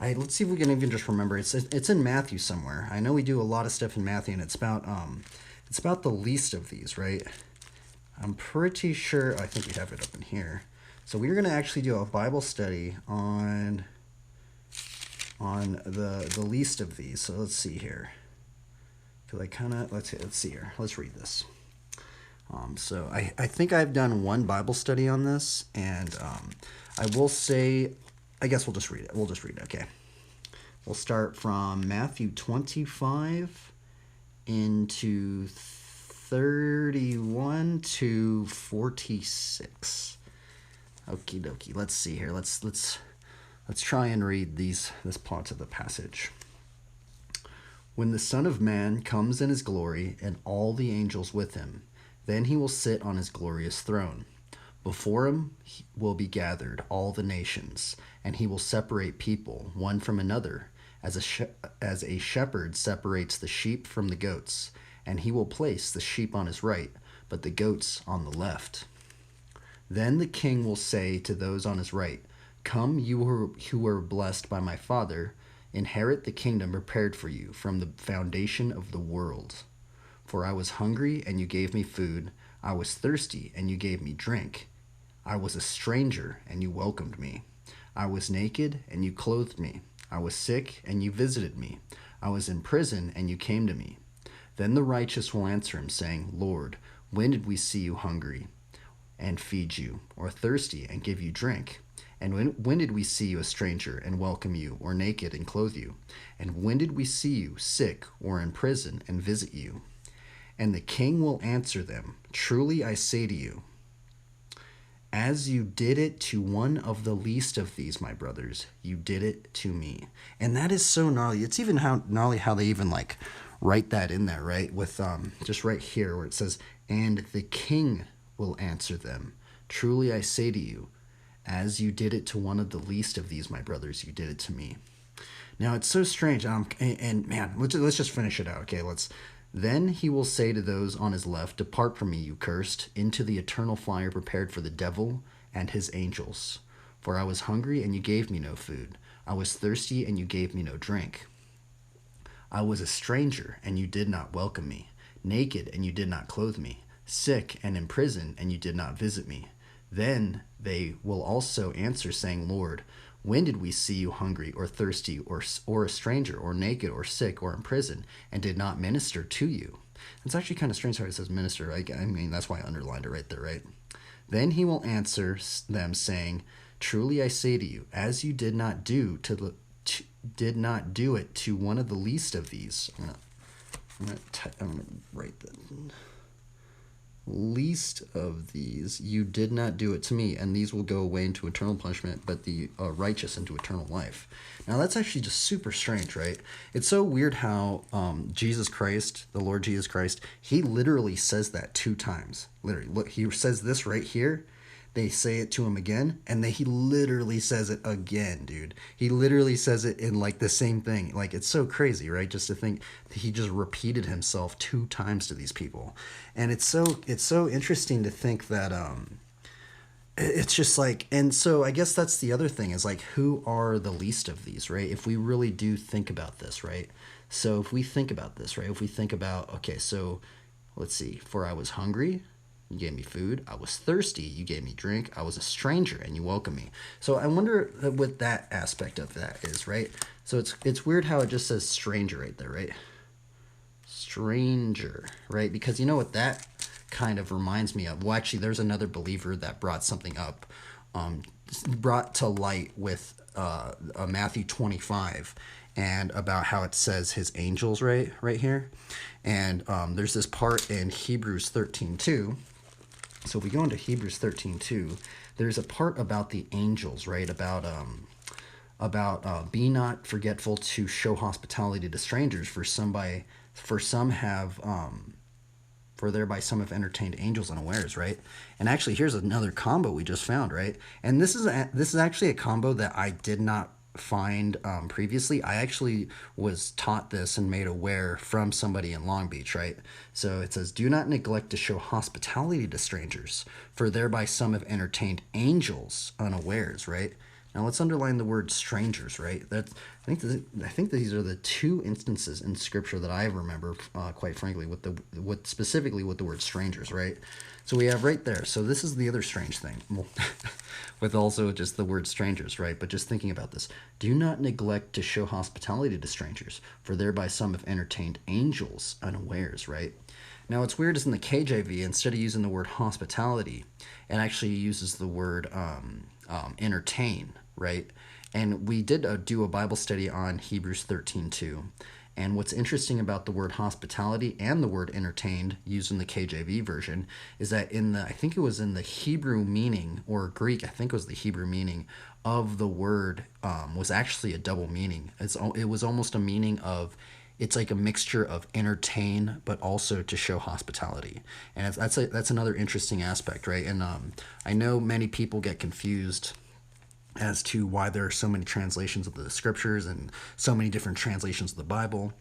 Let's see if we can even just remember. It's in Matthew somewhere. I know we do a lot of stuff in Matthew, and it's about the least of these, right? I'm pretty sure. I think we have it up in here. So we're gonna actually do a Bible study on the least of these. So let's see here. Cause I kind of let's see here. Let's read this. So I think I've done one Bible study on this, and I will say, I guess we'll just read it. We'll just read it, okay? We'll start from Matthew 25 into 31 to 46. Okie dokie. Let's see here. Let's try and read this part of the passage. When the Son of Man comes in his glory and all the angels with him, then he will sit on his glorious throne. Before him will be gathered all the nations, and he will separate people one from another, as a shepherd separates the sheep from the goats, and he will place the sheep on his right, but the goats on the left. Then the king will say to those on his right, "Come, you who are blessed by my Father, inherit the kingdom prepared for you from the foundation of the world. For I was hungry, and you gave me food. I was thirsty, and you gave me drink. I was a stranger, and you welcomed me. I was naked, and you clothed me. I was sick, and you visited me. I was in prison, and you came to me." Then the righteous will answer him, saying, "Lord, when did we see you hungry and feed you, or thirsty and give you drink? And when did we see you a stranger and welcome you, or naked and clothe you? And when did we see you sick or in prison and visit you?" And the king will answer them, "Truly I say to you, as you did it to one of the least of these, my brothers, you did it to me." And that is so gnarly. It's even gnarly how they even like write that in there, right? With just right here where it says, "And the king will answer them, truly I say to you, as you did it to one of the least of these, my brothers, you did it to me." Now it's so strange. And man, let's just finish it out. Okay, Then he will say to those on his left, "Depart from me, you cursed, into the eternal fire prepared for the devil and his angels. For I was hungry, and you gave me no food. I was thirsty, and you gave me no drink. I was a stranger, and you did not welcome me. Naked, and you did not clothe me. Sick and in prison, and you did not visit me." Then they will also answer, saying, "Lord, when did we see you hungry or thirsty or a stranger or naked or sick or in prison and did not minister to you?" It's actually kind of strange how it says minister. I mean, that's why I underlined it right there, right? Then he will answer them, saying, "Truly I say to you, as you did not do it to one of the least of these." I'm gonna write that. "Least of these, you did not do it to me, and these will go away into eternal punishment, but the righteous into eternal life." Now that's actually just super strange, right? It's so weird how Jesus Christ, the Lord Jesus Christ, he literally says that 2 times. Literally, look, he says this right here. They say it to him again, and then he literally says it again, dude. He literally says it in like the same thing. Like, it's so crazy, right? Just to think that he just repeated himself 2 times to these people. And it's so interesting to think that it's just like, and so I guess that's the other thing is like, who are the least of these, right? If we really do think about this, right? So if we think about this, right? If we think about, okay, so let's see, "For I was hungry, you gave me food. I was thirsty, you gave me drink. I was a stranger, and you welcomed me." So I wonder what that aspect of that is, right? So it's weird how it just says stranger right there, right? Stranger, right? Because you know what that kind of reminds me of? Well, actually, there's another believer that brought something up, brought to light with Matthew 25, and about how it says his angels right here. And there's this part in Hebrews 13:2. So if we go into Hebrews 13:2, there's a part about the angels, right? About be not forgetful to show hospitality to strangers, for thereby some have entertained angels unawares, right? And actually, here's another combo we just found, right? And this is actually a combo that I did not find previously. I actually was taught this and made aware from somebody in Long Beach, right? So it says, "Do not neglect to show hospitality to strangers, for thereby some have entertained angels unawares," right? Now let's underline the word strangers, right? I think these are the two instances in Scripture that I remember, quite frankly, with specifically with the word strangers, right? So we have right there. So this is the other strange thing, well, with also just the word strangers, right? But just thinking about this, do not neglect to show hospitality to strangers, for thereby some have entertained angels unawares, right? Now, what's weird is in the KJV, instead of using the word hospitality, it actually uses the word entertain, right? And we did do a Bible study on Hebrews 13:2. And what's interesting about the word hospitality and the word entertained used in the KJV version is that I think it was in the Hebrew meaning, or Greek, I think it was the Hebrew meaning of the word, was actually a double meaning. It was almost a meaning of, it's like a mixture of entertain but also to show hospitality, and that's another interesting aspect, right? And I know many people get confused as to why there are so many translations of the scriptures and so many different translations of the Bible.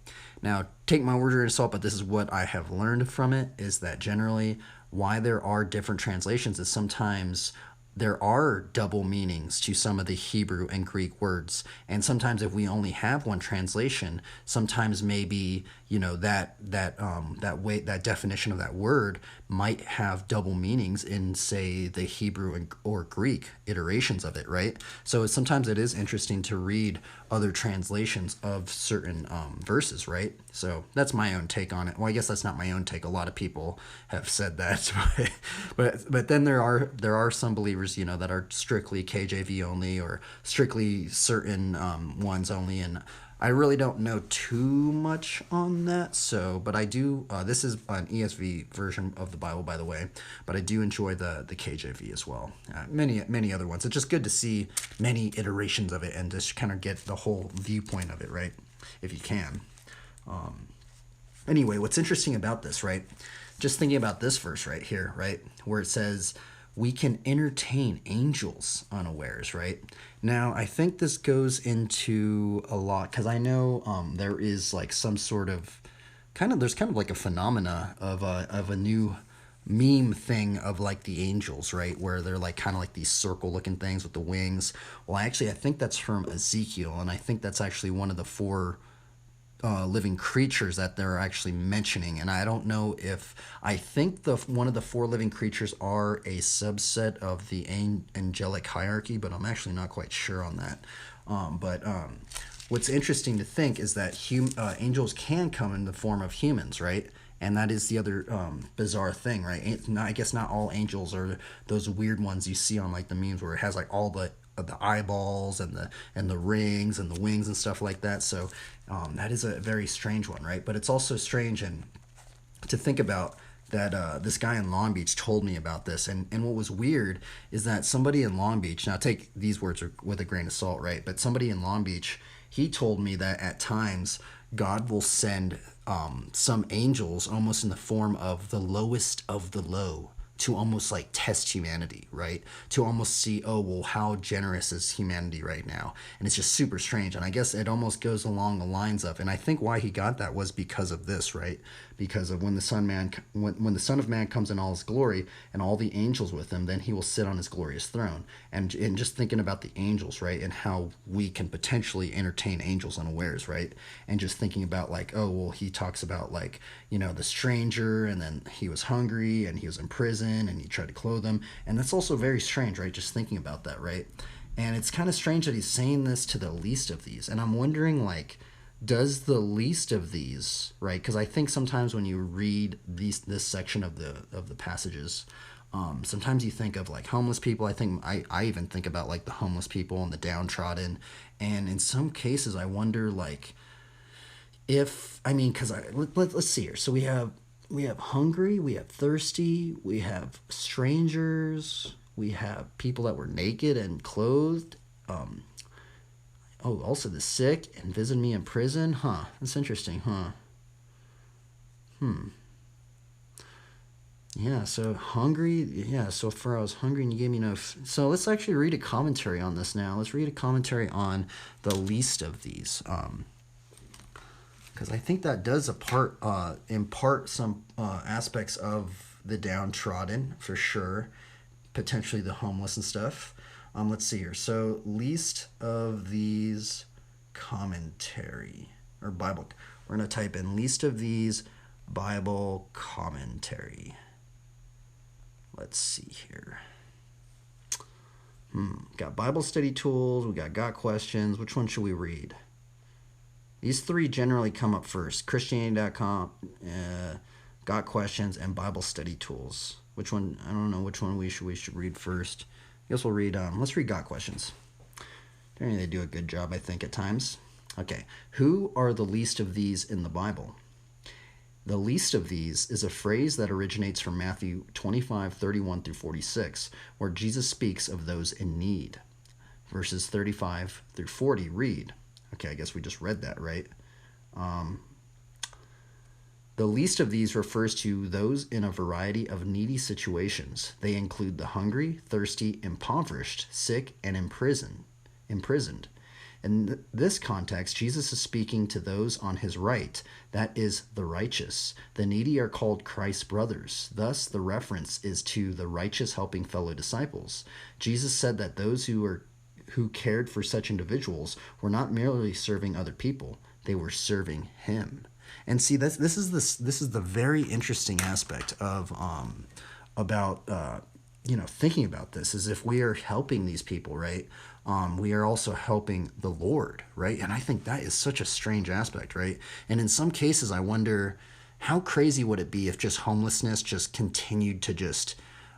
Now, take my word for assault, but this is what I have learned from it, is that generally why there are different translations is sometimes there are double meanings to some of the Hebrew and Greek words. And sometimes if we only have one translation, sometimes maybe, that definition of that word might have double meanings in, say, the Hebrew or Greek iterations of it, right? So sometimes it is interesting to read other translations of certain verses, right? So that's my own take on it. Well, I guess that's not my own take. A lot of people have said that, but then there are some believers, that are strictly KJV only, or strictly certain ones only, and I really don't know too much on that. So, but I do. This is an ESV version of the Bible, by the way, but I do enjoy the KJV as well. Many other ones. It's just good to see many iterations of it and just kind of get the whole viewpoint of it, right? If you can. Anyway, what's interesting about this, right? Just thinking about this verse right here, right, where it says, we can entertain angels unawares, right? Now, I think this goes into a lot, because I know there is like some sort of there's kind of like a phenomena of a new meme thing of like the angels, right? Where they're like kind of like these circle looking things with the wings. Well, actually, I think that's from Ezekiel, and I think that's actually one of the four living creatures that they're actually mentioning. And I don't know if, I think one of the four living creatures are a subset of the angelic hierarchy, but I'm actually not quite sure on that. But what's interesting to think is that angels can come in the form of humans, right? And that is the other bizarre thing, right? I guess not all angels are those weird ones you see on like the memes where it has like all the eyeballs and the rings and the wings and stuff like that. So that is a very strange one, right? But it's also strange and to think about that this guy in Long Beach told me about this. And what was weird is that somebody in Long Beach, now take these words with a grain of salt, right? But somebody in Long Beach, he told me that at times God will send some angels almost in the form of the lowest of the low to almost like test humanity, right? To almost see, oh, well, how generous is humanity right now? And it's just super strange. And I guess it almost goes along the lines of, and I think why he got that was because of this, right? Because of when the when the Son of Man comes in all his glory and all the angels with him, then he will sit on his glorious throne. And just thinking about the angels, right? And how we can potentially entertain angels unawares, right? And just thinking about like, oh, well, he talks about like, the stranger, and then he was hungry and he was in prison and he tried to clothe him. And that's also very strange, right? Just thinking about that, right? And it's kind of strange that he's saying this to the least of these. And I'm wondering, like, does the least of these, right? Because I think sometimes when you read this section of the passages, sometimes you think of like homeless people. I think I even think about like the homeless people and the downtrodden. And in some cases, I wonder like because let's see here. So we have hungry, we have thirsty, we have strangers, we have people that were naked and clothed. Also the sick and visit me in prison. Huh, that's interesting, huh? Yeah, so hungry. Yeah, so far I was hungry and you gave me no. So let's actually read a commentary on this now. Let's read a commentary on the least of these. Because I think that does impart some aspects of the downtrodden for sure, potentially the homeless and stuff. Let's see here. So, least of these commentary or Bible. We're going to type in least of these Bible commentary. Let's see here. Got Bible study tools. We got questions. Which one should we read? These three generally come up first. Christianity.com, got questions, and Bible study tools. Which one? I don't know which one we should read first. I guess we'll read. Let's read Got Questions. They do a good job, I think, at times. Okay. Who are the least of these in the Bible? The least of these is a phrase that originates from Matthew 25:31 through 46, where Jesus speaks of those in need. Verses 35 through 40 read. Okay, I guess we just read that, right? The least of these refers to those in a variety of needy situations. They include the hungry, thirsty, impoverished, sick, and imprisoned. In this context, Jesus is speaking to those on his right, that is, the righteous. The needy are called Christ's brothers. Thus, the reference is to the righteous helping fellow disciples. Jesus said that those who cared for such individuals were not merely serving other people, they were serving him. And see, this is the very interesting aspect of about thinking about this, is if we are helping these people, right? We are also helping the Lord, right? And I think that is such a strange aspect, right? And in some cases, I wonder how crazy would it be if just homelessness just continued to just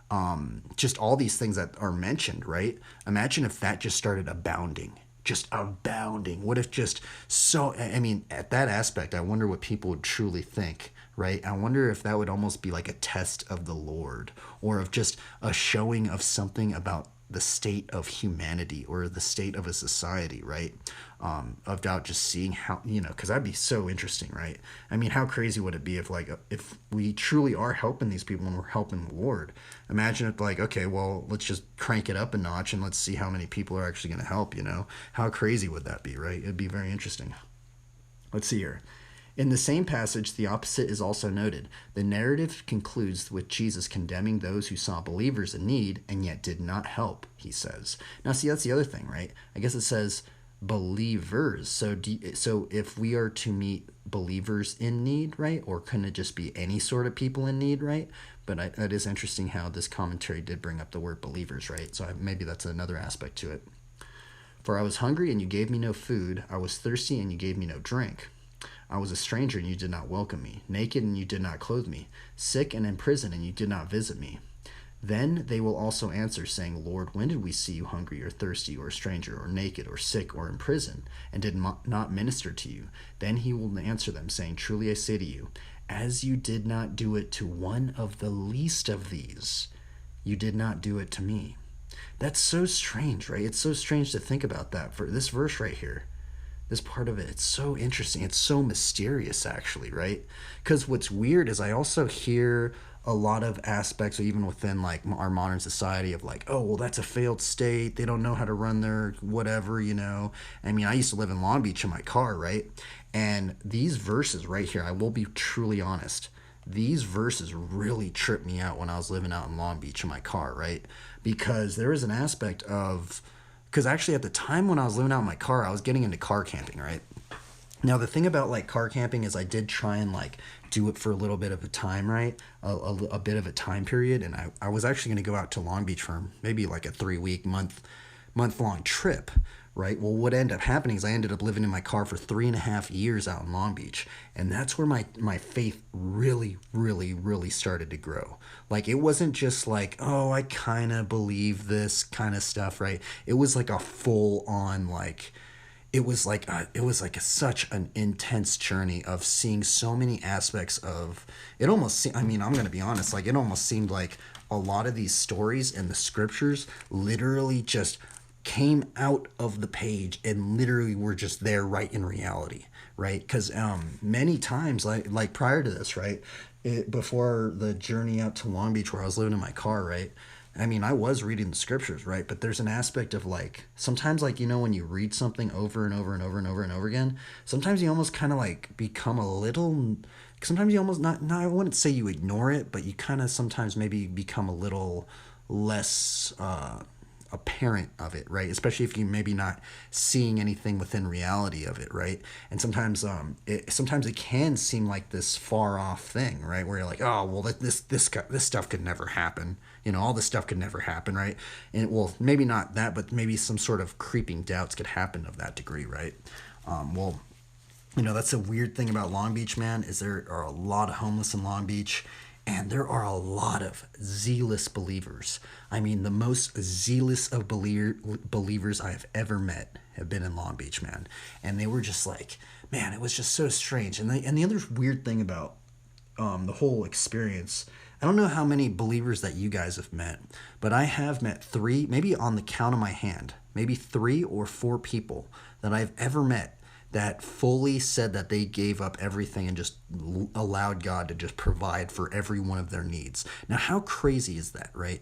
all these things that are mentioned, right? Imagine if that just started abounding. Just abounding. What if just so, I mean, at that aspect, I wonder what people would truly think, right? I wonder if that would almost be like a test of the Lord, or of just a showing of something about the state of humanity or the state of a society, right? About just seeing how, because that'd be so interesting, right? I mean, how crazy would it be if we truly are helping these people and we're helping the Lord? Imagine if okay, well, let's just crank it up a notch and let's see how many people are actually going to help, How crazy would that be, right? It'd be very interesting. Let's see here. In the same passage, the opposite is also noted. The narrative concludes with Jesus condemning those who saw believers in need and yet did not help, he says. Now, see, that's the other thing, right? I guess it says believers. So if we are to meet believers in need, right? Or couldn't it just be any sort of people in need, right? But that is interesting how this commentary did bring up the word believers, right? So maybe that's another aspect to it. For I was hungry and you gave me no food. I was thirsty and you gave me no drink. I was a stranger and you did not welcome me, naked and you did not clothe me, sick and in prison and you did not visit me. Then they will also answer, saying, Lord, when did we see you hungry or thirsty or a stranger or naked or sick or in prison and did not minister to you? Then he will answer them, saying, Truly I say to you, as you did not do it to one of the least of these, you did not do it to me. That's so strange, right? It's so strange to think about that for this verse right here. This part of it, it's so interesting. It's so mysterious, actually, right? Because what's weird is I also hear a lot of aspects, even within like our modern society, of like, oh, well, that's a failed state. They don't know how to run their whatever, I mean, I used to live in Long Beach in my car, right? And these verses right here, I will be truly honest, these verses really tripped me out when I was living out in Long Beach in my car, right? Because there is an aspect of, because actually at the time when I was living out in my car, I was getting into car camping, right? Now, the thing about like car camping is I did try and like do it for a little bit of a time, right? A bit of a time period. And I was actually going to go out to Long Beach for maybe like a 3-week, month-long trip, right? Well, what ended up happening is I ended up living in my car for 3.5 years out in Long Beach. And that's where my faith really, really, really started to grow. Like, it wasn't just like, oh, I kind of believe this kind of stuff, right? It was like a full on, like, it was like such an intense journey of seeing so many aspects of it. I mean, I'm going to be honest, like, it almost seemed like a lot of these stories in the scriptures literally just came out of the page and literally were just there right in reality, right? Because many times, like prior to this, right, before the journey out to Long Beach where I was living in my car, right, I mean, I was reading the scriptures, right? But there's an aspect of like, sometimes like, when you read something over and over and over and over and over again, sometimes you almost kind of like become a little, sometimes you almost I wouldn't say you ignore it, but you kind of sometimes maybe become a little less, apparent of it, right? Especially if you maybe not seeing anything within reality of it, right? And sometimes it can seem like this far off thing, right? Where you're like, oh well, this stuff could never happen. All this stuff could never happen, right? And well, maybe not that, but maybe some sort of creeping doubts could happen of that degree, right? Well, that's a weird thing about Long Beach, man, is there are a lot of homeless in Long Beach, and there are a lot of zealous believers. I mean, the most zealous of believers I've ever met have been in Long Beach, man. And they were just like, man, it was just so strange. And the other weird thing about the whole experience, I don't know how many believers that you guys have met, but I have met three, maybe on the count of my hand, maybe 3 or 4 people that I've ever met that fully said that they gave up everything and just allowed God to just provide for every one of their needs. Now, how crazy is that, right?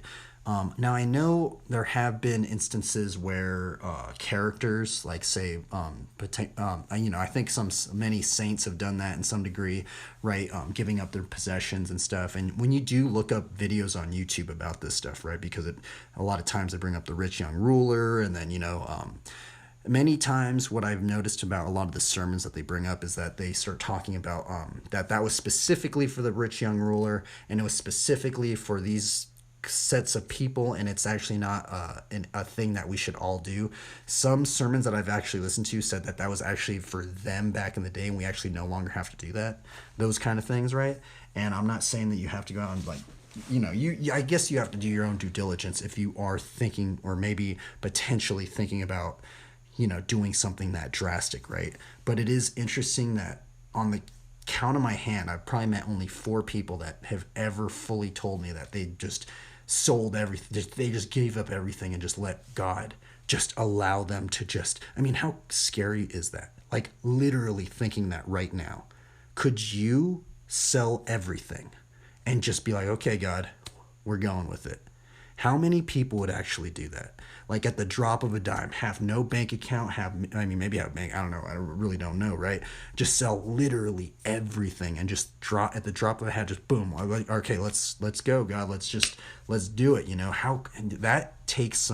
Now, I know there have been instances where characters, like say, I think many saints have done that in some degree, right? Giving up their possessions and stuff. And when you do look up videos on YouTube about this stuff, right? Because a lot of times they bring up the rich young ruler, and then many times what I've noticed about a lot of the sermons that they bring up is that they start talking about that was specifically for the rich young ruler, and it was specifically for these sets of people, and it's actually not a thing that we should all do. Some sermons that I've actually listened to said that was actually for them back in the day, and we actually no longer have to do that. Those kind of things, right? And I'm not saying that you have to go out and I guess you have to do your own due diligence if you are thinking, or maybe potentially thinking about doing something that drastic, right? But it is interesting that on the count of my hand, I've probably met only 4 people that have ever fully told me that they just sold everything. They just gave up everything and just let God just allow them to how scary is that? Like, literally thinking that right now. Could you sell everything and just be like, okay, God, we're going with it? How many people would actually do that? Like, at the drop of a dime, have no bank account, maybe have a bank, I don't know, I really don't know, right? Just sell literally everything and just at the drop of a hat, just boom, okay, let's go, God, let's do it, how, that takes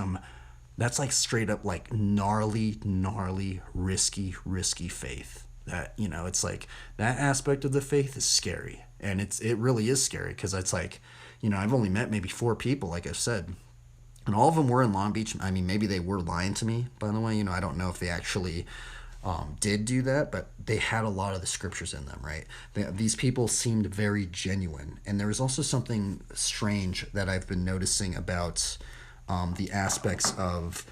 that's like straight up like gnarly, risky faith. That, it's like, that aspect of the faith is scary, and it really is scary, because it's like, I've only met maybe 4 people, like I've said, and all of them were in Long Beach. I mean, maybe they were lying to me, by the way. I don't know if they actually did do that, but they had a lot of the scriptures in them, right? These people seemed very genuine. And there was also something strange that I've been noticing about the aspects of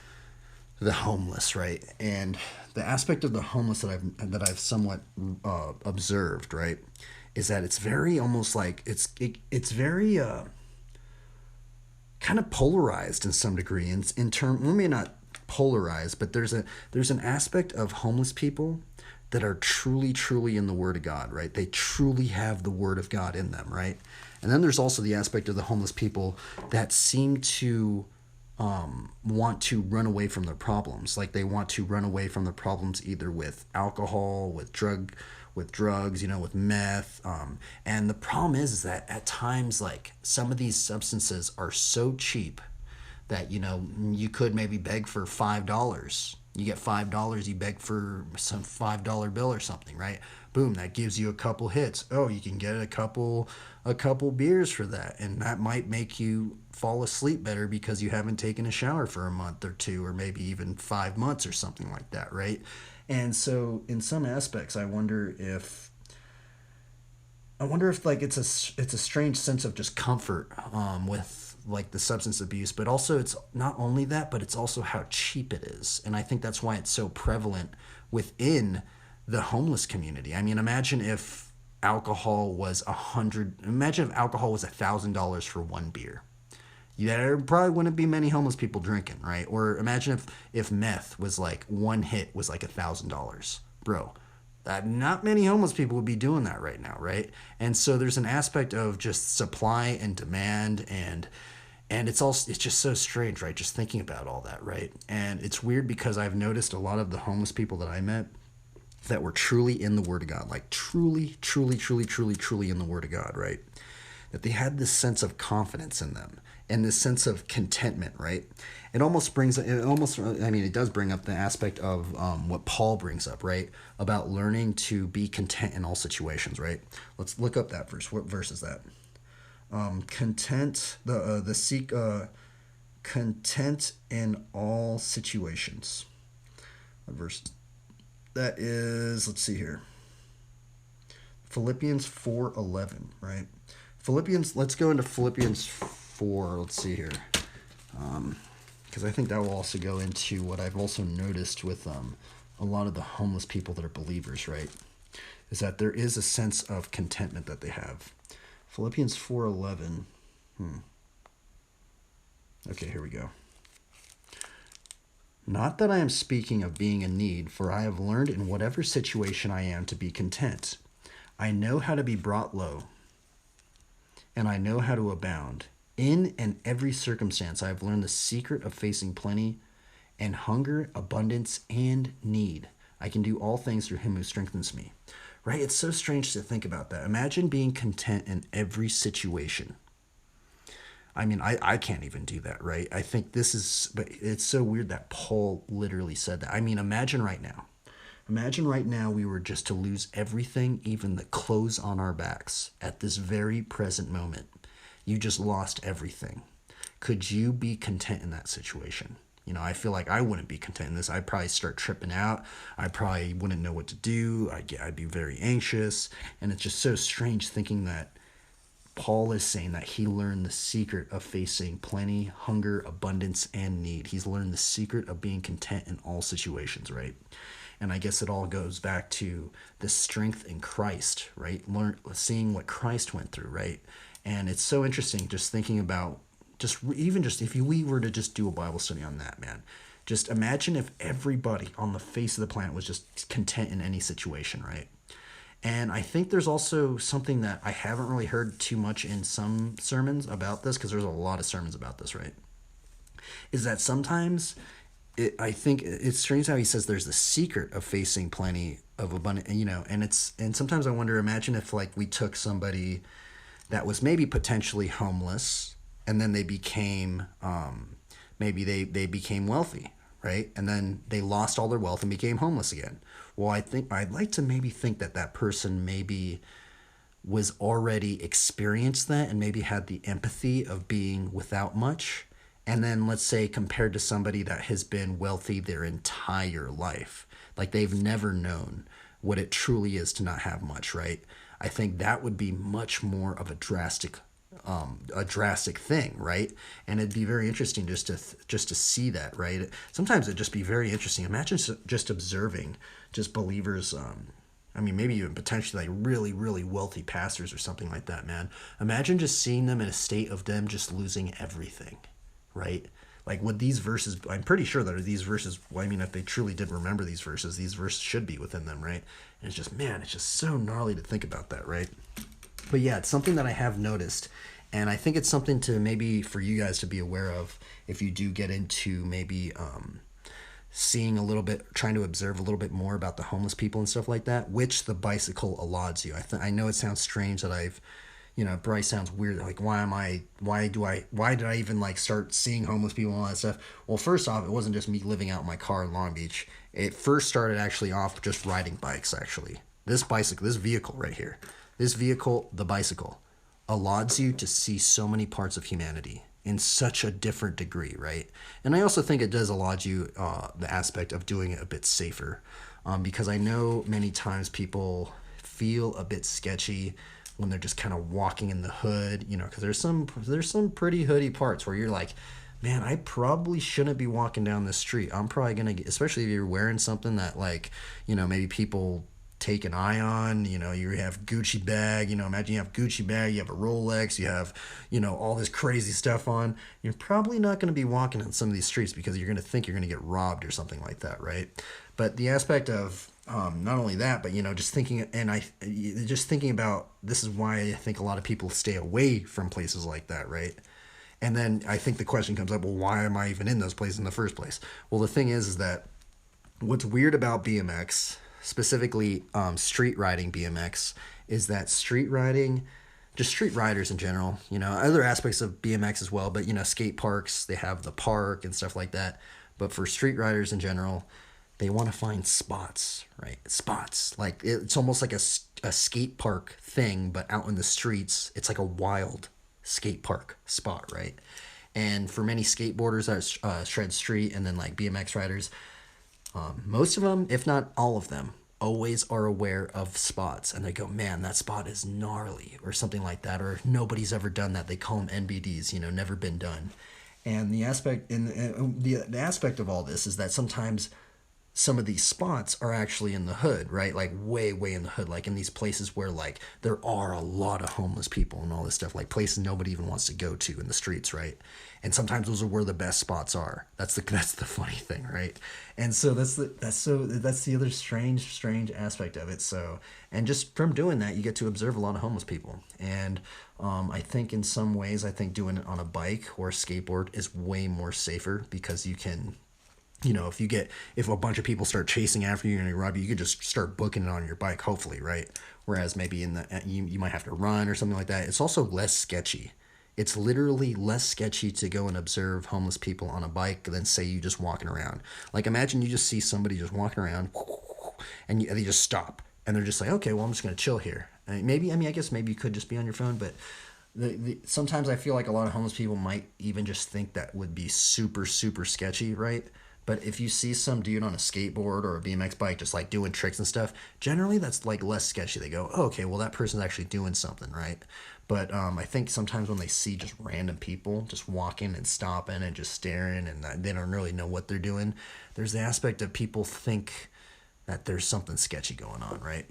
the homeless, right? And the aspect of the homeless that I've somewhat observed, right, is that it's very almost like it's very kind of polarized in some degree. In term, well, maybe not polarized, but there's an aspect of homeless people that are truly in the Word of God, right? They truly have the Word of God in them, right? And then there's also the aspect of the homeless people that seem to want to run away from their problems. Like, they want to run away from the problems either with alcohol, with drugs, with meth. And the problem is that at times, like, some of these substances are so cheap that, you could maybe beg for $5. You get $5, you beg for some $5 bill or something, right? Boom, that gives you a couple hits. Oh, you can get a couple beers for that, and that might make you fall asleep better because you haven't taken a shower for a month or 2, or maybe even 5 months or something like that, right? And so in some aspects, I wonder if like it's a strange sense of just comfort with like the substance abuse, but also it's not only that, but it's also how cheap it is. And I think that's why it's so prevalent within the homeless community. I mean, imagine if alcohol was $1,000 for 1 beer. There probably wouldn't be many homeless people drinking, right? Or imagine if meth was like, 1 hit was like $1,000. Bro, not many homeless people would be doing that right now, right? And so there's an aspect of just supply and demand, and it's just so strange, right? Just thinking about all that, right? And it's weird because I've noticed a lot of the homeless people that I met that were truly in the Word of God, like truly in the Word of God, right? That they had this sense of confidence in them. and this sense of contentment, right? It does bring up the aspect of what Paul brings up, right? About learning to be content in all situations, right? Let's look up that verse. What verse is that? Content, the seek, content in all situations. What verse? That is, let's see here. Philippians 4:11, right? Let's go into Philippians 4. Let's see here. Because I think that will also go into what I've also noticed with a lot of the homeless people that are believers, right? Is that there is a sense of contentment that they have. Philippians 4:11. Okay, here we go. Not that I am speaking of being in need, for I have learned in whatever situation I am to be content. I know how to be brought low, and I know how to abound. In and every circumstance, I have learned the secret of facing plenty and hunger, abundance, and need. I can do all things through him who strengthens me. Right? It's so strange to think about that. Imagine being content in every situation. I mean, I can't even do that, right? I think but it's so weird that Paul literally said that. I mean, imagine right now. Imagine right now we were just to lose everything, even the clothes on our backs, at this very present moment. You just lost everything. Could you be content in that situation? I feel like I wouldn't be content in this. I'd probably start tripping out. I probably wouldn't know what to do. I'd be very anxious. And it's just so strange thinking that Paul is saying that he learned the secret of facing plenty, hunger, abundance, and need. He's learned the secret of being content in all situations, right? And I guess it all goes back to the strength in Christ, right? Seeing what Christ went through, right? And it's so interesting just thinking about if we were to just do a Bible study on that, man. Just imagine if everybody on the face of the planet was just content in any situation, right? And I think there's also something that I haven't really heard too much in some sermons about this, because there's a lot of sermons about this, right? Is that sometimes I think it's strange how he says there's the secret of facing plenty of abundant, and sometimes I wonder, imagine if like we took somebody that was maybe potentially homeless, and then they became maybe they became wealthy, right? And then they lost all their wealth and became homeless again. Well, I think I'd like to maybe think that person maybe was already experienced that and maybe had the empathy of being without much. And then let's say compared to somebody that has been wealthy their entire life, like they've never known what it truly is to not have much, right? I think that would be much more of a drastic thing, right? And it'd be very interesting just to see that, right? Sometimes it'd just be very interesting. Imagine just observing just believers. Maybe even potentially like really, really wealthy pastors or something like that, man. Imagine just seeing them in a state of them just losing everything, right? Like with these verses, I'm pretty sure that these verses, if they truly did remember these verses should be within them, right? And it's just so gnarly to think about that, right? But yeah, it's something that I have noticed, and I think it's something to maybe for you guys to be aware of if you do get into maybe seeing a little bit, trying to observe a little bit more about the homeless people and stuff like that, which the bicycle allows you. I know it sounds strange that it probably sounds weird. Like, why did I even like start seeing homeless people and all that stuff? Well, first off, it wasn't just me living out in my car in Long Beach. It first started actually off just riding bikes, actually. This vehicle right here, the bicycle, allows you to see so many parts of humanity in such a different degree, right? And I also think it does allow you the aspect of doing it a bit safer, because I know many times people feel a bit sketchy when they're just kind of walking in the hood, because there's some pretty hoody parts where you're like, man, I probably shouldn't be walking down this street. I'm probably gonna get, especially if you're wearing something that like, maybe people take an eye on. You have Gucci bag, imagine you have Gucci bag, you have a Rolex, you have, all this crazy stuff on. You're probably not going to be walking on some of these streets because you're going to think you're going to get robbed or something like that, right? But the aspect of not only that, but just thinking, about this is why I think a lot of people stay away from places like that, right? And then I think the question comes up, well, why am I even in those places in the first place? Well, the thing is that what's weird about BMX, specifically street riding BMX, is that street riding, just street riders in general, other aspects of BMX as well, but skate parks, they have the park and stuff like that. But for street riders in general, they want to find spots, right? Spots. Like it's almost like a skate park thing, but out in the streets, it's like a wild skate park spot, right? And for many skateboarders that shred street and then like BMX riders, most of them, if not all of them, always are aware of spots and they go, man, that spot is gnarly or something like that, or nobody's ever done that. They call them NBDs, never been done. And the aspect of all this is that sometimes some of these spots are actually in the hood, right? Like way, way in the hood, like in these places where like there are a lot of homeless people and all this stuff, like places nobody even wants to go to in the streets, right? And sometimes those are where the best spots are. That's the funny thing, right? And so that's the other strange aspect of it. So, and just from doing that, you get to observe a lot of homeless people. And I think in some ways, I think doing it on a bike or a skateboard is way more safer because you can, if a bunch of people start chasing after you and they rob you, you could just start booking it on your bike, hopefully, right? Whereas maybe you might have to run or something like that. It's also less sketchy. It's literally less sketchy to go and observe homeless people on a bike than say you just walking around. Like imagine you just see somebody just walking around and they just stop and they're just like, okay, well I'm just gonna chill here. And I guess maybe you could just be on your phone, but sometimes I feel like a lot of homeless people might even just think that would be super sketchy, right? But if you see some dude on a skateboard or a BMX bike just like doing tricks and stuff, generally that's like less sketchy. They go, oh, okay, well that person's actually doing something, right? But I think sometimes when they see just random people just walking and stopping and just staring and they don't really know what they're doing, there's the aspect of people think that there's something sketchy going on, right?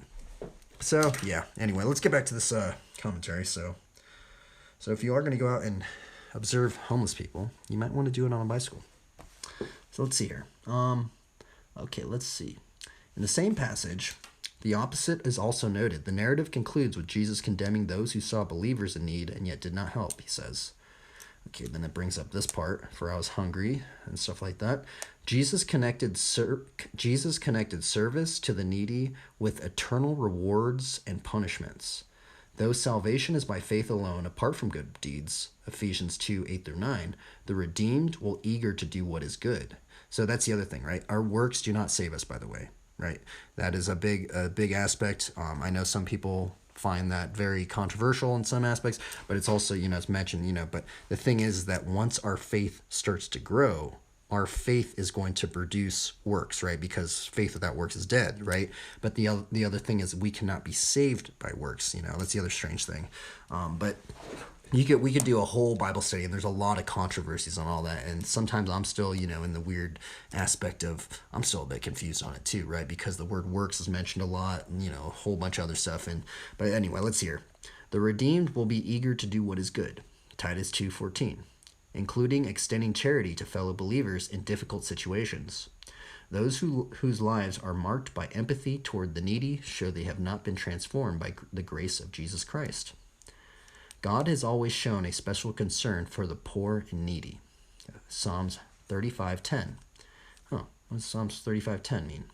So yeah. Anyway, let's get back to this commentary. So if you are going to go out and observe homeless people, you might want to do it on a bicycle. So let's see here. Okay, let's see. In the same passage, the opposite is also noted. The narrative concludes with Jesus condemning those who saw believers in need and yet did not help, he says. Okay, then it brings up this part, for I was hungry and stuff like that. Jesus connected service to the needy with eternal rewards and punishments. Though salvation is by faith alone, apart from good deeds, Ephesians 2:8-9, the redeemed will eager to do what is good. So that's the other thing, right? Our works do not save us, by the way, right? That is a big aspect. I know some people find that very controversial in some aspects, but it's also, it's mentioned, but the thing is that once our faith starts to grow, our faith is going to produce works, right? Because faith without works is dead, right? But the other thing is we cannot be saved by works, that's the other strange thing. But we could do a whole Bible study, and there's a lot of controversies on all that. And sometimes I'm still, in the weird aspect of, I'm still a bit confused on it too, right? Because the word works is mentioned a lot, and, a whole bunch of other stuff. But anyway, let's hear. The redeemed will be eager to do what is good. Titus 2:14, including extending charity to fellow believers in difficult situations. Those whose lives are marked by empathy toward the needy show they have not been transformed by the grace of Jesus Christ. God has always shown a special concern for the poor and needy. Psalms 35:10. What does Psalms 35:10 mean?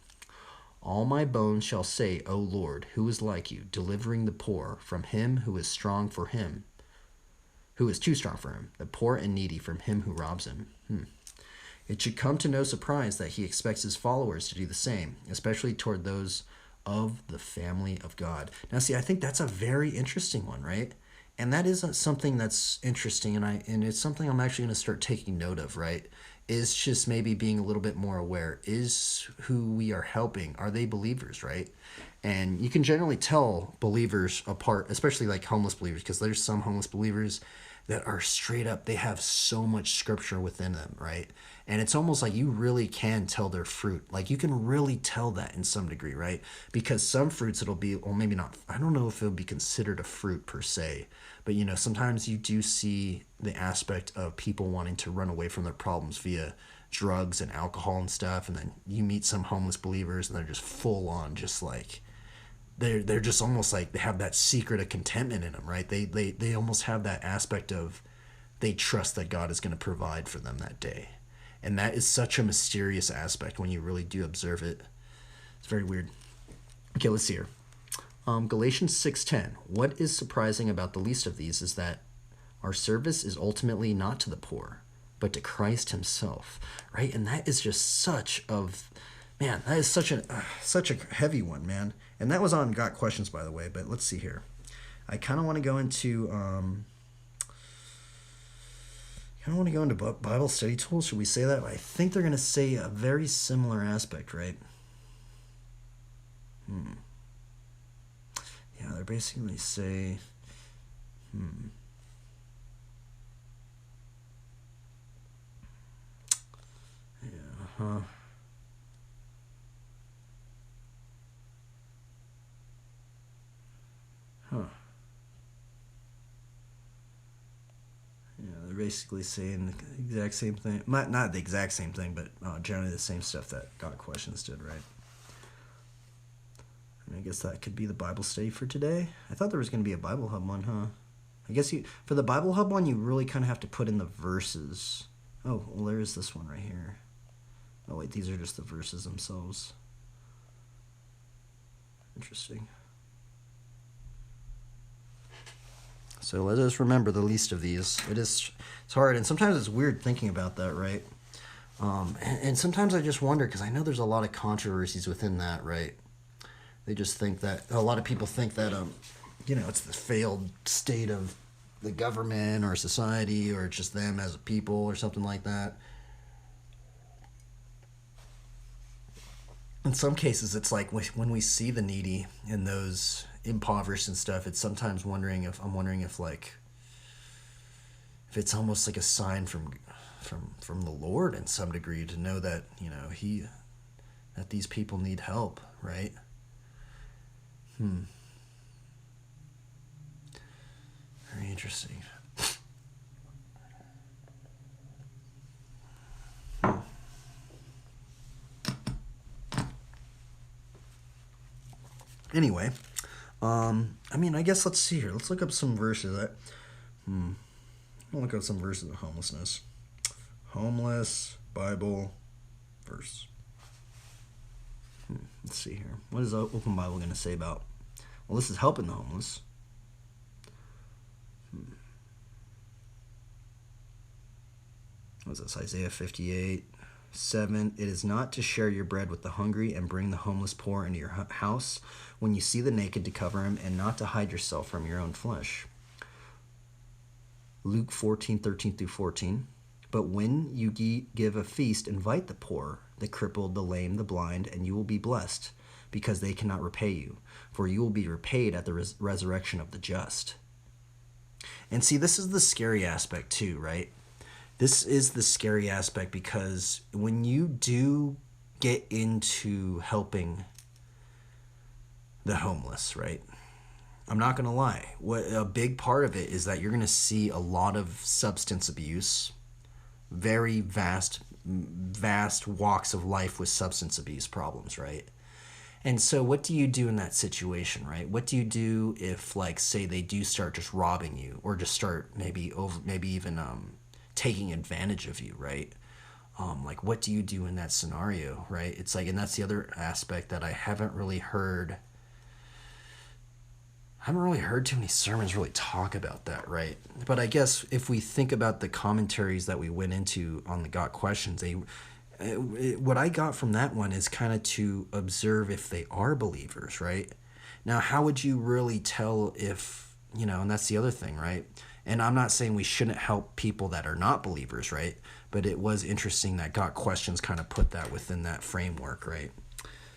All my bones shall say, O Lord, who is like you, delivering the poor from him who is strong for him, who is too strong for him, the poor and needy from him who robs him. It should come to no surprise that he expects his followers to do the same, especially toward those of the family of God. Now, see, I think that's a very interesting one, right? And that is something that's interesting, and it's something I'm actually going to start taking note of, right? Is just maybe being a little bit more aware. Is who we are helping, are they believers, right? And you can generally tell believers apart, especially like homeless believers, because there's some homeless believers that are straight up, they have so much scripture within them, right? And it's almost like you really can tell their fruit. Like you can really tell that in some degree, right? Because some fruits it'll be, well, maybe not, I don't know if it'll be considered a fruit per se, but sometimes you do see the aspect of people wanting to run away from their problems via drugs and alcohol and stuff. And then you meet some homeless believers and they're just full on, just like, they're just almost like they have that secret of contentment in them, right? They almost have that aspect of they trust that God is going to provide for them that day. And that is such a mysterious aspect when you really do observe it. It's very weird. Okay, let's see here. Galatians 6:10. What is surprising about the least of these is that our service is ultimately not to the poor, but to Christ himself, right? And that is just man, that is such a heavy one, man. And that was on Got Questions, by the way, but let's see here. I kind of want to go into Bible study tools. Should we say that? I think they're going to say a very similar aspect, right? Yeah, they're basically say, yeah, huh. Huh. Yeah, they're basically saying the exact same thing. Not the exact same thing, but generally the same stuff that Got Questions did, right? And I guess that could be the Bible study for today. I thought there was going to be a Bible Hub one, huh? I guess for the Bible Hub one, you really kind of have to put in the verses. Oh, well, there is this one right here. Oh, wait, these are just the verses themselves. Interesting. So let us remember the least of these. It's hard, and sometimes it's weird thinking about that, right? And sometimes I just wonder, because I know there's a lot of controversies within that, right? They just think that, a lot of people think that, it's the failed state of the government or society, or just them as a people or something like that. In some cases, it's like when we see the needy and those impoverished and stuff, it's sometimes I'm wondering if it's almost like a sign from the Lord in some degree, to know that that these people need help, right? Very interesting. Anyway, I guess let's see here. Let's look up some verses. I'll look up some verses of homelessness. Homeless Bible verse. Let's see here. What is the Open Bible going to say about? Well, this is helping the homeless. What is this? Isaiah 58:7. It is not to share your bread with the hungry and bring the homeless poor into your house, when you see the naked to cover him, and not to hide yourself from your own flesh. Luke 14:13-14. But when you give a feast, invite the poor, the crippled, the lame, the blind, and you will be blessed, because they cannot repay you, for you will be repaid at the resurrection of the just. And see, this is the scary aspect too, right? This is the scary aspect, because when you do get into helping the homeless, right? I'm not going to lie. A big part of it is that you're going to see a lot of substance abuse, very vast walks of life with substance abuse problems, right? And so what do you do in that situation, right? What do you do if, like, say they do start just robbing you, or just start maybe even taking advantage of you, right? Like, what do you do in that scenario, right? It's like, and that's the other aspect that I haven't really heard too many sermons really talk about that, right? But I guess if we think about the commentaries that we went into on the Got Questions, what I got from that one is kind of to observe if they are believers, right? Now, how would you really tell if, and that's the other thing, right? And I'm not saying we shouldn't help people that are not believers, right? But it was interesting that Got Questions kind of put that within that framework, right?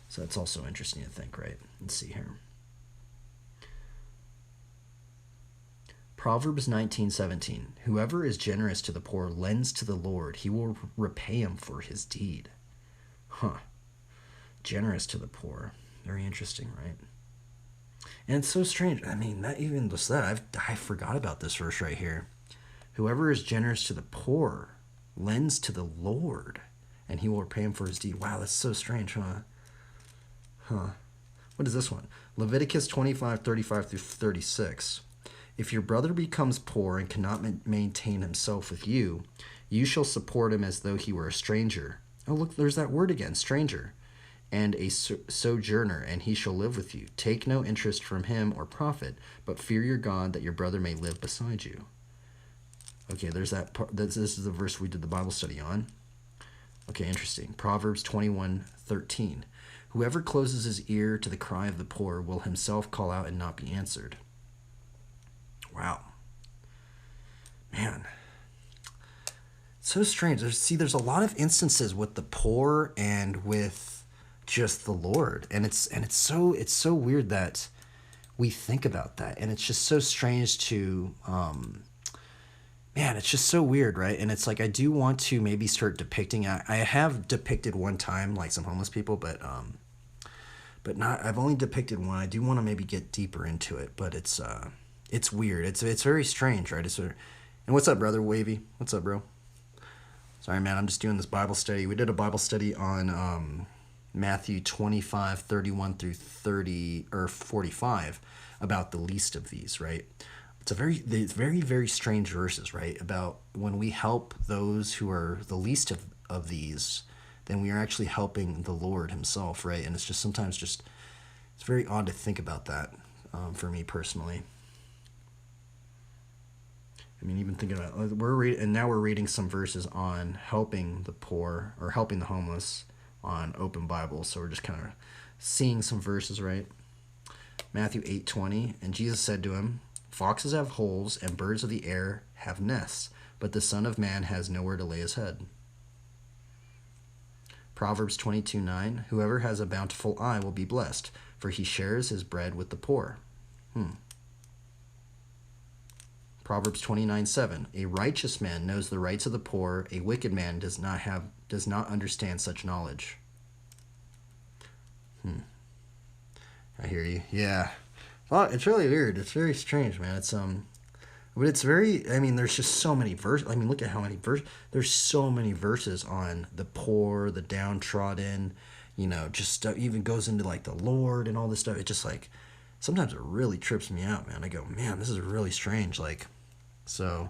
So that's also interesting to think, right? Let's see here. Proverbs 19:17. Whoever is generous to the poor lends to the Lord. He will repay him for his deed. Generous to the poor. Very interesting, right? And it's so strange. I mean, not even just that. I forgot about this verse right here. Whoever is generous to the poor lends to the Lord, and he will repay him for his deed. Wow, that's so strange, huh? What is this one? Leviticus 25:35-36. If your brother becomes poor and cannot maintain himself with you, you shall support him as though he were a stranger. Oh, look, there's that word again, stranger. and a sojourner, and he shall live with you. Take no interest from him or profit, but fear your God, that your brother may live beside you. Okay, there's that part. This is the verse we did the Bible study on. Okay, interesting. Proverbs 21:13. Whoever closes his ear to the cry of the poor will himself call out and not be answered. Wow. Man. So strange. There's a lot of instances with the poor and with just the Lord. And it's so weird that we think about that. And it's just so strange to man, it's just so weird, right? And it's like I do want to maybe start depicting. I have depicted one time like some homeless people, but not. I've only depicted one. I do want to maybe get deeper into it, but it's weird. It's very strange, right? And what's up, brother Wavy? What's up, bro? Sorry, man. I'm just doing this Bible study. We did a Bible study on Matthew 25:31 through 30 or 45 about the least of these, right? It's very strange verses, right? About when we help those who are the least of these, then we are actually helping the Lord himself, right? And it's just sometimes it's very odd to think about that for me personally. I mean, even thinking about now we're reading some verses on helping the poor or helping the homeless on Open Bible, so we're just kind of seeing some verses, right? Matthew 8:20, and Jesus said to him, "Foxes have holes and birds of the air have nests, but the Son of Man has nowhere to lay his head." Proverbs 22:9, whoever has a bountiful eye will be blessed, for he shares his bread with the poor. Proverbs 29:7, a righteous man knows the rights of the poor, a wicked man does not understand such knowledge. I hear you. Yeah. Well, it's really weird. It's very strange, man. But it's very. I mean, there's just so many verses. I mean, look at how many verses. There's so many verses on the poor, the downtrodden. Just stuff. Even goes into like the Lord and all this stuff. It just like sometimes it really trips me out, man. I go, man, this is really strange. Like, so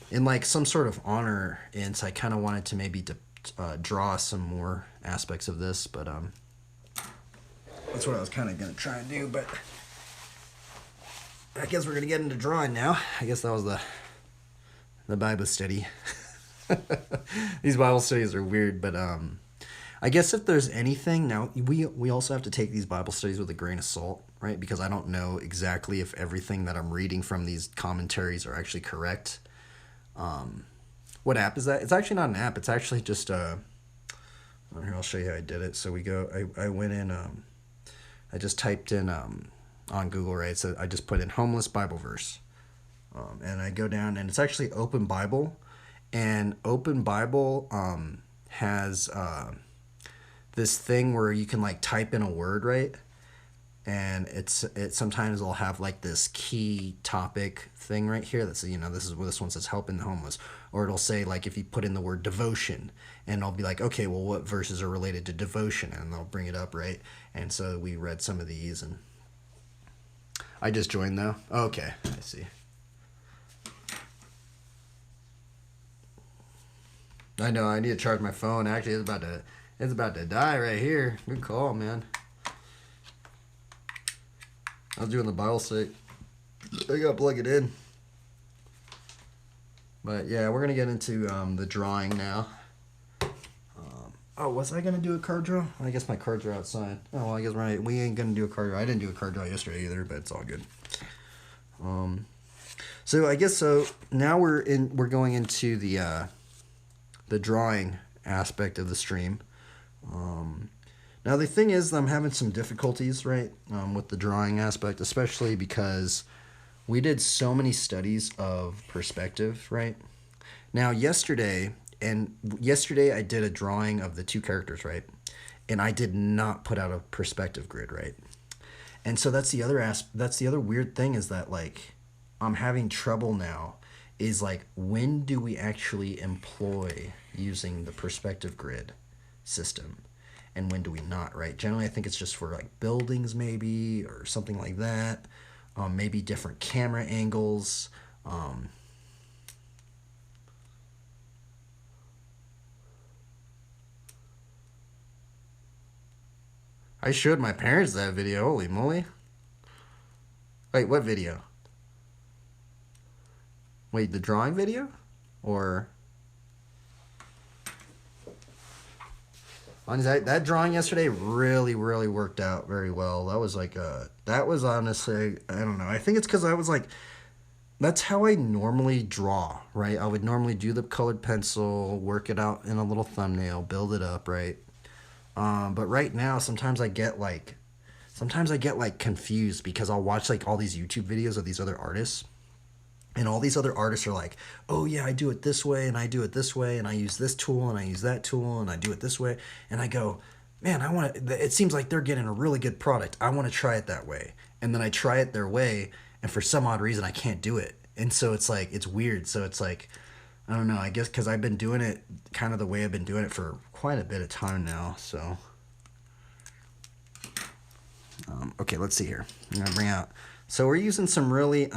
in like some sort of honor, and so I kind of wanted to maybe draw some more aspects of this, but that's what I was kind of gonna try and do, but I guess we're gonna get into drawing now. I guess that was the Bible study. These Bible studies are weird, but I guess if there's anything now, we also have to take these Bible studies with a grain of salt, right? Because I don't know exactly if everything that I'm reading from these commentaries are actually correct. What app is that? It's actually not an app. It's actually just here. I'll show you how I did it. So I went in. I just typed in on Google, right? So I just put in homeless Bible verse, and I go down, and it's actually Open Bible, and Open Bible has this thing where you can like type in a word, right? And it sometimes it'll have like this key topic thing right here that's this one says helping the homeless, or it'll say like if you put in the word devotion, and I'll be like, okay, well, what verses are related to devotion, and they'll bring it up, right? And so we read some of these, and I just joined though. Okay, I see. I know I need to charge my phone. Actually, it's about to die right here. Good call, man. I was doing the Bible study. I gotta plug it in. But yeah, we're gonna get into the drawing now. Was I gonna do a card draw? I guess my cards are outside. Oh, well, I guess we ain't gonna do a card draw. I didn't do a card draw yesterday either, but it's all good. So I guess now we're going into the drawing aspect of the stream. Now the thing is, I'm having some difficulties, right, with the drawing aspect, especially because we did so many studies of perspective, right? Now yesterday I did a drawing of the two characters, right? And I did not put out a perspective grid, right? And so that's the other weird thing, is that like I'm having trouble now, is like when do we actually employ using the perspective grid system, and when do we not, right? Generally, I think it's just for like buildings maybe, or something like that. Maybe different camera angles. I showed my parents that video. Holy moly. Wait, what video? Wait, the drawing video? Or honestly, that drawing yesterday really, really worked out very well. That was like that was honestly, I don't know. I think it's because I was like, that's how I normally draw, right? I would normally do the colored pencil, work it out in a little thumbnail, build it up, right? But right now, sometimes I get like confused because I'll watch like all these YouTube videos of these other artists, and all these other artists are like, oh yeah, I do it this way and I do it this way and I use this tool and I use that tool and I do it this way, and I go, man, I want to, it seems like they're getting a really good product, I want to try it that way, and then I try it their way, and for some odd reason I can't do it, and so it's like it's weird. So it's like, I don't know, I guess because I've been doing it kind of the way I've been doing it for quite a bit of time now. So okay, let's see here. I'm gonna bring out. So we're using some really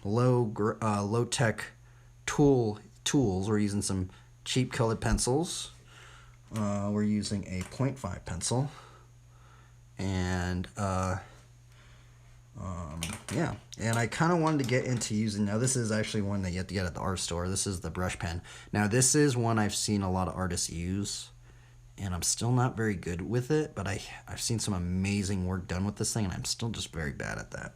low tech tools. We're using some cheap colored pencils. We're using a 0.5 pencil, and yeah. And I kind of wanted to get into using. Now this is actually one that you have to get at the art store. This is the brush pen. Now this is one I've seen a lot of artists use, and I'm still not very good with it, but I've seen some amazing work done with this thing, and I'm still just very bad at that.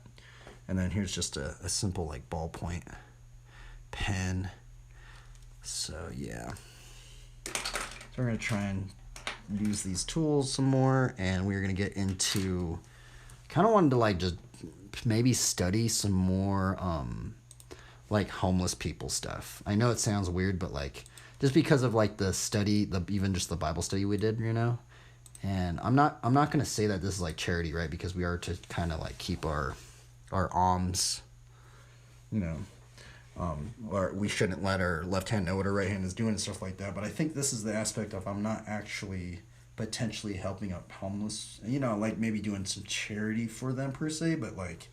And then here's just a simple like ballpoint pen. So yeah. So we're gonna try and use these tools some more, and we're gonna get into, kind of wanted to like just maybe study some more like homeless people stuff. I know it sounds weird, but like just because of like the study, even just the Bible study we did, you know. And I'm not gonna say that this is like charity, right? Because we are to kind of like keep our alms, you know, or we shouldn't let our left hand know what our right hand is doing and stuff like that. But I think this is the aspect of, I'm not actually potentially helping out homeless, you know, like maybe doing some charity for them per se, but like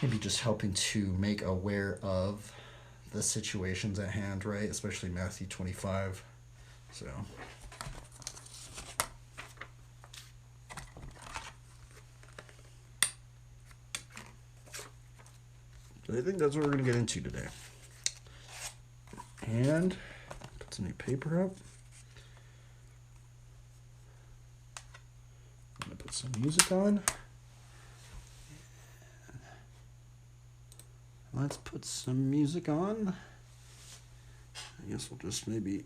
maybe just helping to make aware of the situations at hand, right? Especially Matthew 25. So I think that's what we're going to get into today. And put some new paper up. I'm going to put some music on. Let's put some music on. I guess we'll just maybe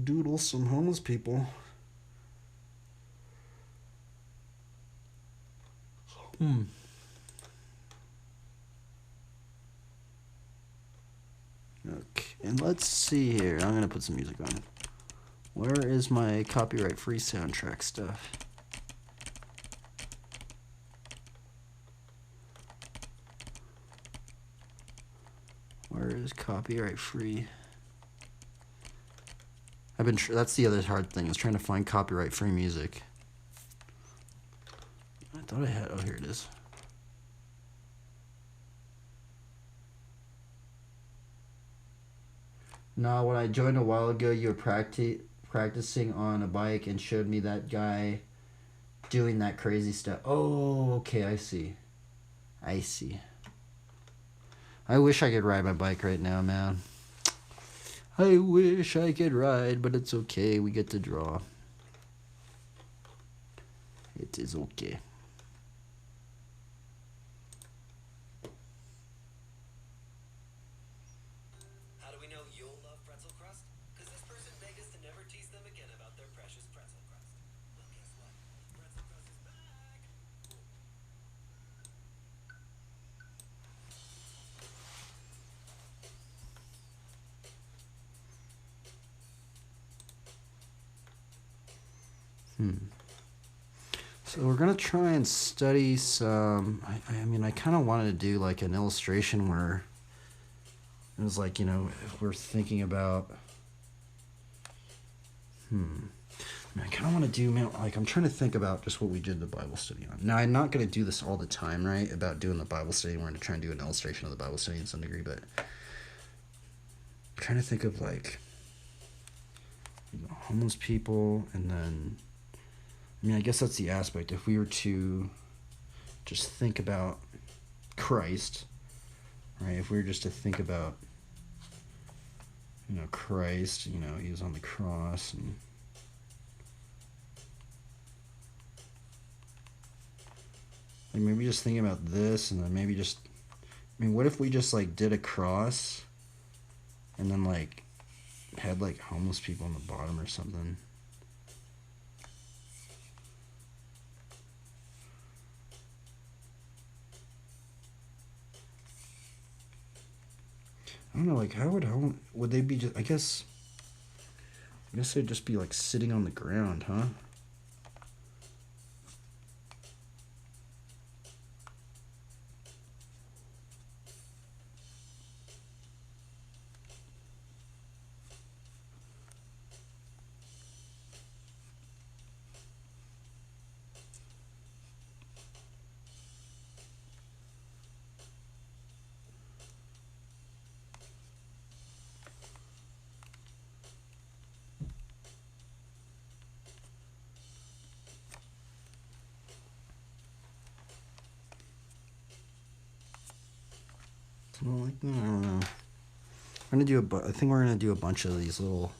doodle some homeless people. Okay, and let's see here. I'm gonna put some music on. Where is my copyright-free soundtrack stuff? Where is copyright-free? That's the other hard thing, is trying to find copyright-free music. I thought I had. Oh, here it is. No, when I joined a while ago, you were practicing on a bike and showed me that guy doing that crazy stuff. Oh, okay, I see. I see. I wish I could ride my bike right now, man. I wish I could ride, but it's okay. We get to draw. It is okay. How do we know you'll love pretzel crust? Because this person begged us to never tease them again about their precious pretzel crust. Well, guess what? Pretzel crust is back! So we're gonna try and study some. I mean, I kind of wanted to do like an illustration where it was like, you know, if we're thinking about. I mean, I kind of want to do, man, like I'm trying to think about just what we did the Bible study on. Now, I'm not gonna do this all the time, right? About doing the Bible study, we're gonna try and do an illustration of the Bible study in some degree, but I'm trying to think of like, you know, homeless people, and then I mean, I guess that's the aspect. If we were to just think about Christ, right? If we were just to think about, Christ, he was on the cross and like maybe just thinking about this and then maybe just, I mean, what if we just like did a cross and then like had like homeless people on the bottom or something? I don't know, like how would they be just I guess they'd just be like sitting on the ground, huh? Something like that. I don't know. I think we're gonna do a bunch of these little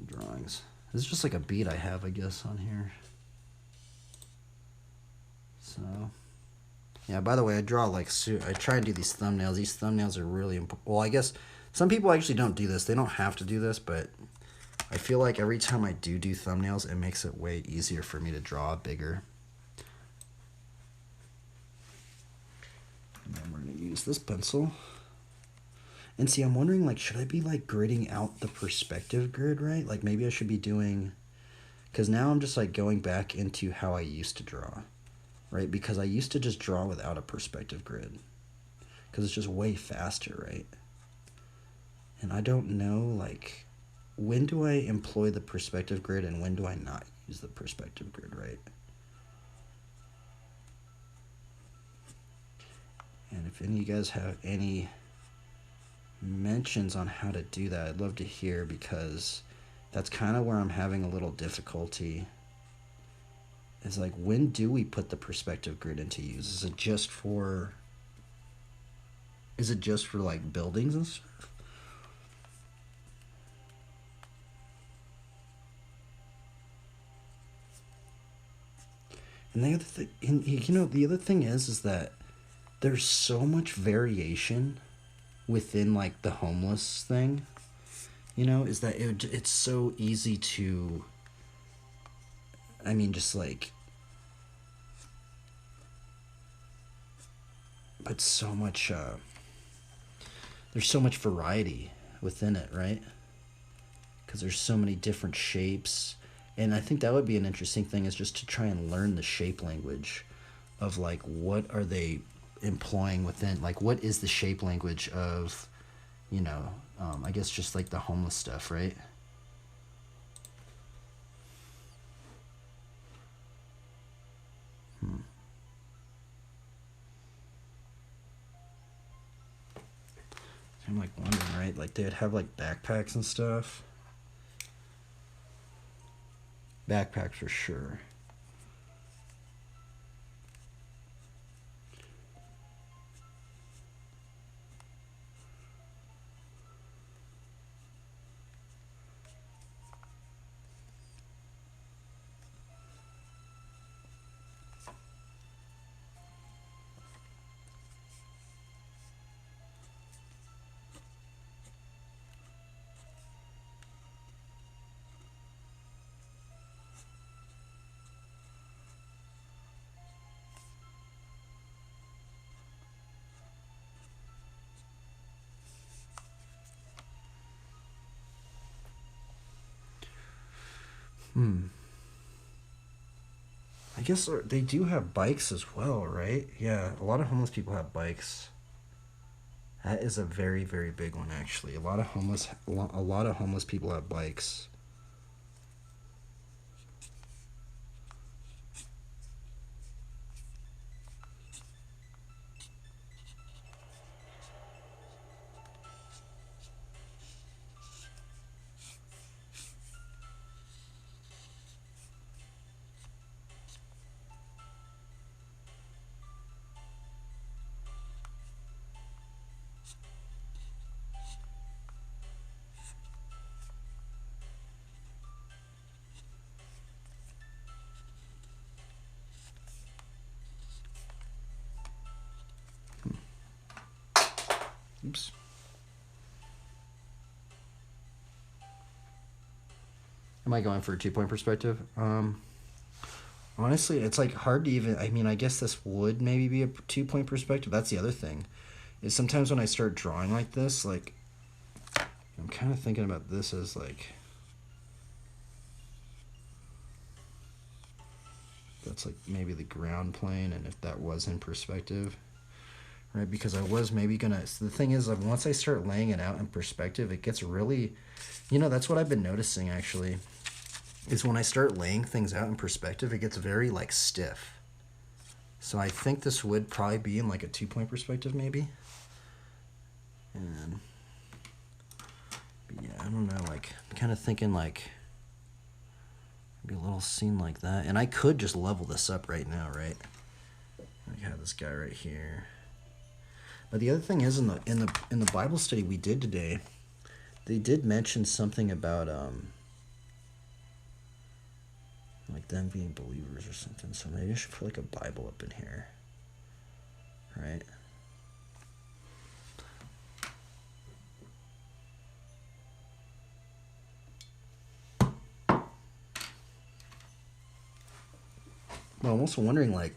drawings. This is just like a beat I have, I guess, on here. So, yeah. By the way, I draw like I try and do these thumbnails. These thumbnails are really important. Well, I guess some people actually don't do this. They don't have to do this, but I feel like every time I do thumbnails, it makes it way easier for me to draw bigger. And then we're gonna use this pencil. And see, I'm wondering, like, should I be, like, gridding out the perspective grid, right? Like, maybe I should be doing... Because now I'm just, like, going back into how I used to draw, right? Because I used to just draw without a perspective grid. Because it's just way faster, right? And I don't know, like, when do I employ the perspective grid and when do I not use the perspective grid, right? And if any of you guys have any mentions on how to do that, I'd love to hear, because that's kind of where I'm having a little difficulty. Is like, when do we put the perspective grid into use? Is it just for like buildings and stuff? And the other thing, the other thing is that there's so much variation within like the homeless thing, is that it's so easy to, I mean, just like, but so much, there's so much variety within it, right? Because there's so many different shapes. And I think that would be an interesting thing, is just to try and learn the shape language of like, what are they employing within, like, what is the shape language of, I guess just like the homeless stuff, right? I'm like wondering, right? Like they'd have like backpacks and stuff. Backpacks for sure. I guess they do have bikes as well, right? Yeah, a lot of homeless people have bikes. That is a very, very big one, actually. A lot of homeless people have bikes. Oops. Am I going for a 2-point perspective? Honestly, it's like hard to even. I mean, I guess this would maybe be a 2-point perspective. That's the other thing. Is sometimes when I start drawing like this, like I'm kind of thinking about this as like that's like maybe the ground plane, and if that was in perspective, right? Because I was maybe gonna. So the thing is, like, once I start laying it out in perspective, it gets really, that's what I've been noticing actually. Is when I start laying things out in perspective, it gets very like stiff. So I think this would probably be in like a 2-point perspective maybe. And but yeah, I don't know, like I'm kind of thinking like maybe a little scene like that. And I could just level this up right now, right? I have this guy right here. But the other thing is in the Bible study we did today, they did mention something about like them being believers or something. So maybe I should put like a Bible up in here, right? Well, I'm also wondering, like,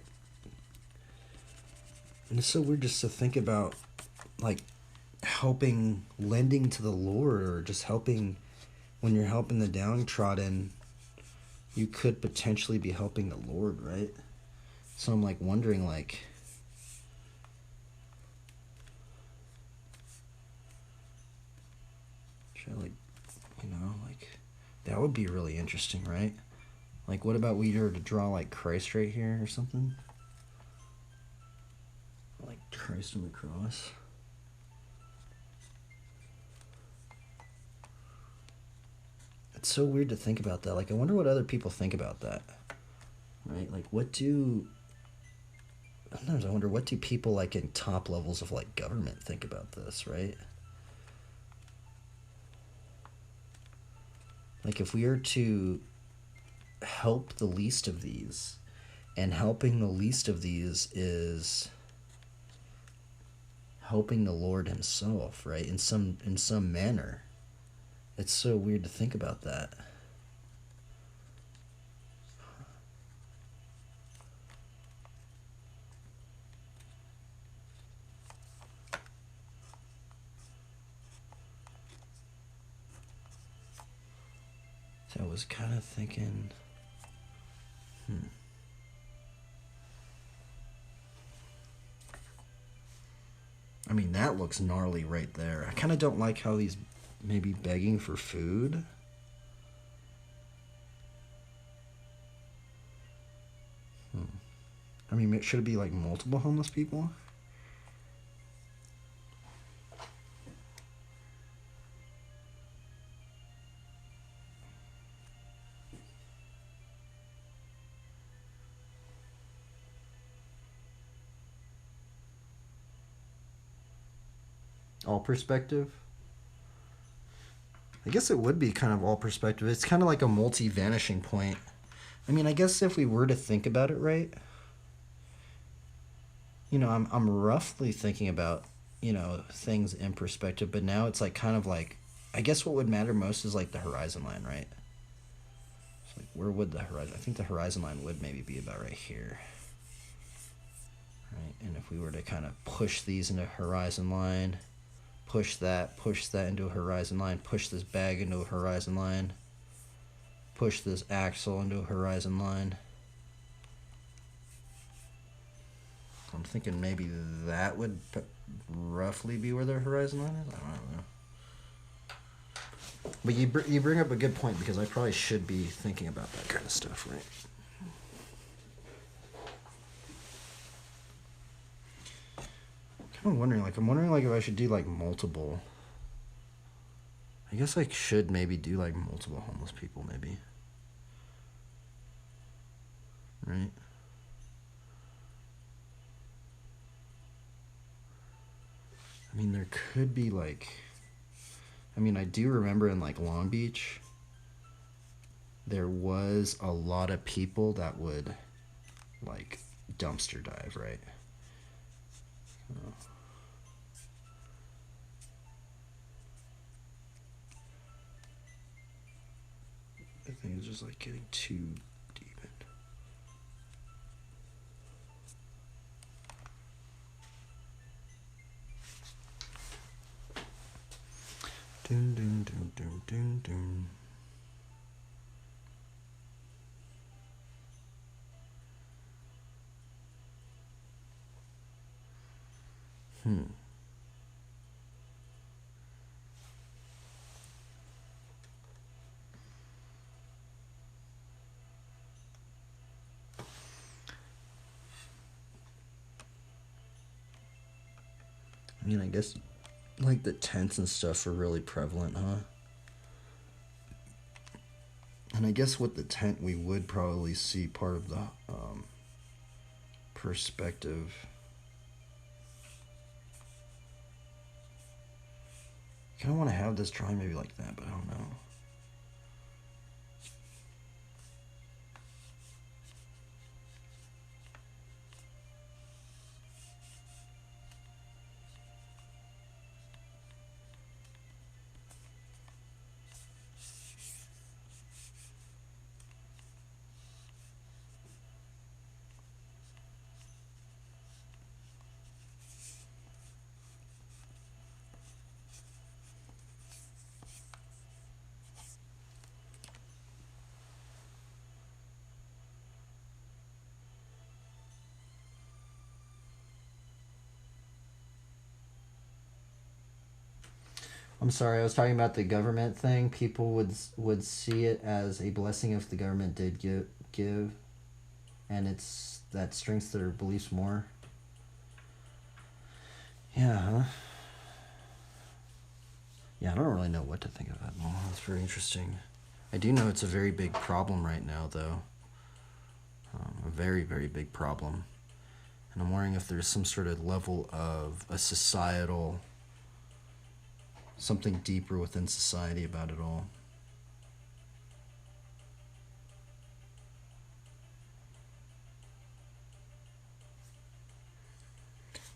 and it's so weird just to think about, like, lending to the Lord, or just helping, when you're helping the downtrodden, you could potentially be helping the Lord, right? So I'm, like, wondering, like, should I, like, like, that would be really interesting, right? Like, what about we were to draw, like, Christ right here or something? Like, Christ on the cross. It's so weird to think about that. Like, I wonder what other people think about that. Right? Like, sometimes I wonder, what do people, like, in top levels of, like, government think about this, right? Like, if we are to help the least of these, and helping the least of these is helping the Lord himself, right? In some manner. It's so weird to think about that. So I was kind of thinking, I mean, that looks gnarly right there. I kind of don't like how he's maybe begging for food. I mean, should it be like multiple homeless people? All perspective? I guess it would be kind of all perspective. It's kind of like a multi-vanishing point. I mean, I guess if we were to think about it right, I'm roughly thinking about, things in perspective, but now it's like kind of like, I guess what would matter most is like the horizon line, right? It's like, where would the horizon, I think the horizon line would maybe be about right here. Right? And if we were to kind of push these into horizon line, push that into a horizon line, push this bag into a horizon line, push this axle into a horizon line. I'm thinking maybe that would roughly be where the horizon line is. I don't know. But you bring up a good point, because I probably should be thinking about that kind of stuff, right? I'm wondering if I should do like multiple. I guess I should maybe do like multiple homeless people, maybe. Right? I mean, there could be like, I do remember in like Long Beach, there was a lot of people that would like dumpster dive, right? is just like getting too deep in. Dun, dun, dun, dun, dun, dun. I mean, I guess like the tents and stuff are really prevalent, huh? And I guess with the tent, we would probably see part of the perspective. I kind of want to have this drawing maybe like that, but I don't know. I'm sorry, I was talking about the government thing. People would see it as a blessing if the government did give, and it's that strengthens their beliefs more. Yeah, huh? Yeah, I don't really know what to think of that. Oh, that's very interesting. I do know it's a very big problem right now, though. A very, very big problem. And I'm wondering if there's some sort of level of a societal, something deeper within society about it all.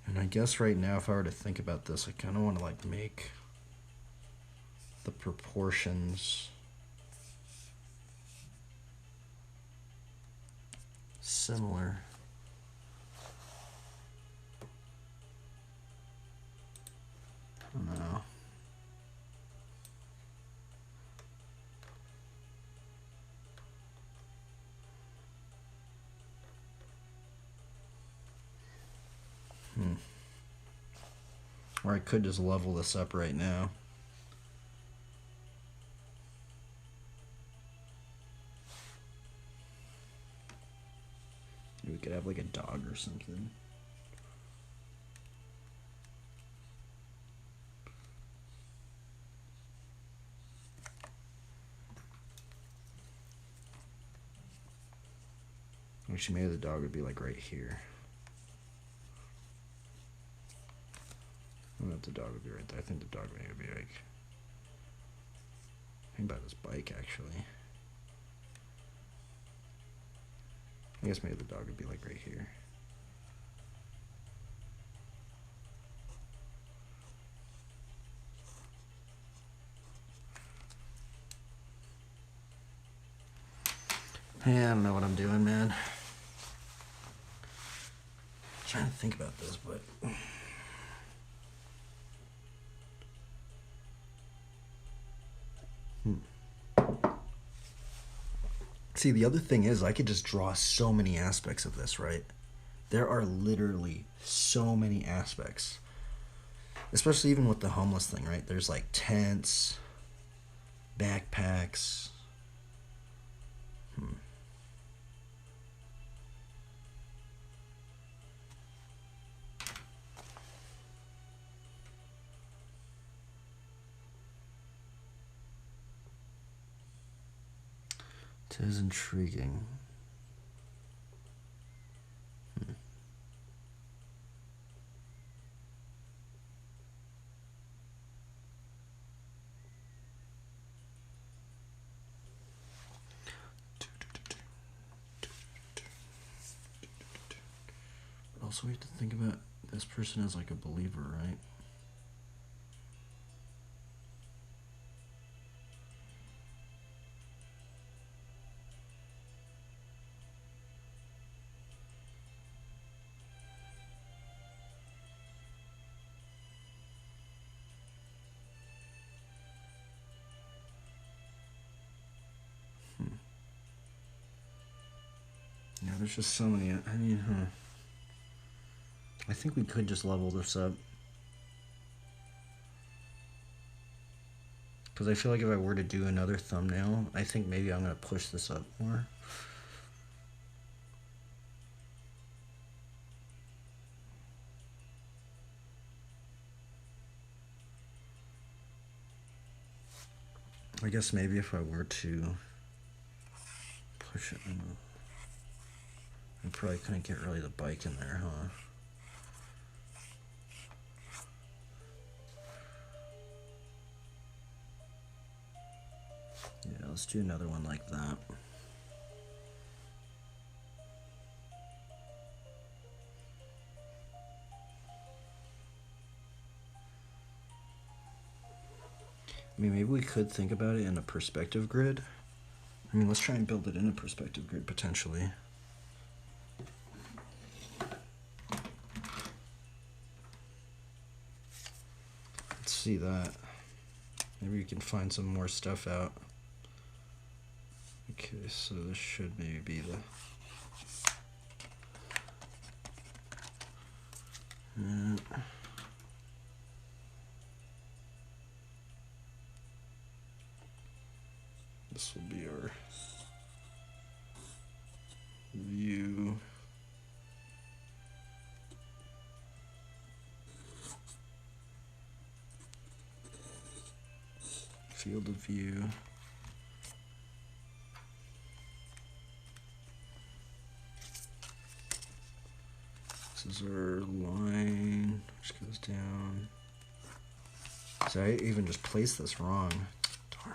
And I guess right now, if I were to think about this, I kind of want to like make the proportions similar. I don't know. Or I could just level this up right now. We could have like a dog or something. Actually, maybe the dog would be like right here. I don't know if the dog would be right there. I think the dog maybe would be like. Think about this bike actually. I guess maybe the dog would be like right here. Yeah, I don't know what I'm doing, man. I'm trying to think about this, but. See, the other thing is, I could just draw so many aspects of this, right? There are literally so many aspects. Especially even with the homeless thing, right? There's like tents, backpacks. Tis intriguing. But also, we have to think about this person as like a believer, right? there's just so many. I mean, I think we could just level this up. Because I feel like if I were to do another thumbnail, I think maybe I'm going to push this up more. I guess maybe if I were to push it, I probably couldn't get really the bike in there, huh? Yeah, let's do another one like that. I mean, maybe we could think about it in a perspective grid. I mean, let's try and build it in a perspective grid potentially. Let's see that. Maybe we can find some more stuff out. Okay, so this should maybe be the... This will be our view. Field of view. This is our line, which goes down. So I even just placed this wrong. Darn.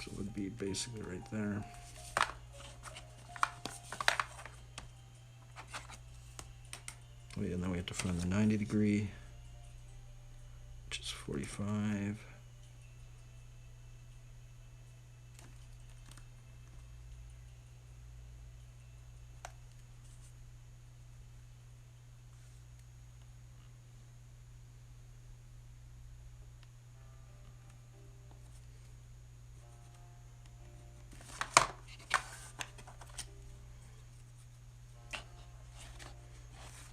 So it would be basically right there. Wait, and then we have to find the 90 degree, which is 45.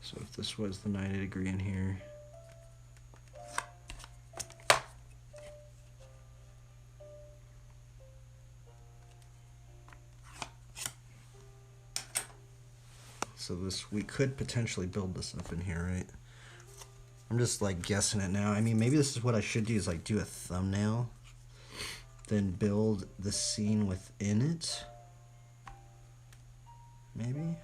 So if this was the 90 degree in here, so this, we could potentially build this up in here, right? I'm just like guessing it now. I mean, maybe this is what I should do, is like do a thumbnail, then build the scene within it. Maybe?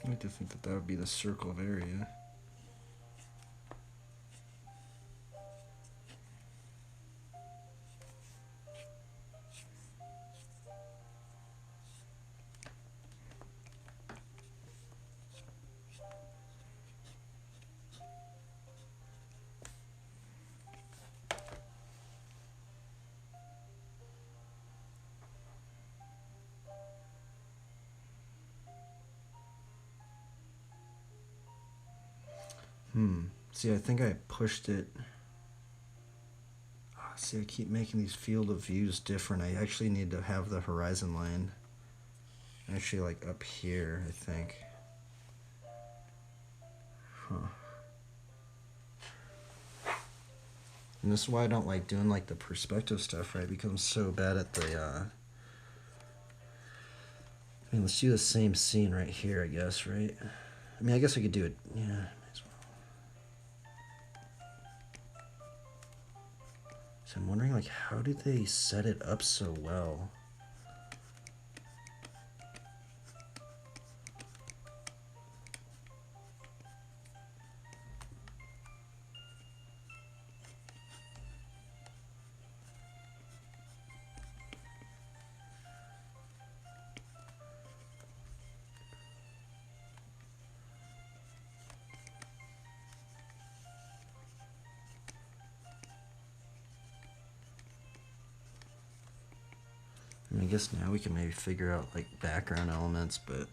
I like to think that that would be the circle of area. See, I think I pushed it. See, I keep making these field of views different. I actually need to have the horizon line actually like up here, I think. Huh. And this is why I don't like doing like the perspective stuff, right? I become so bad at the I mean, let's do the same scene right here, I guess, right? I mean, I guess I could do it. Yeah, might as well. So I'm wondering, like, how do they set it up so well? I mean, I guess now we can maybe figure out like background elements, but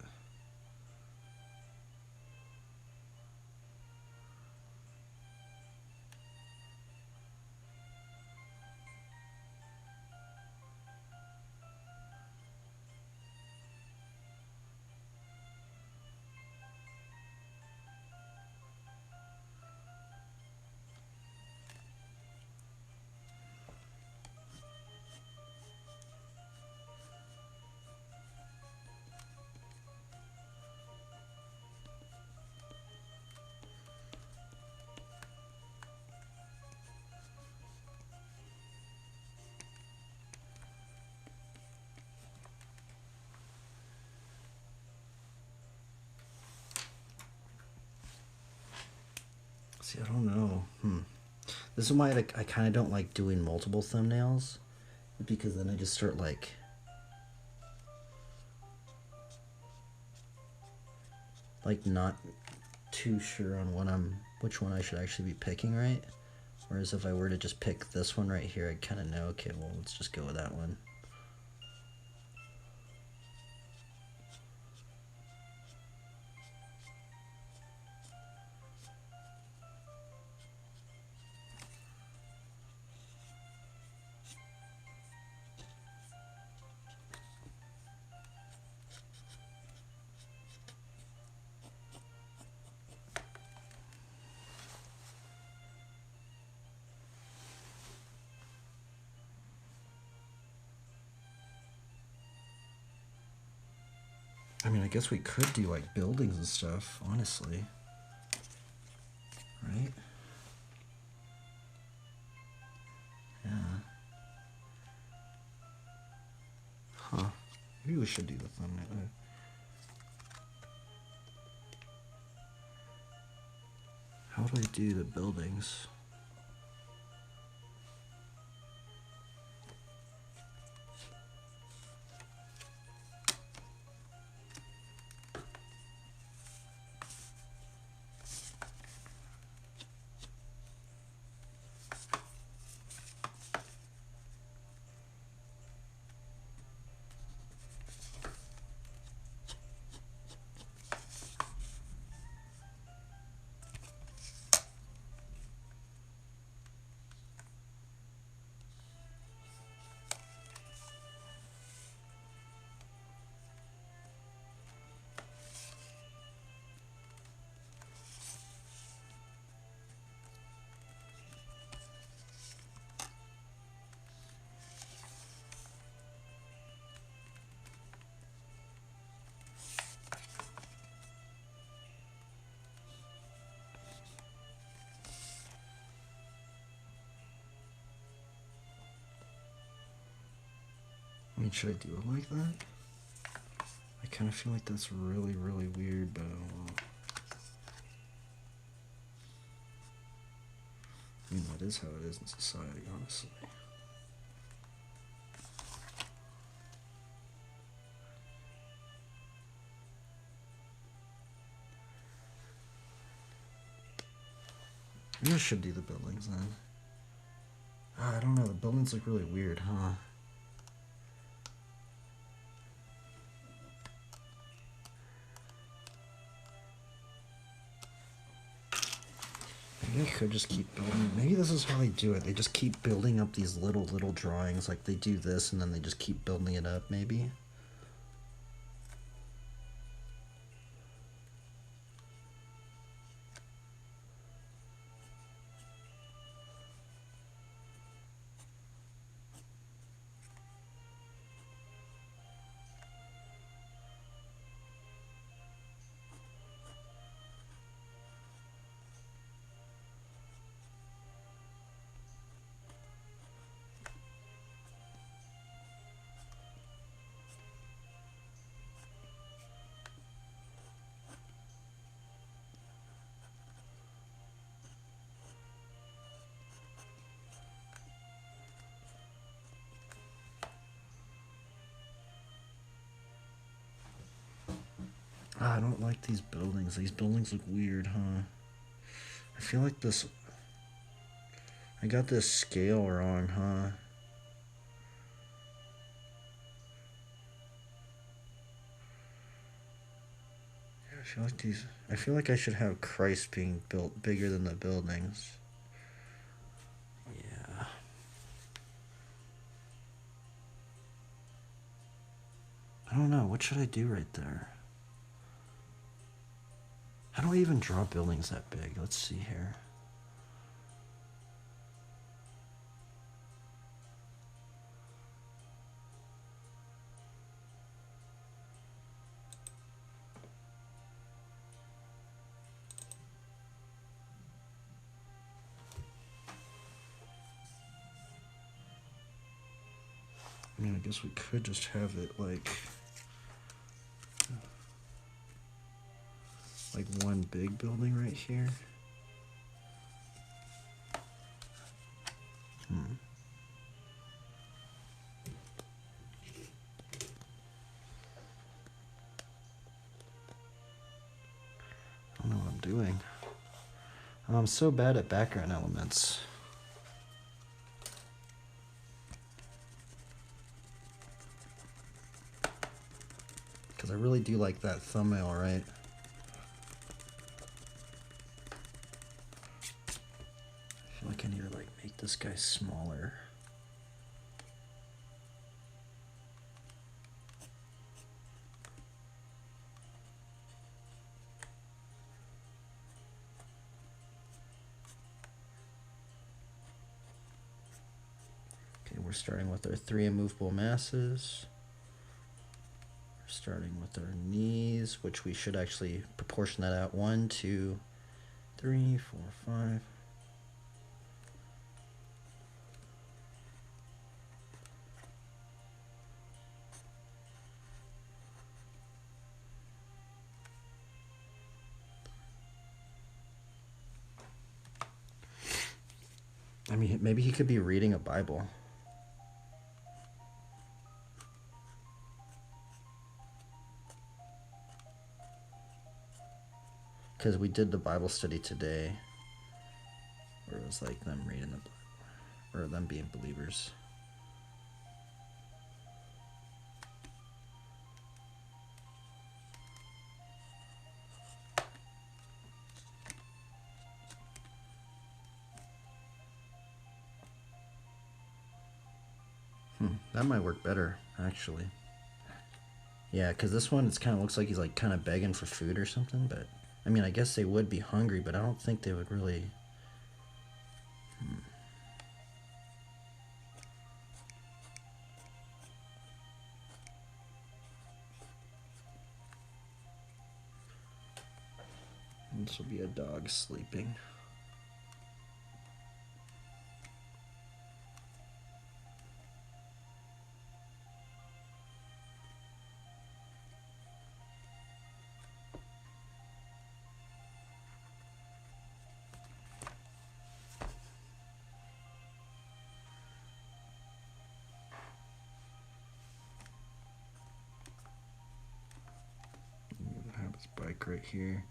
see, I don't know. This is why I kind of don't like doing multiple thumbnails, because then I just start like not too sure on which one I should actually be picking, right? Whereas if I were to just pick this one right here, I'd kind of know, okay, well, let's just go with that one. I mean, I guess we could do like buildings and stuff, honestly. Right? Yeah. Huh. Maybe we should do the thumbnail. How do I do the buildings? I mean, should I do it like that? I kind of feel like that's really, really weird, but I don't know. I mean, that is how it is in society, honestly. Maybe I should do the buildings then. I don't know, the buildings look really weird, huh? Maybe I could just keep building. Maybe this is how they do it. They just keep building up these little drawings. Like they do this and then they just keep building it up, maybe. I don't like these buildings. These buildings look weird, huh? I feel like this... I got this scale wrong, huh? I feel like I should have Christ being built bigger than the buildings. Yeah. I don't know. What should I do right there? How do I even draw buildings that big? Let's see here. I mean, I guess we could just have it like one big building right here. I don't know what I'm doing. I'm so bad at background elements. Because I really do like that thumbnail, right? I feel like I need to like make this guy smaller. Okay, we're starting with our 3 immovable masses. We're starting with our knees, which we should actually proportion that out. 1, 2, 3, 4, 5. I mean, maybe he could be reading a Bible. Because we did the Bible study today, where it was like them reading the Bible, or them being believers. That might work better, actually. Yeah, because this one, it kind of looks like he's like kind of begging for food or something, but I mean, I guess they would be hungry, but I don't think they would really... This will be a dog sleeping. bike right here.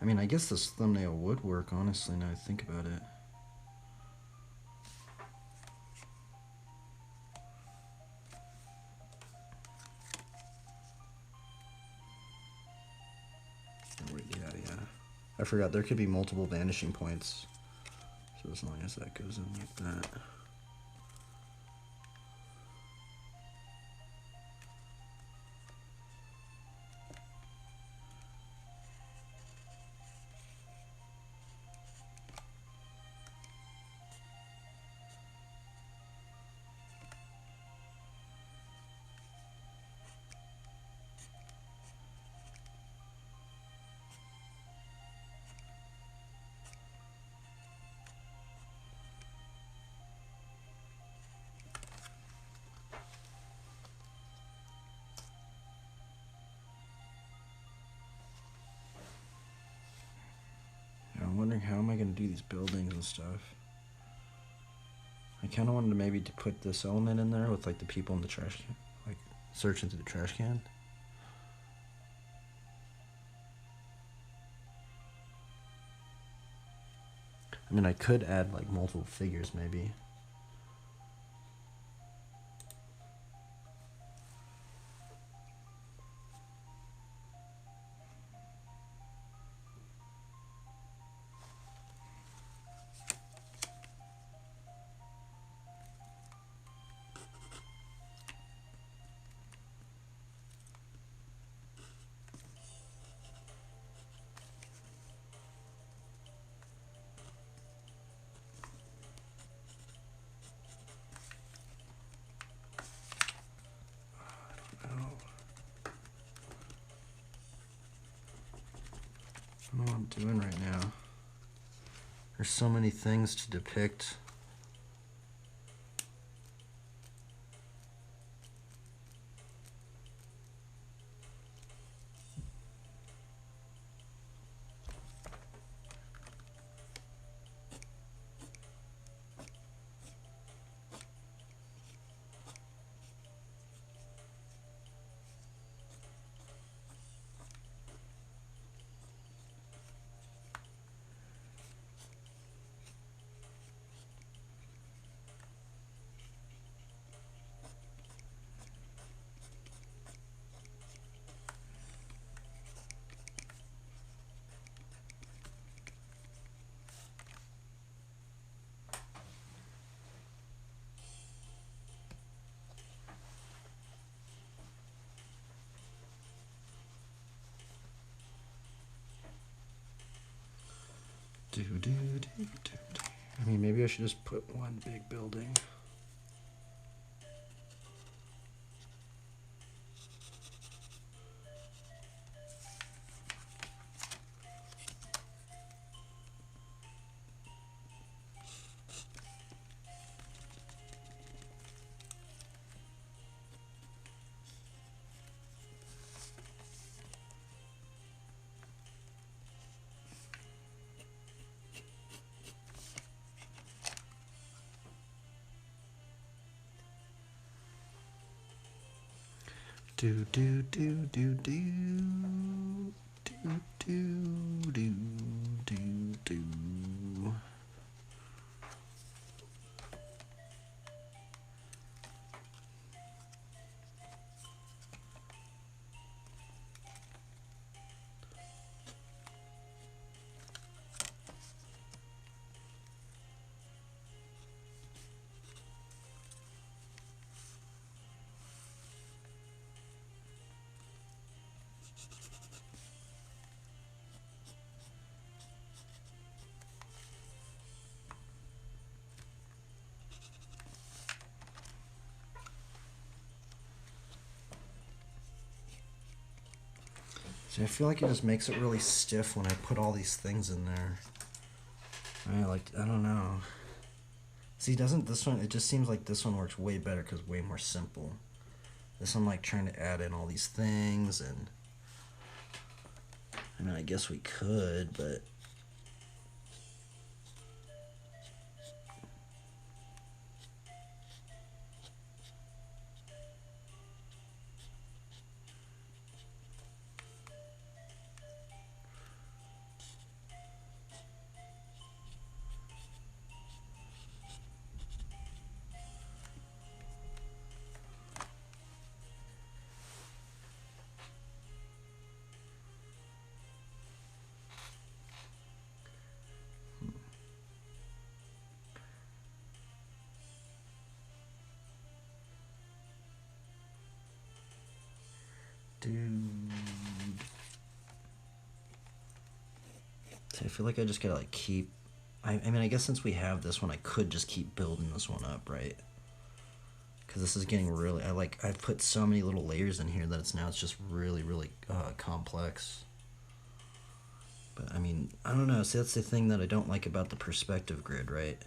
I mean, I guess this thumbnail would work, honestly, now I think about it. Yeah. I forgot, there could be multiple vanishing points. So as long as that goes in like that. I'm wondering how am I going to do these buildings and stuff. I kind of wanted to maybe to put this element in there with like the people in the trash can, like searching through the trash can. I mean, I could add like multiple figures maybe. I don't know what I'm doing right now. There's so many things to depict. I mean, maybe I should just put one big building. Do do do do do do do do do do. See, I feel like it just makes it really stiff when I put all these things in there. I don't know. See, doesn't this one, it just seems like this one works way better because way more simple. This one, like, trying to add in all these things, and I mean, I guess we could, but Dude. See, I feel like I just gotta like keep. I mean, I guess since we have this one, I could just keep building this one up, right? Because this is getting really. I've put so many little layers in here that it's just really, really complex. But I mean, I don't know. See, that's the thing that I don't like about the perspective grid, right?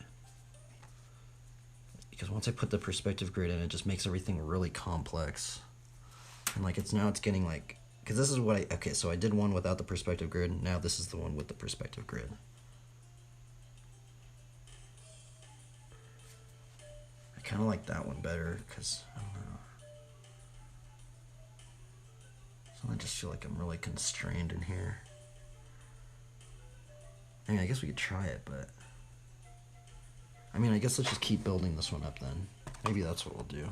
Because once I put the perspective grid in, it just makes everything really complex. And like it's getting like, because this is what okay, so I did one without the perspective grid. Now this is the one with the perspective grid. I kind of like that one better because I don't know. So I just feel like I'm really constrained in here. I mean, I guess we could try it, but I mean, I guess let's just keep building this one up then. Maybe that's what we'll do,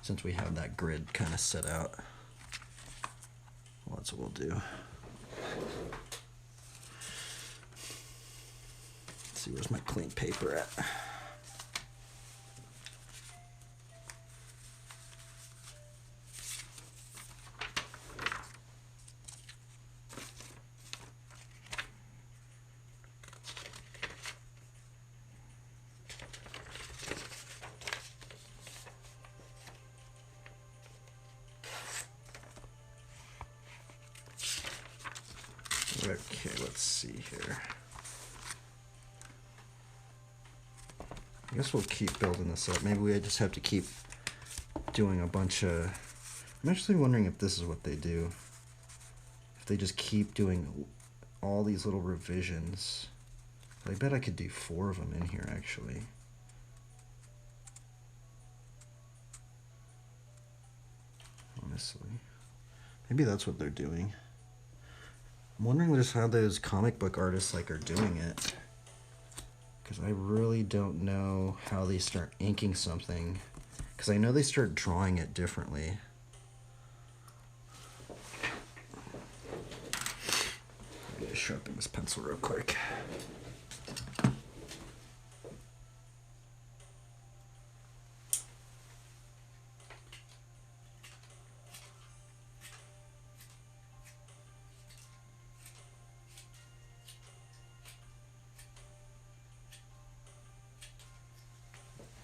since we have that grid kind of set out. Well, that's what we'll do. Let's see, where's my clean paper at? Okay, let's see here. I guess we'll keep building this up. Maybe we just have to keep doing a bunch of... I'm actually wondering if this is what they do. If they just keep doing all these little revisions. I bet I could do 4 of them in here, actually. Honestly. Maybe that's what they're doing. I'm wondering just how those comic book artists are doing it. Because I really don't know how they start inking something. Because I know they start drawing it differently. I'm gonna sharpen this pencil real quick.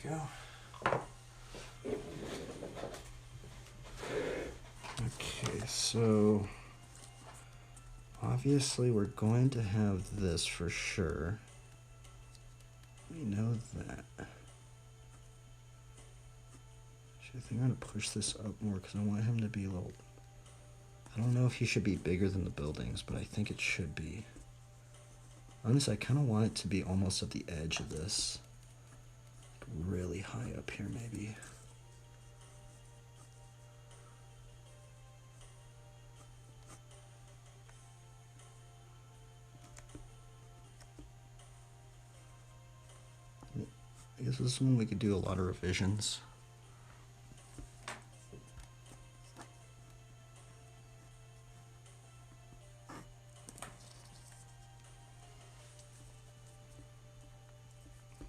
Go. Okay, so obviously we're going to have this for sure. We know that. Actually, I think I'm going to push this up more because I want him to be a little... I don't know if he should be bigger than the buildings, but I think it should be. Honestly, I kind of want it to be almost at the edge of this. Really high up here, maybe. I guess this one we could do a lot of revisions.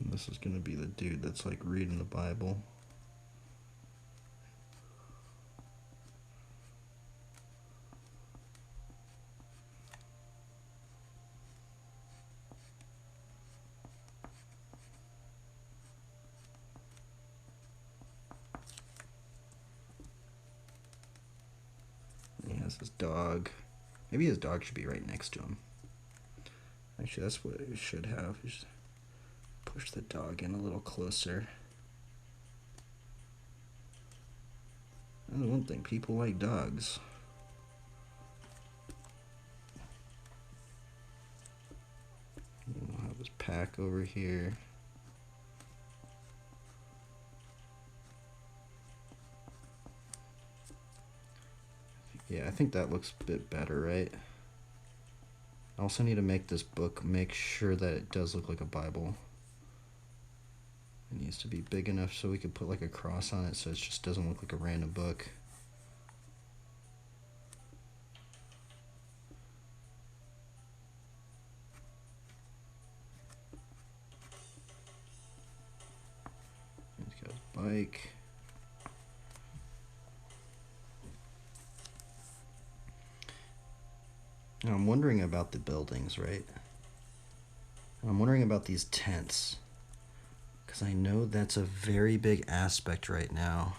And this is going to be the dude that's like reading the Bible. His dog. Maybe his dog should be right next to him. Actually, that's what it should have. Just push the dog in a little closer. That's one thing. People like dogs. We'll have his pack over here. Yeah, I think that looks a bit better, right? I also need to make this book, make sure that it does look like a Bible. It needs to be big enough so we could put like a cross on it so it just doesn't look like a random book. He's got his bike. Now I'm wondering about the buildings, right? I'm wondering about these tents. Because I know that's a very big aspect right now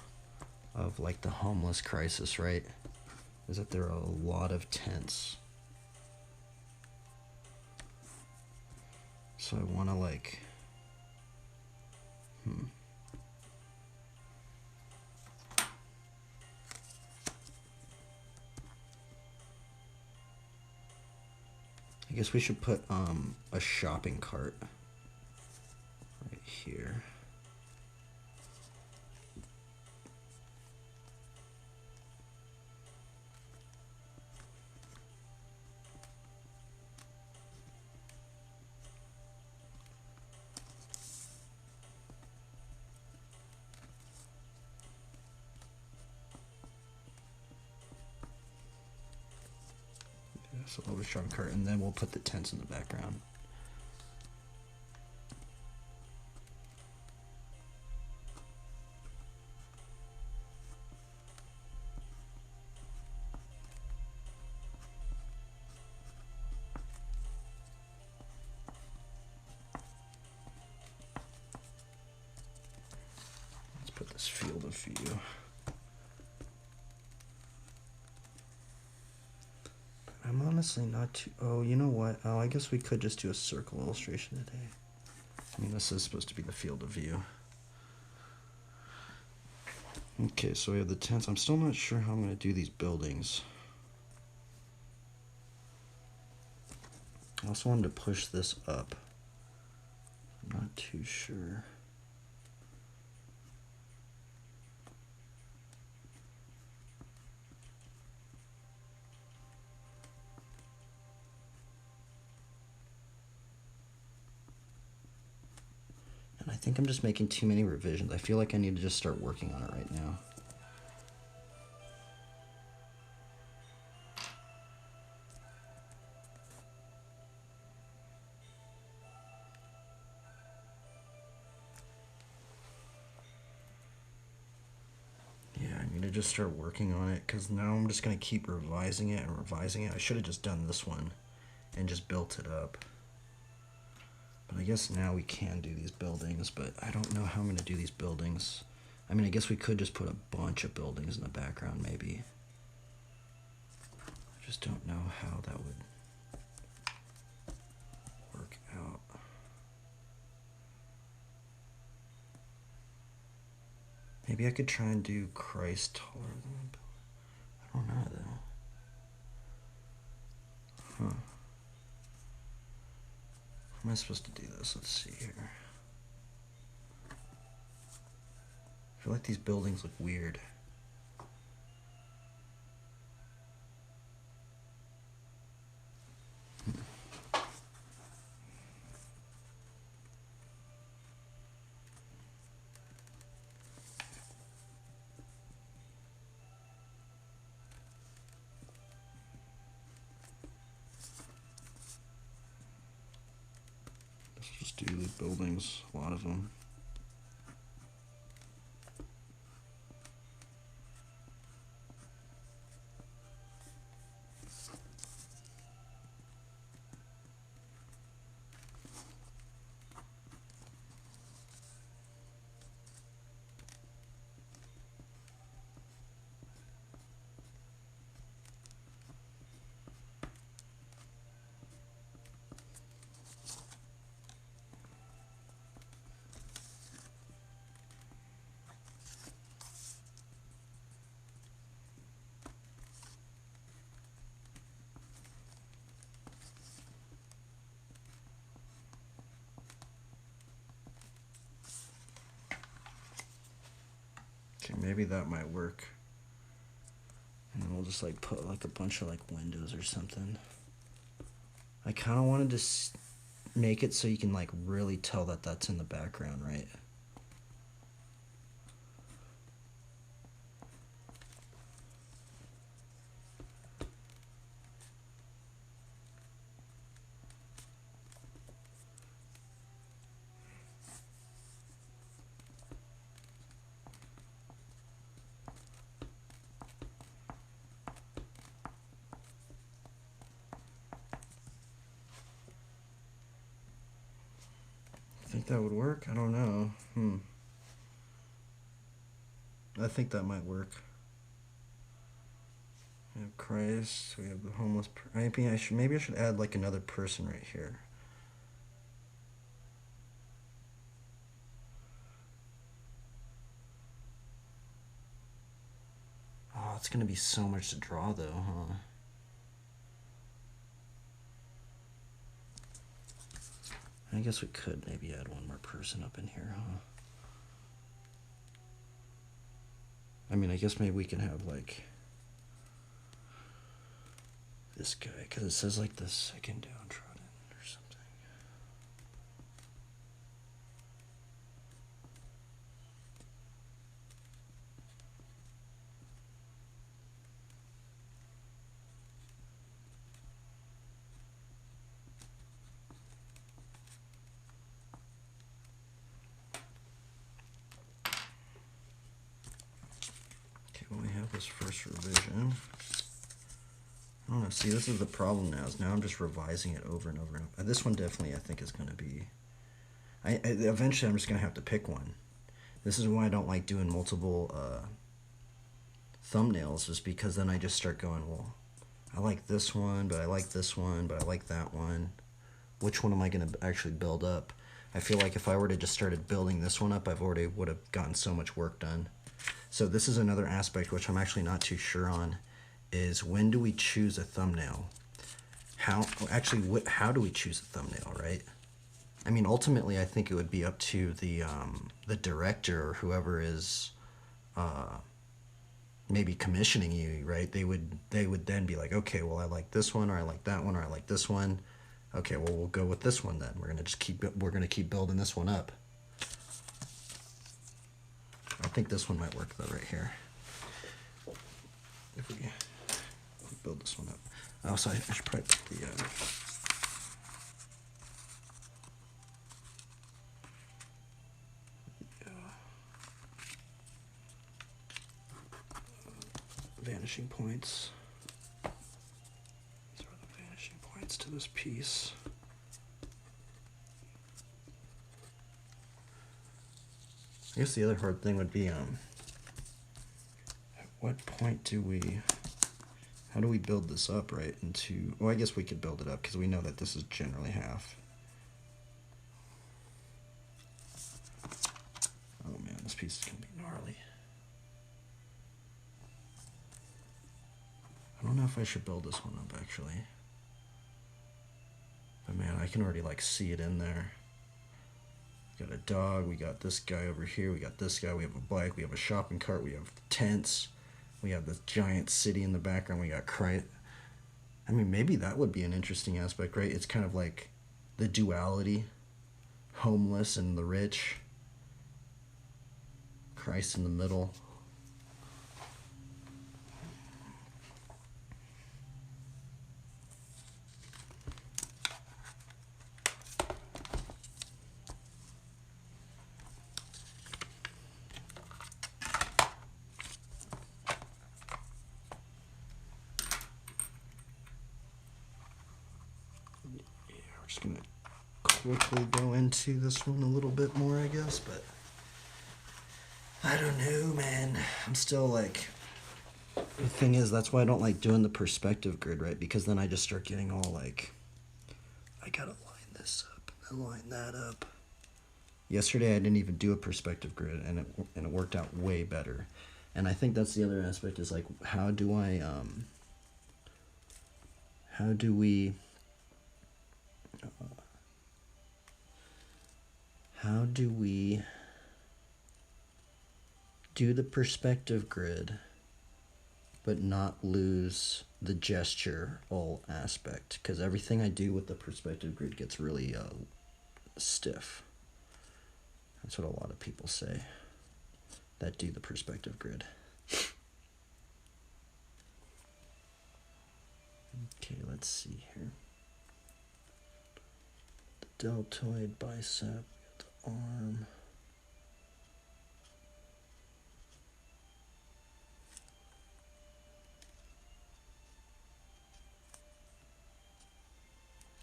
of like the homeless crisis, right? Is that there are a lot of tents. So I want to like, I guess we should put a shopping cart right here. Yeah, so a little shopping cart, and then we'll put the tents in the background. Let's put this field of view. I'm honestly not too. Oh, you know what? Oh, I guess we could just do a circle illustration today. I mean, this is supposed to be the field of view. Okay, so we have the tents. I'm still not sure how I'm going to do these buildings. I also wanted to push this up. I'm not too sure. And I think I'm just making too many revisions. I feel like I need to just start working on it right now. Yeah, I need to just start working on it because now I'm just going to keep revising it and revising it. I should have just done this one and just built it up. But I guess now we can do these buildings, but I don't know how I'm going to do these buildings. I mean, I guess we could just put a bunch of buildings in the background, maybe. I just don't know how that would work out. Maybe I could try and do Christ taller than the building. I don't know, though. Huh. How am I supposed to do this? Let's see here. I feel like these buildings look weird. Let's just do the buildings, a lot of them. Okay, maybe that might work. And then we'll just like put like a bunch of like windows or something. I kind of wanted to make it so you can like really tell that that's in the background, right? Think that would work? I don't know. I think that might work. We have Christ. We have the homeless. Maybe I should add like another person right here. Oh, it's gonna be so much to draw though, huh? I guess we could maybe add one more person up in here, huh? I mean, I guess maybe we can have like this guy, because it says like the second downtrodden or something. Okay, well, we have this first revision. I don't know. See, this is the problem now. Is now I'm just revising it over and over and over. This one definitely, I think, is going to be. Eventually, I'm just going to have to pick one. This is why I don't like doing multiple thumbnails, is because then I just start going, well, I like this one, but I like this one, but I like that one. Which one am I going to actually build up? I feel like if I were to just started building this one up, I've already would have gotten so much work done. So this is another aspect which I'm actually not too sure on. Is when do we choose a thumbnail? How do we choose a thumbnail, right? I mean, ultimately, I think it would be up to the director or whoever is maybe commissioning you, right? They would then be like, okay, well, I like this one, or I like that one, or I like this one. Okay, well, we'll go with this one then. We're gonna keep building this one up. I think this one might work though, right here. If we build this one up. Also, I should probably put the vanishing points. These are the vanishing points to this piece. I guess the other hard thing would be at what point how do we build this up, right, into, well, I guess we could build it up because we know that this is generally half. Oh man, this piece is gonna be gnarly. I don't know if I should build this one up actually. But man, I can already like see it in there. We got a dog, we got this guy over here, we got this guy, we have a bike, we have a shopping cart, we have tents, we have this giant city in the background, we got Christ. I mean, maybe that would be an interesting aspect, right? It's kind of like the duality, homeless and the rich, Christ in the middle. Just gonna quickly go into this one a little bit more, I guess, but I don't know, man. I'm still like, the thing is, that's why I don't like doing the perspective grid, right? Because then I just start getting all like, I gotta line this up and line that up. Yesterday I didn't even do a perspective grid, and it worked out way better. And I think that's the other aspect, is like, how do we do the perspective grid but not lose the gestural aspect? Because everything I do with the perspective grid gets really stiff. That's what a lot of people say that do the perspective grid. Okay, let's see here. The deltoid bicep, the arm.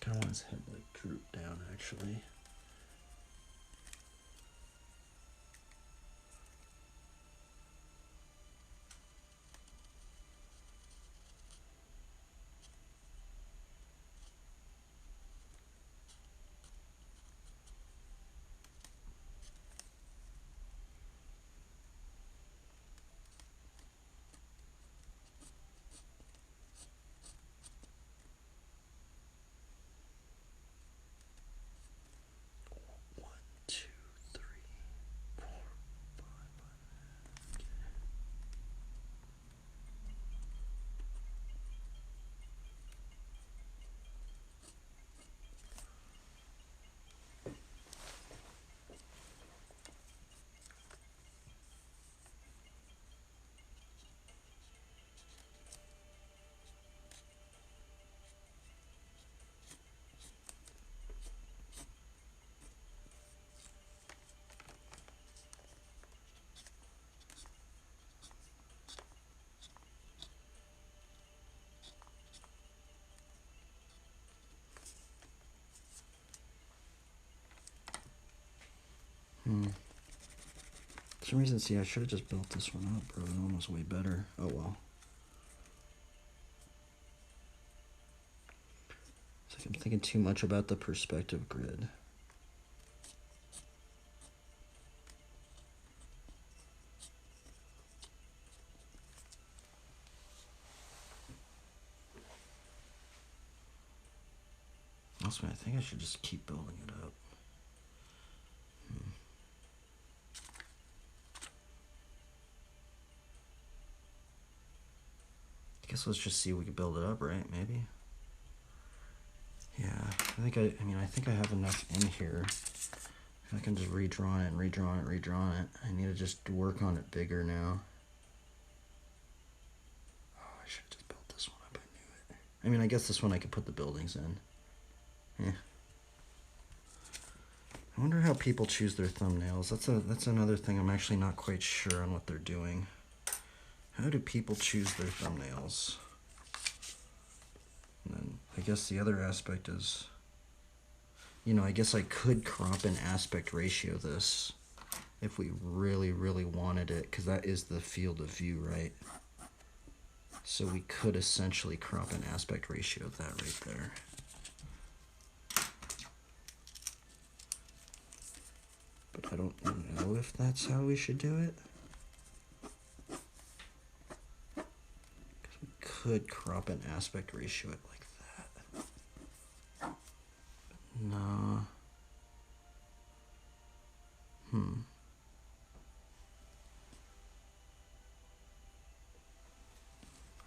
Kind of want his head like droop down, actually. For some reason, see, I should have just built this one up, bro. That one was way better. Oh well. It's like I'm thinking too much about the perspective grid. Also, I think I should just keep building it up. I guess let's just see if we can build it up, right? Maybe. Yeah, I think I have enough in here. I can just redraw it and redraw it, redraw it. I need to just work on it bigger now. Oh, I should have just built this one up. I knew it. I mean, I guess this one I could put the buildings in. Yeah. I wonder how people choose their thumbnails. That's another thing I'm actually not quite sure on what they're doing. How do people choose their thumbnails? And then I guess the other aspect is, you know, I guess I could crop and aspect ratio this if we really, really wanted it, because that is the field of view, right? So we could essentially crop and aspect ratio that right there. But I don't know if that's how we should do it. Because we could crop and aspect ratio it like that. No.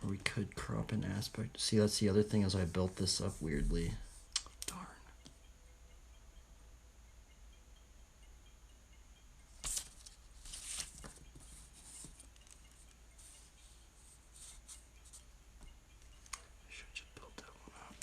Or we could crop an aspect. See, that's the other thing, is I built this up weirdly. Darn. I should just build that one up.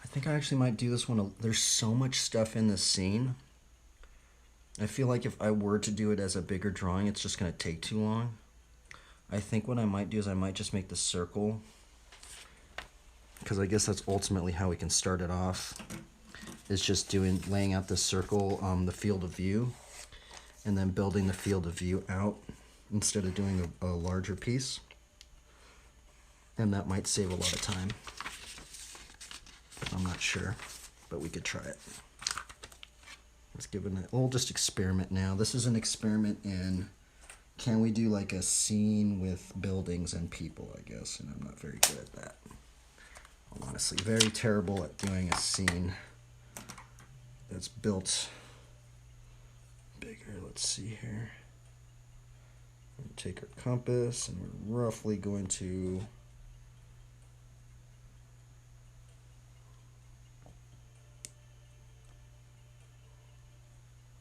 I think I actually might do this one. There's so much stuff in this scene. I feel like if I were to do it as a bigger drawing, it's just going to take too long. I think what I might do is I might just make the circle, because I guess that's ultimately how we can start it off, is just laying out the circle, the field of view, and then building the field of view out instead of doing a larger piece. And that might save a lot of time. I'm not sure, but we could try it. Let's give it we'll just experiment now. This is an experiment in, can we do like a scene with buildings and people, I guess, and I'm not very good at that. I'm honestly very terrible at doing a scene that's built bigger. Let's see here. We're going to take our compass and we're roughly going to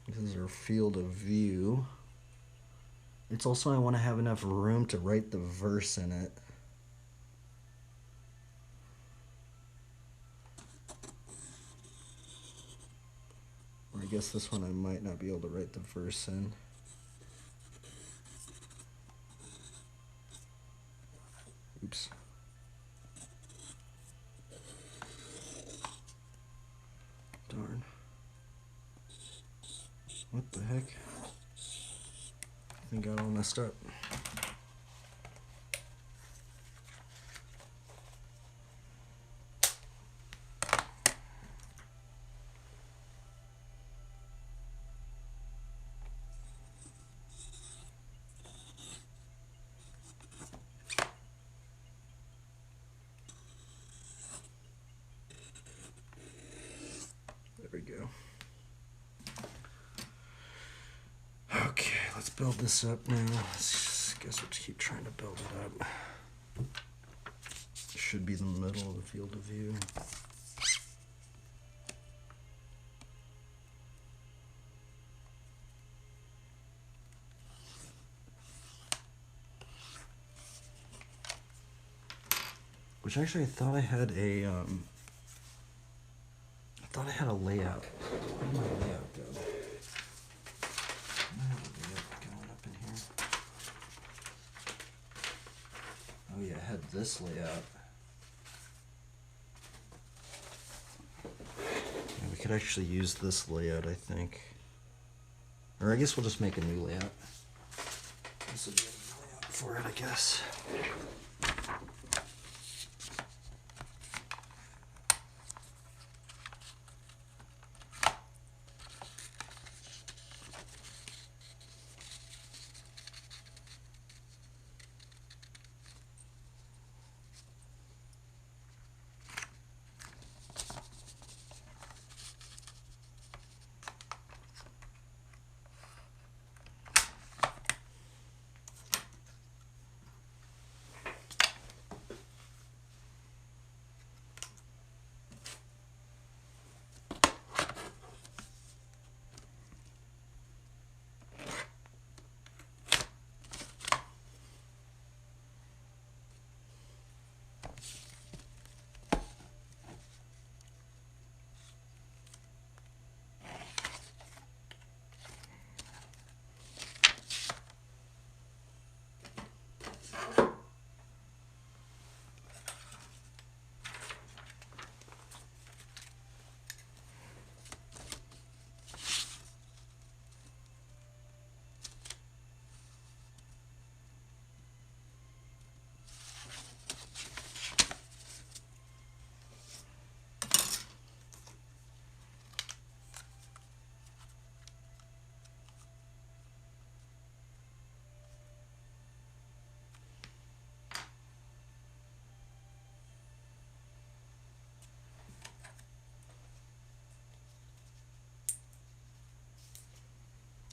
this is our field of view. It's also, I want to have enough room to write the verse in it. Or I guess this one I might not be able to write the verse in. Oops. Darn. What the heck? I think I got all messed up. There we go. Okay, let's build this up now. Guess we'll just keep trying to build it up. Should be the middle of the field of view. Which actually I thought I had a layout. Where did my layout go? I have a layout going up in here. Oh yeah, I had this layout. Yeah, we could actually use this layout, I think. Or I guess we'll just make a new layout. This will be a new layout for it, I guess.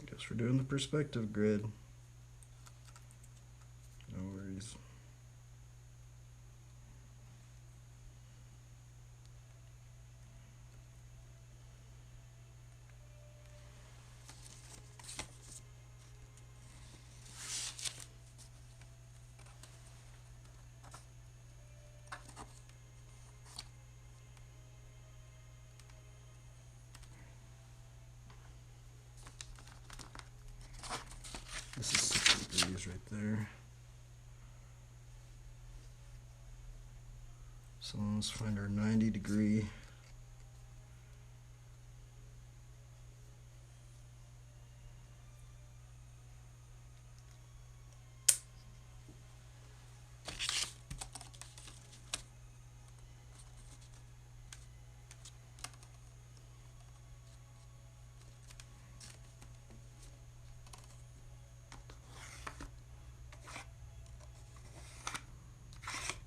Guess we're doing the perspective grid. No worries. This is 60 degrees right there. So let's find our 90-degree.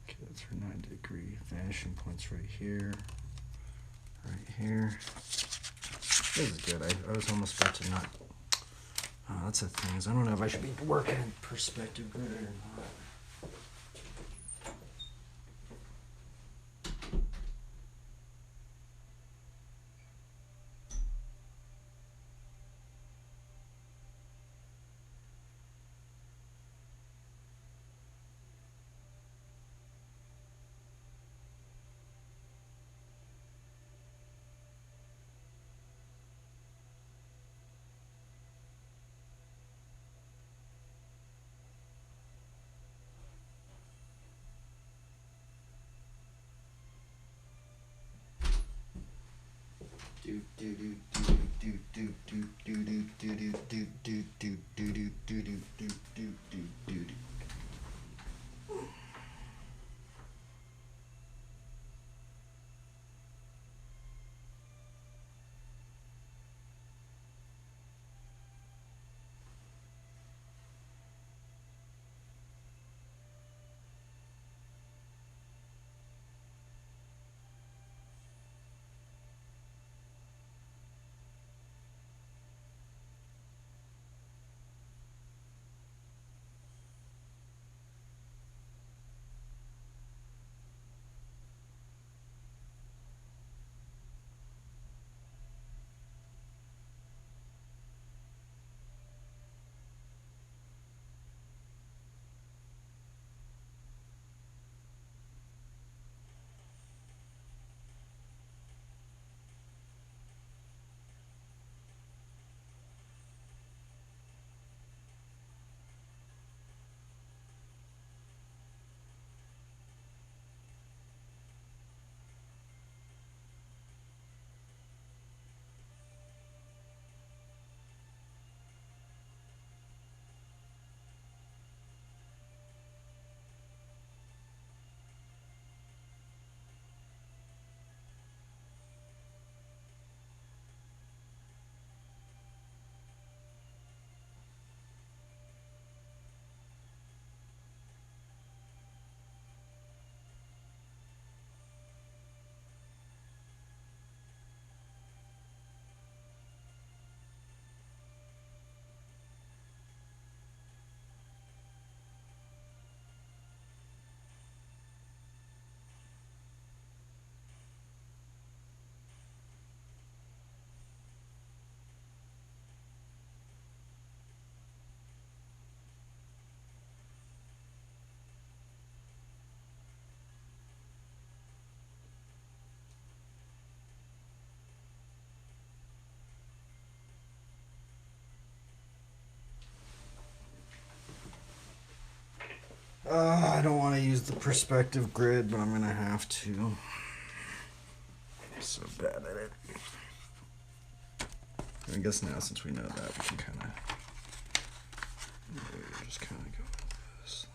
Okay, that's our 90-degree vanishing points right here. Right here. This is good. I was almost about to not. Oh, that's the thing, is I don't know if I should be working in perspective grid or not. I don't want to use the perspective grid, but I'm going to have to. I'm so bad at it. I guess now, since we know that, we can kind of just kind of go with this.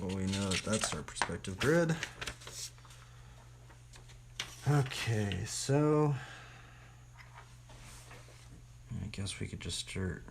Well, we know that that's our perspective grid. Okay, so I guess we could just start.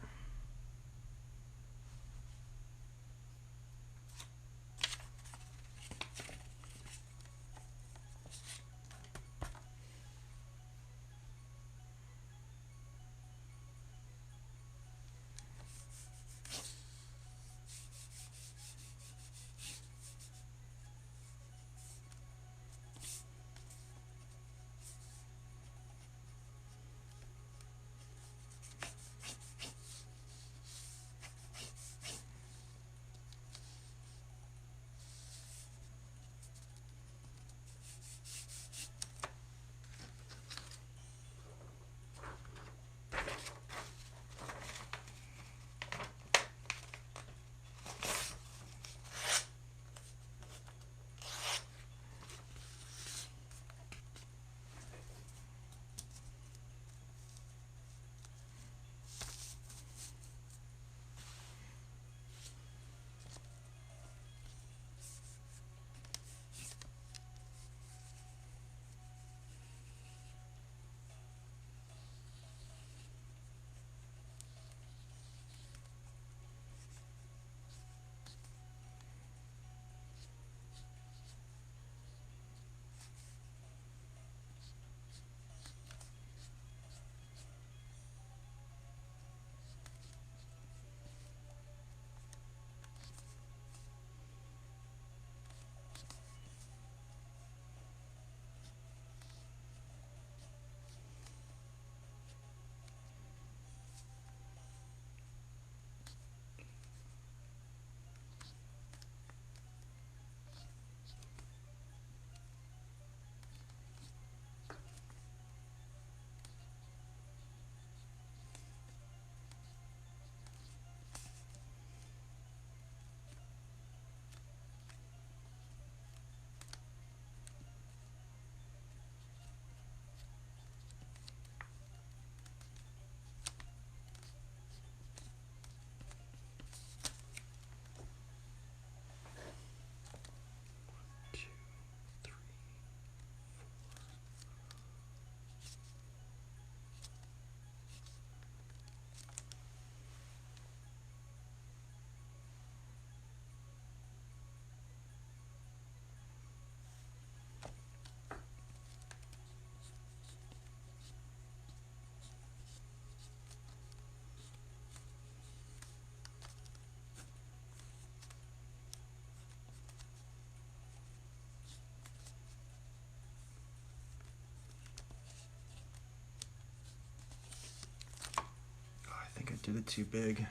I think I did it too big.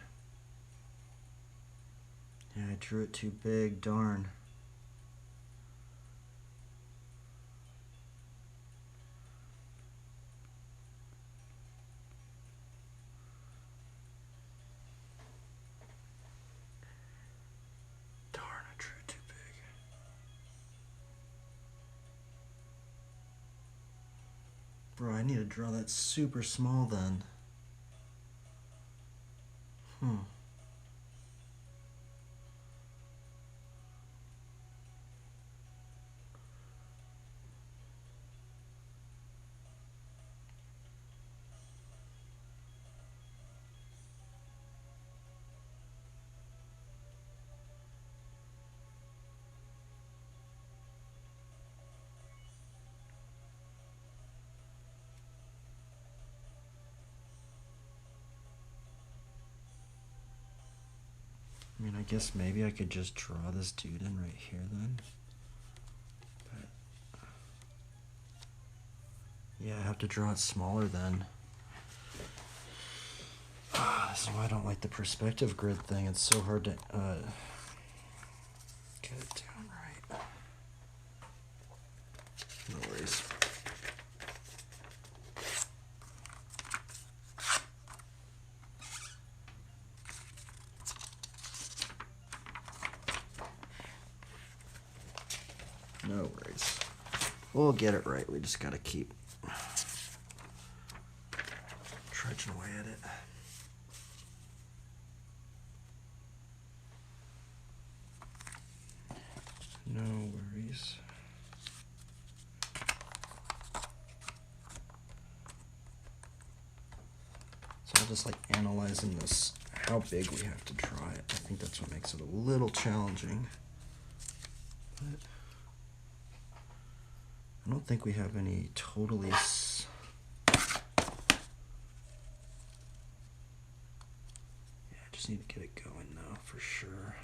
Yeah, I drew it too big, darn. Darn, I drew it too big. Bro, I need to draw that super small then. I mean, I guess maybe I could just draw this dude in right here then. But Yeah, I have to draw it smaller then. This is why I don't like the perspective grid thing. It's so hard to get it down right. No worries. No worries. We'll get it right. We just gotta keep trudging away at it. No worries. So I'm just like analyzing this, how big we have to draw it. I think that's what makes it a little challenging. But I don't think we have any totally... Yeah, I just need to get it going though, for sure.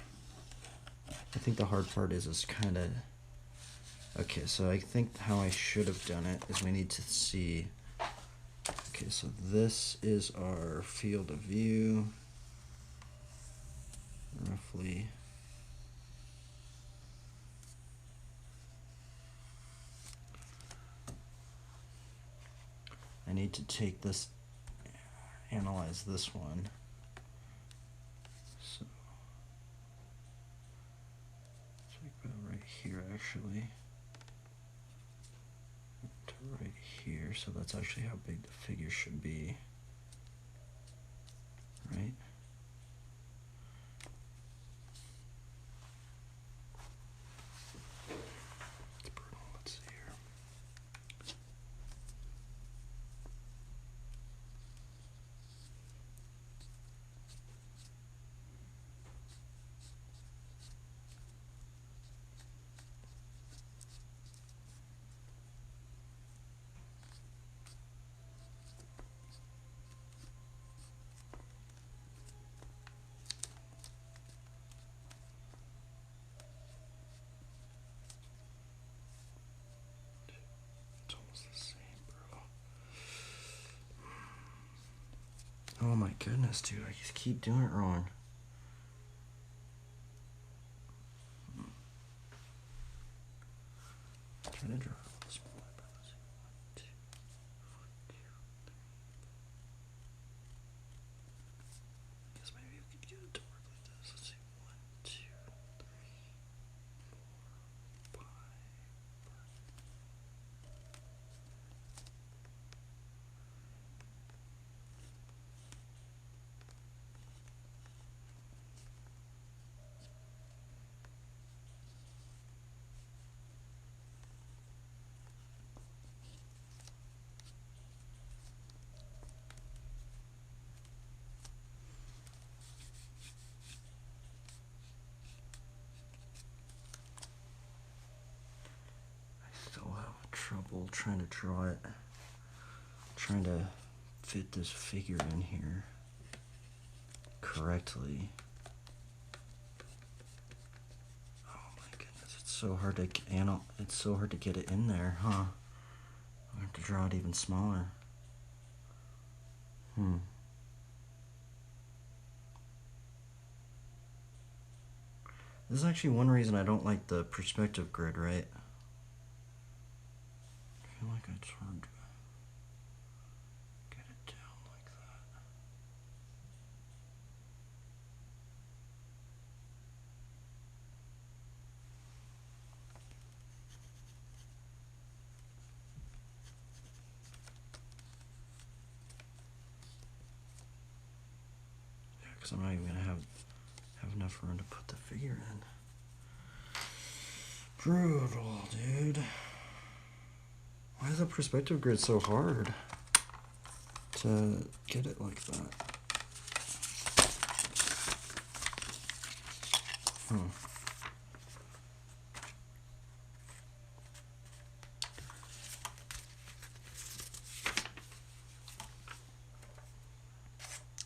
I think the hard part is kind of... Okay, so I think how I should have done it is we need to see... Okay, so this is our field of view. Roughly... I need to take this, analyze this one. So, it's like about right here actually. To right here, so that's actually how big the figure should be. Right? Let's see here. It's almost the same, bro. Oh my goodness, dude, I just keep doing it wrong. Trying to draw a little smaller, but let's see. 1, 2, 1, 2, 3. Guess maybe we could get it to work like this. Let's see. 1, 2, 3, 4, 5. Still have trouble trying to draw it, trying to fit this figure in here correctly. Oh my goodness, it's so hard to it's so hard to get it in there, huh? I have to draw it even smaller. This is actually one reason I don't like the perspective grid, right? I feel like it's hard to get it down like that. Yeah, because I'm not even going to have enough room to put the figure in. Brutal, dude. Why is the perspective grid so hard to get it like that?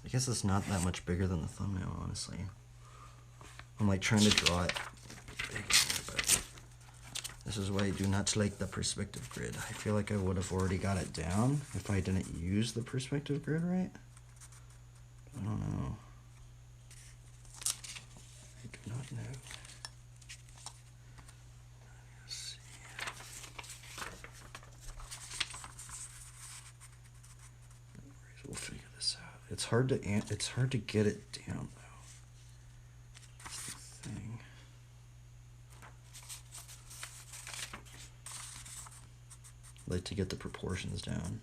I guess it's not that much bigger than the thumbnail, honestly. I'm like trying to draw it big here, but This is why I do not like the perspective grid. I feel like I would have already got it down if I didn't use the perspective grid right. I don't know. I do not know. Let's see. We'll figure this out. It's hard to get it down though. That's the thing. I like to get the proportions down.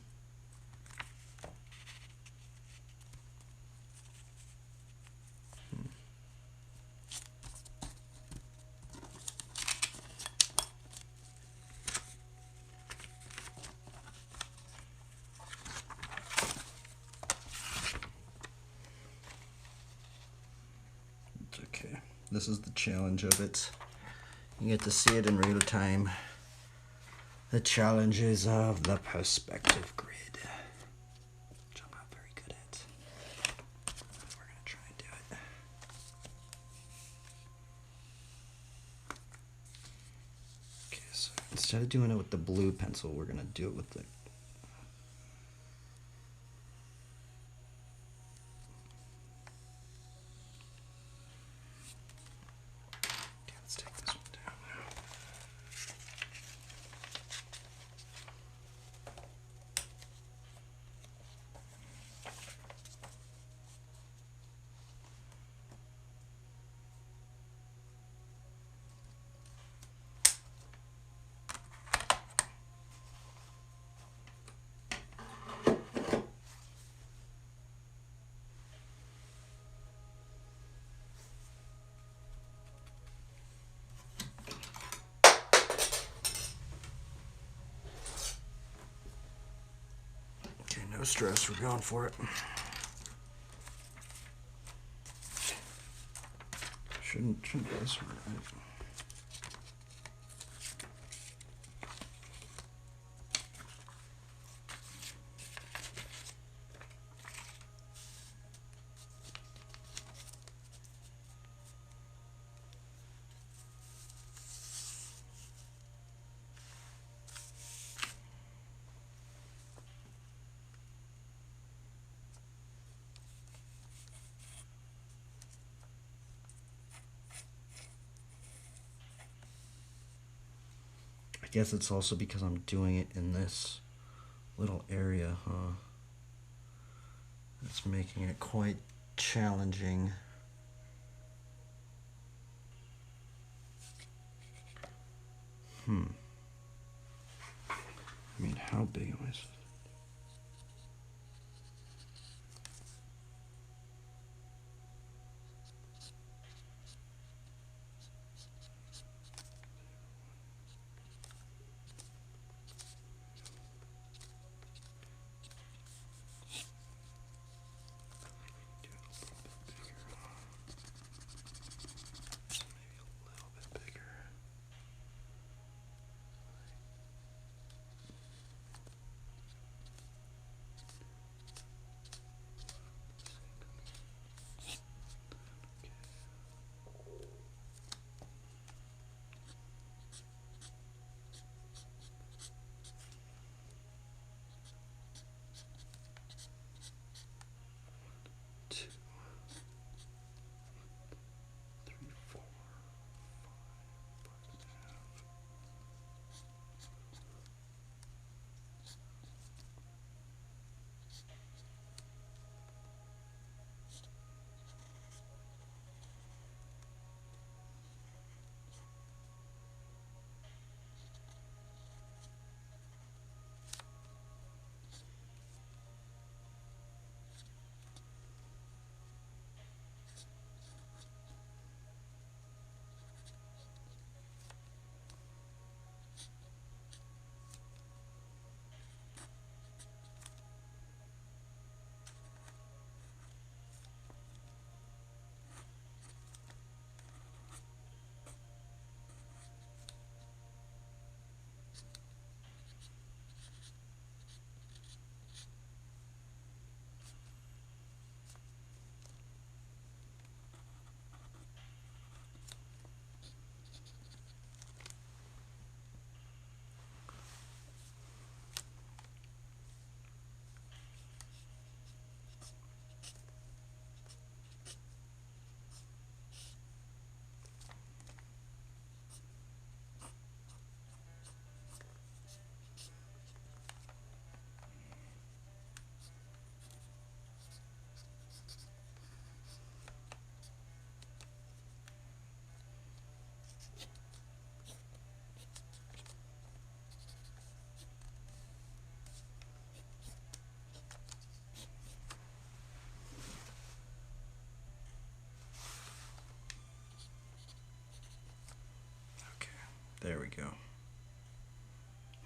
It's okay. This is the challenge of it. You get to see it in real time. The challenges of the perspective grid, which I'm not very good at. We're gonna try and do it. Okay, so instead of doing it with the blue pencil, we're gonna do it with the let's take this one down now. Okay, no stress, we're going for it. Shouldn't do this one, right? I guess it's also because I'm doing it in this little area, huh? That's making it quite challenging. I mean, how big am I supposed to? Do it a little bit bigger. Just maybe a little bit bigger.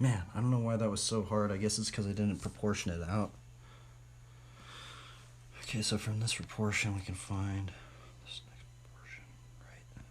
Man, I don't know why that was so hard. I guess it's because I didn't proportion it out. Okay, so from this proportion we can find this next proportion, right?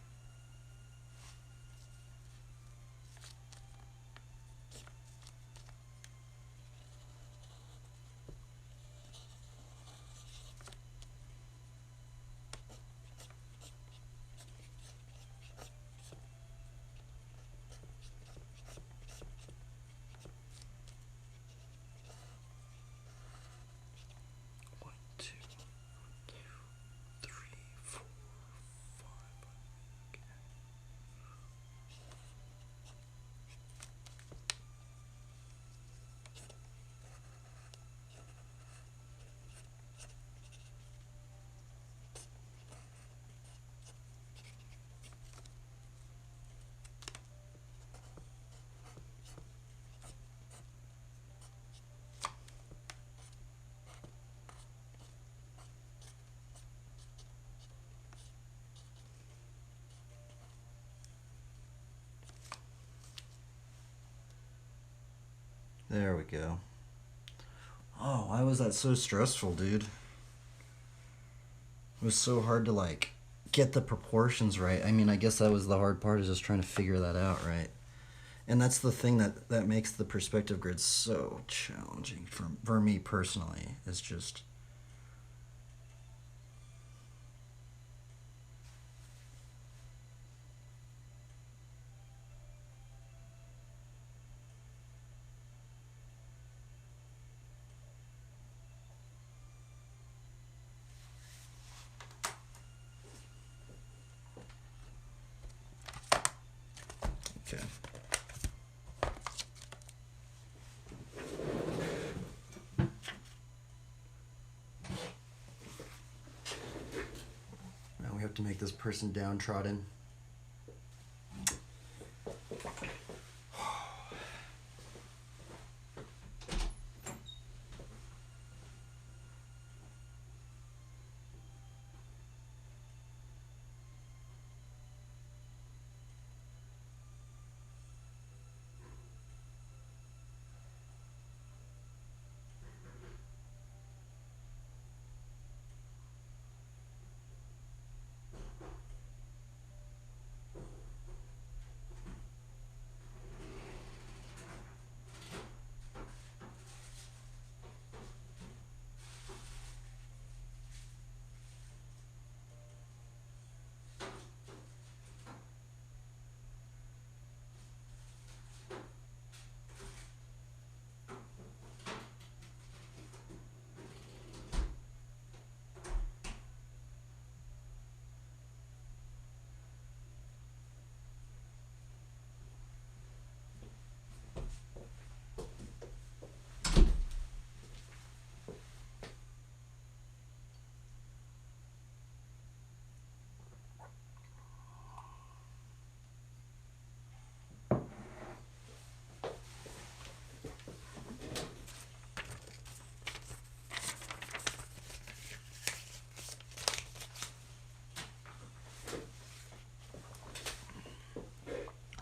One, two, three, four, five. Okay. There we go. Oh, why was that so stressful, dude? It was so hard to like get the proportions right. I mean, I guess that was the hard part, is just trying to figure that out, right? And that's the thing that makes the perspective grid so challenging for me personally. It's just okay. Now we have to make this person downtrodden.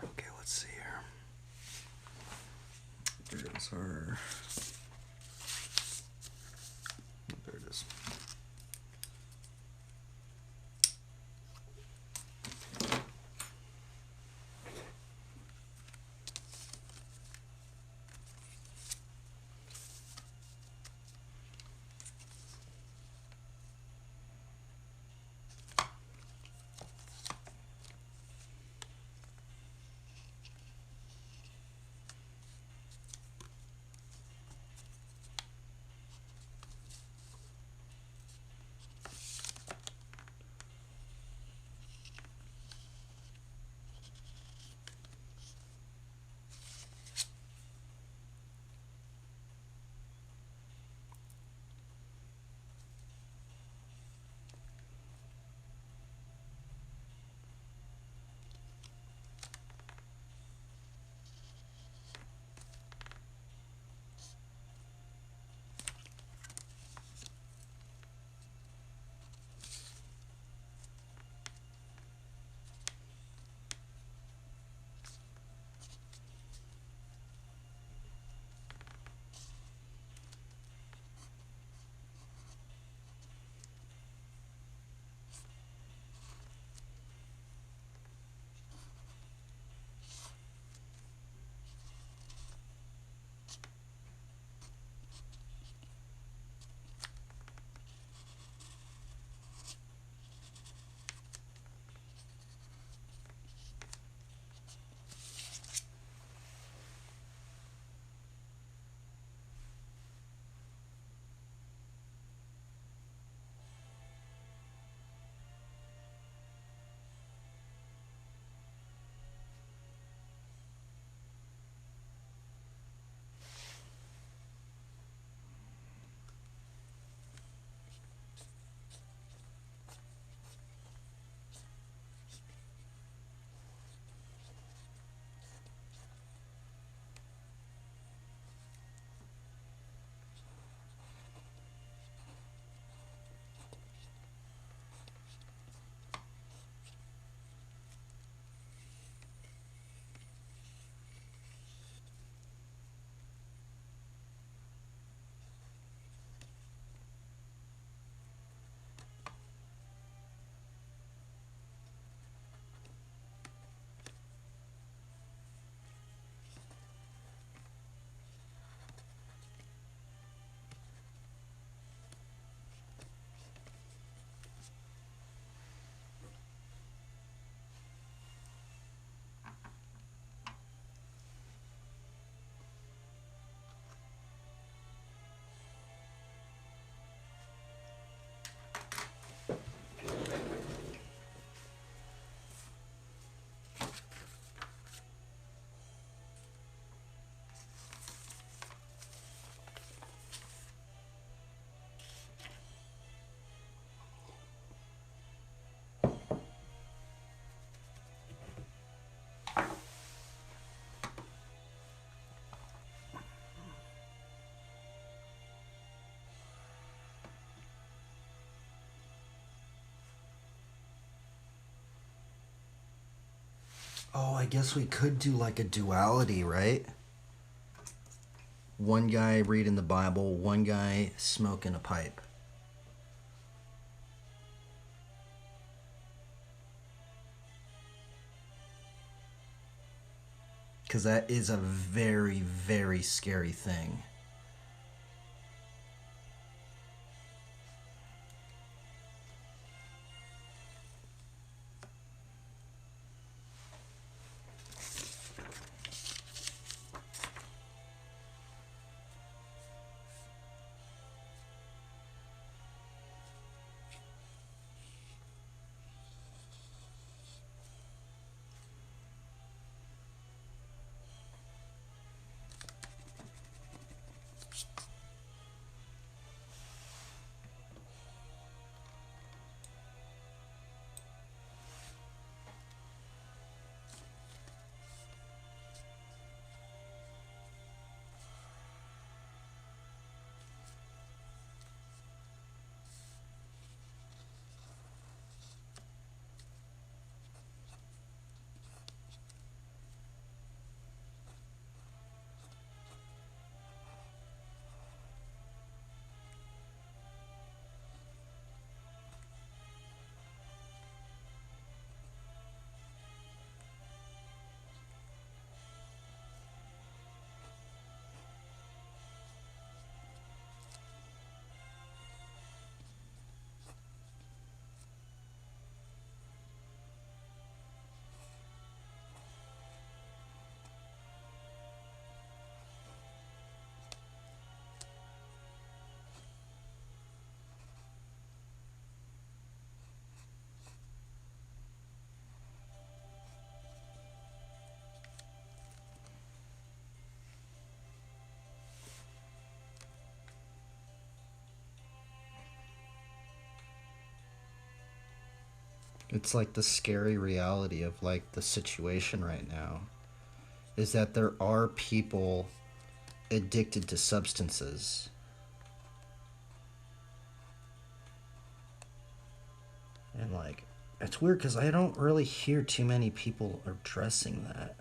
Okay, let's see here. There's our. There it is. Oh, I guess we could do like a duality, right? One guy reading the Bible, one guy smoking a pipe. Because that is a very, very scary thing. It's like the scary reality of like the situation right now is that there are people addicted to substances. And like it's weird cuz I don't really hear too many people addressing that.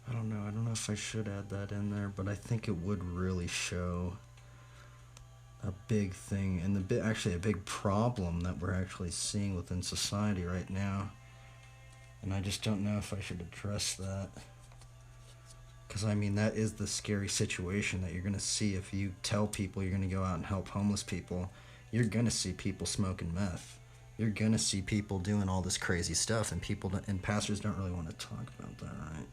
I don't know. I don't know if I should add that in there, but I think it would really show a big thing and actually a big problem that we're actually seeing within society right now. And I just don't know if I should address that. Because, I mean, that is the scary situation that you're going to see if you tell people you're going to go out and help homeless people. You're going to see people smoking meth. You're going to see people doing all this crazy stuff, and and pastors don't really want to talk about that, right?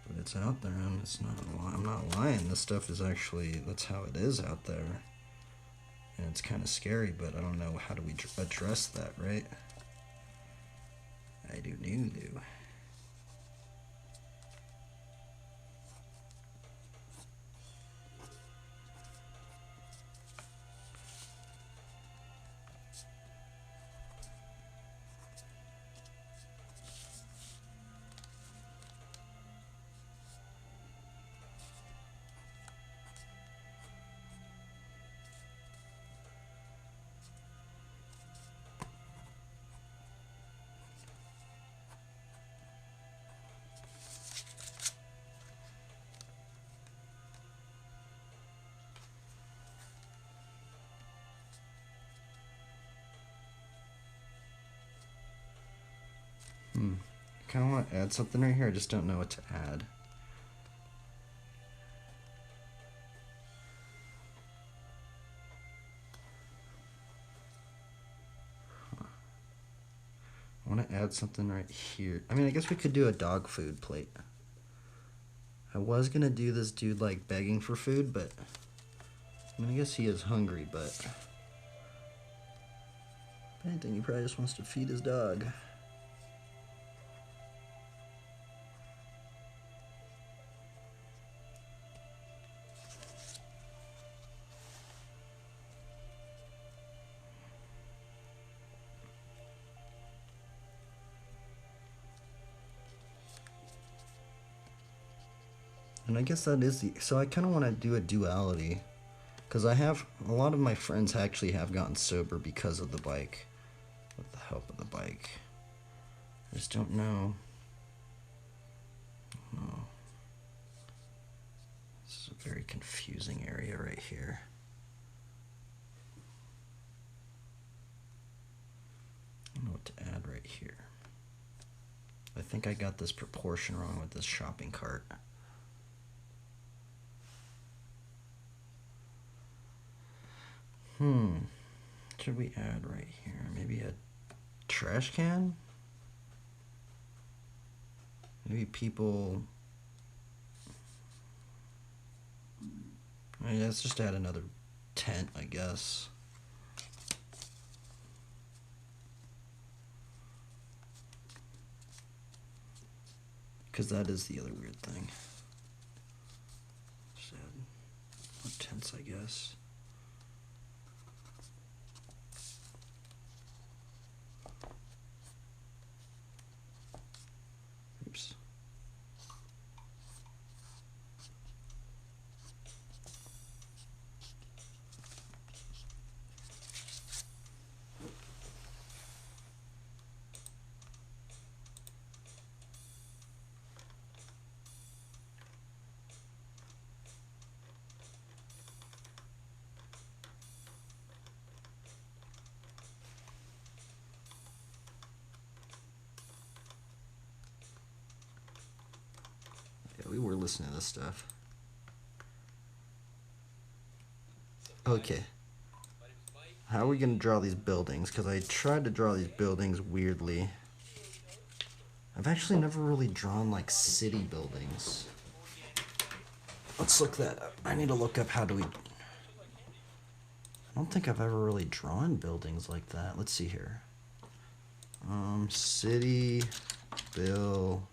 But it's out there, and it's not. I'm not lying. This stuff is actually, that's how it is out there, and it's kind of scary. But I don't know, how do we address that, right? I do. I kind of want to add something right here. I just don't know what to add. I want to add something right here. I mean, I guess we could do a dog food plate. I was going to do this dude like begging for food, but I mean, I guess he is hungry, but if anything, he probably just wants to feed his dog. And I guess that is the, so I kind of want to do a duality, because I have, a lot of my friends actually have gotten sober because of the bike, with the help of the bike. I just don't know. Oh. This is a very confusing area right here. I don't know what to add right here. I think I got this proportion wrong with this shopping cart. Should we add right here? Maybe a trash can? Maybe people... I mean, let's just add another tent, I guess. Because that is the other weird thing. Just add more tents, I guess. Oops. We were listening to this stuff. Okay. How are we going to draw these buildings? Because I tried to draw these buildings weirdly. I've actually never really drawn like city buildings. Let's look that up. I need to look up how do we... I don't think I've ever really drawn buildings like that. Let's see here. City buildings.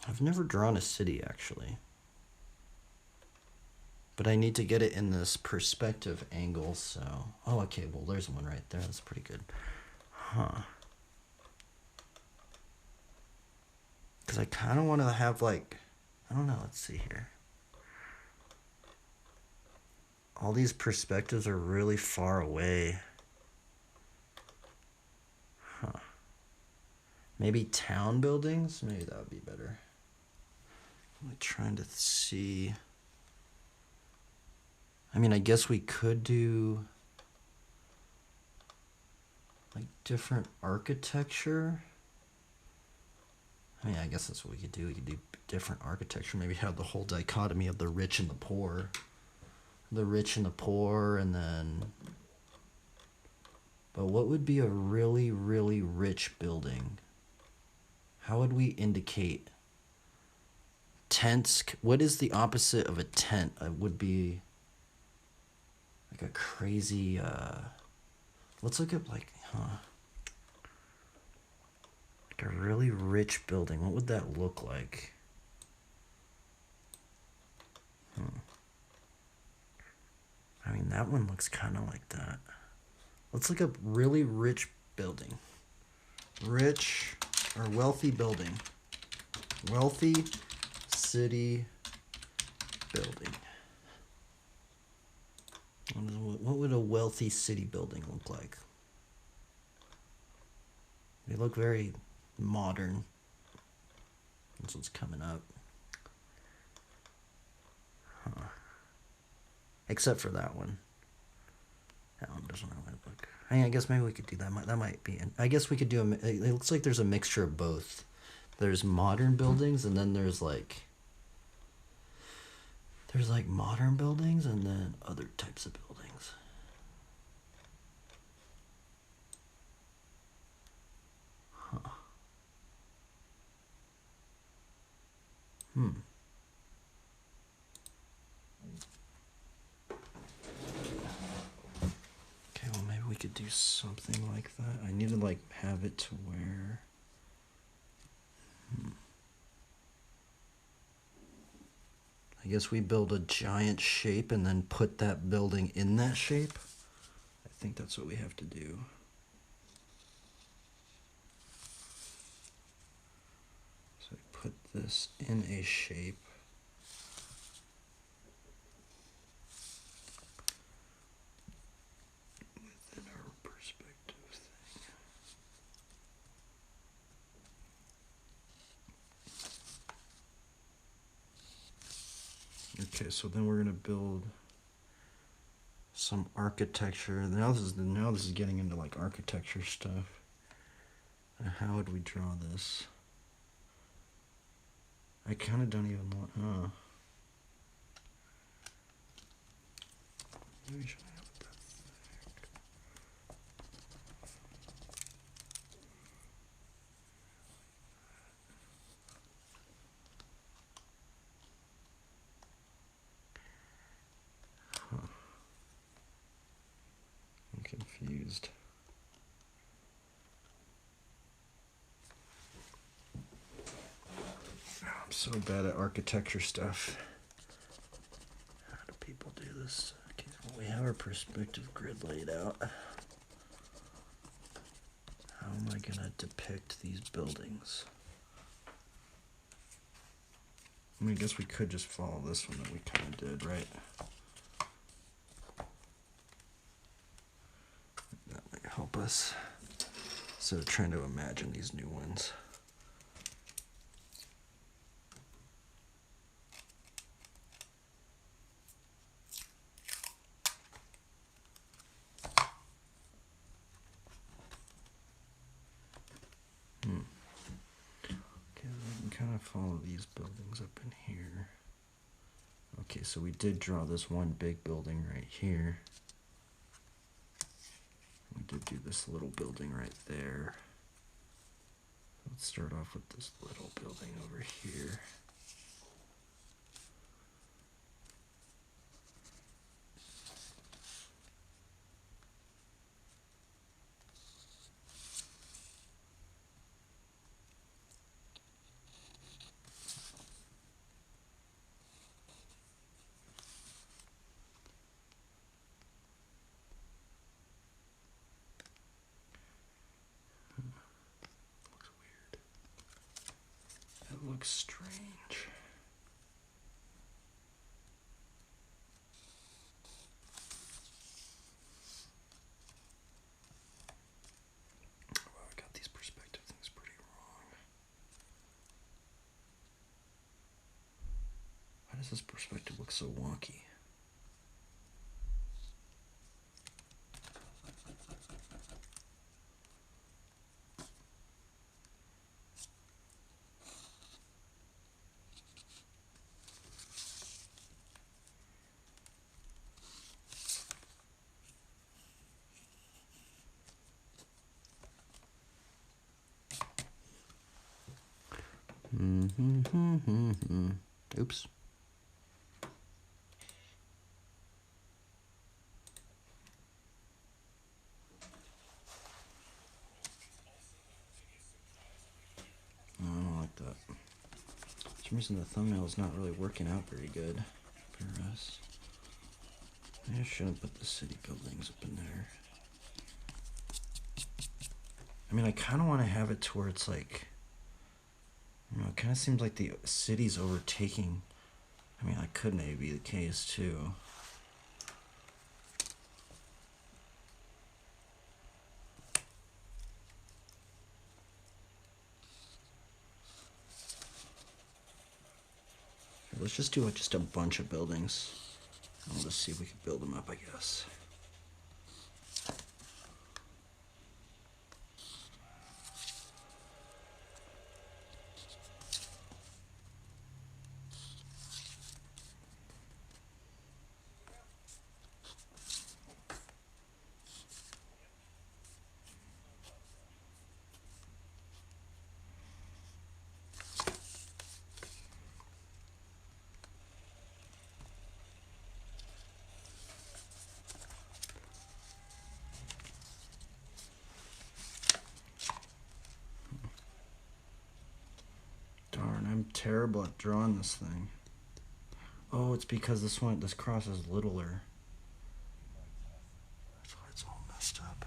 I've never drawn a city, actually. But I need to get it in this perspective angle, so... Oh, okay, well, there's one right there. That's pretty good. Because I kind of want to have, like... I don't know, let's see here. All these perspectives are really far away. Maybe town buildings? Maybe that would be better. I'm trying to see... I mean, I guess we could do... like, different architecture. I mean, I guess that's what we could do. We could do different architecture. Maybe have the whole dichotomy of the rich and the poor. The rich and the poor, and then... But what would be a really, really rich building? How would we indicate tents? What is the opposite of a tent? It would be like a crazy, let's look at like a really rich building. What would that look like? I mean, that one looks kind of like that. Let's look up really rich building. Rich or wealthy building. Wealthy city building. What would a wealthy city building look like? They look very modern. That's what's coming up. Except for that one. That one doesn't really look. I guess maybe we could do that. That might be. I guess we could do a. It looks like there's a mixture of both. There's modern buildings, and then there's like modern buildings, and then other types of buildings. Huh. Okay, well maybe we could do something like that. I need to like have it to where. I guess we build a giant shape and then put that building in that shape. I think that's what we have to do. So I put this in a shape. Within our perspective thing. Okay, so then we're gonna build some architecture. Now this is getting into like architecture stuff. How would we draw this? I kind of don't even want. Maybe should I have it that thick? Huh. I'm confused. I'm so bad at architecture stuff. How do people do this? Okay, well, we have our perspective grid laid out. How am I gonna depict these buildings? I mean, I guess we could just follow this one that we kind of did, right? That might help us. So trying to imagine these new ones. Okay, we can kind of follow these buildings up in here. Okay, so we did draw this one big building right here. We did do this little building right there. Let's start off with this little building over here. Looks weird. That looks strange. Wow, I got these perspective things pretty wrong. Why does this perspective look so wonky? Oops. I don't like that. For some reason the thumbnail is not really working out very good for us. I shouldn't put the city buildings up in there. I mean, I kind of want to have it to where it's like, you know, it kind of seems like the city's overtaking. I mean, that could maybe be the case too. Let's just do just a bunch of buildings. We'll just see if we can build them up, I guess. terrible at drawing this thing. Oh, it's because this cross is littler. That's why it's all messed up.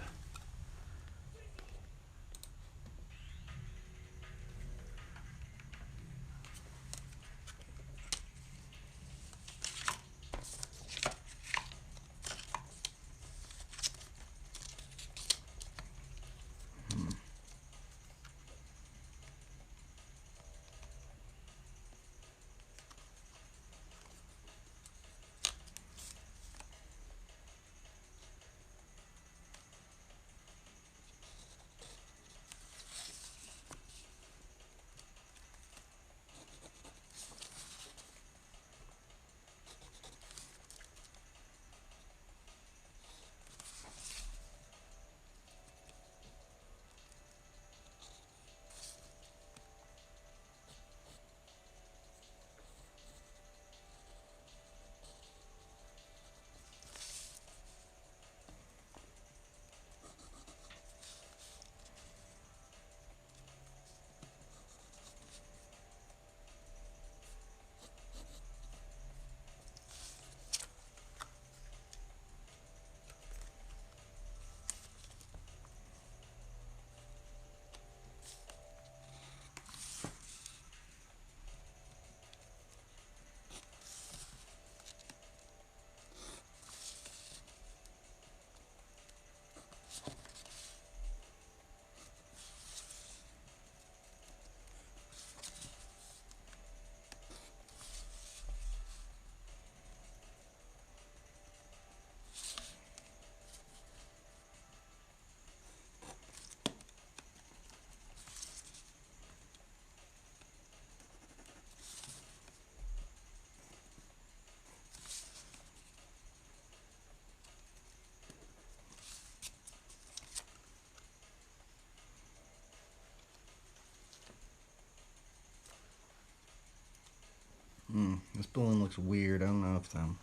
This building looks weird. I don't know if I'm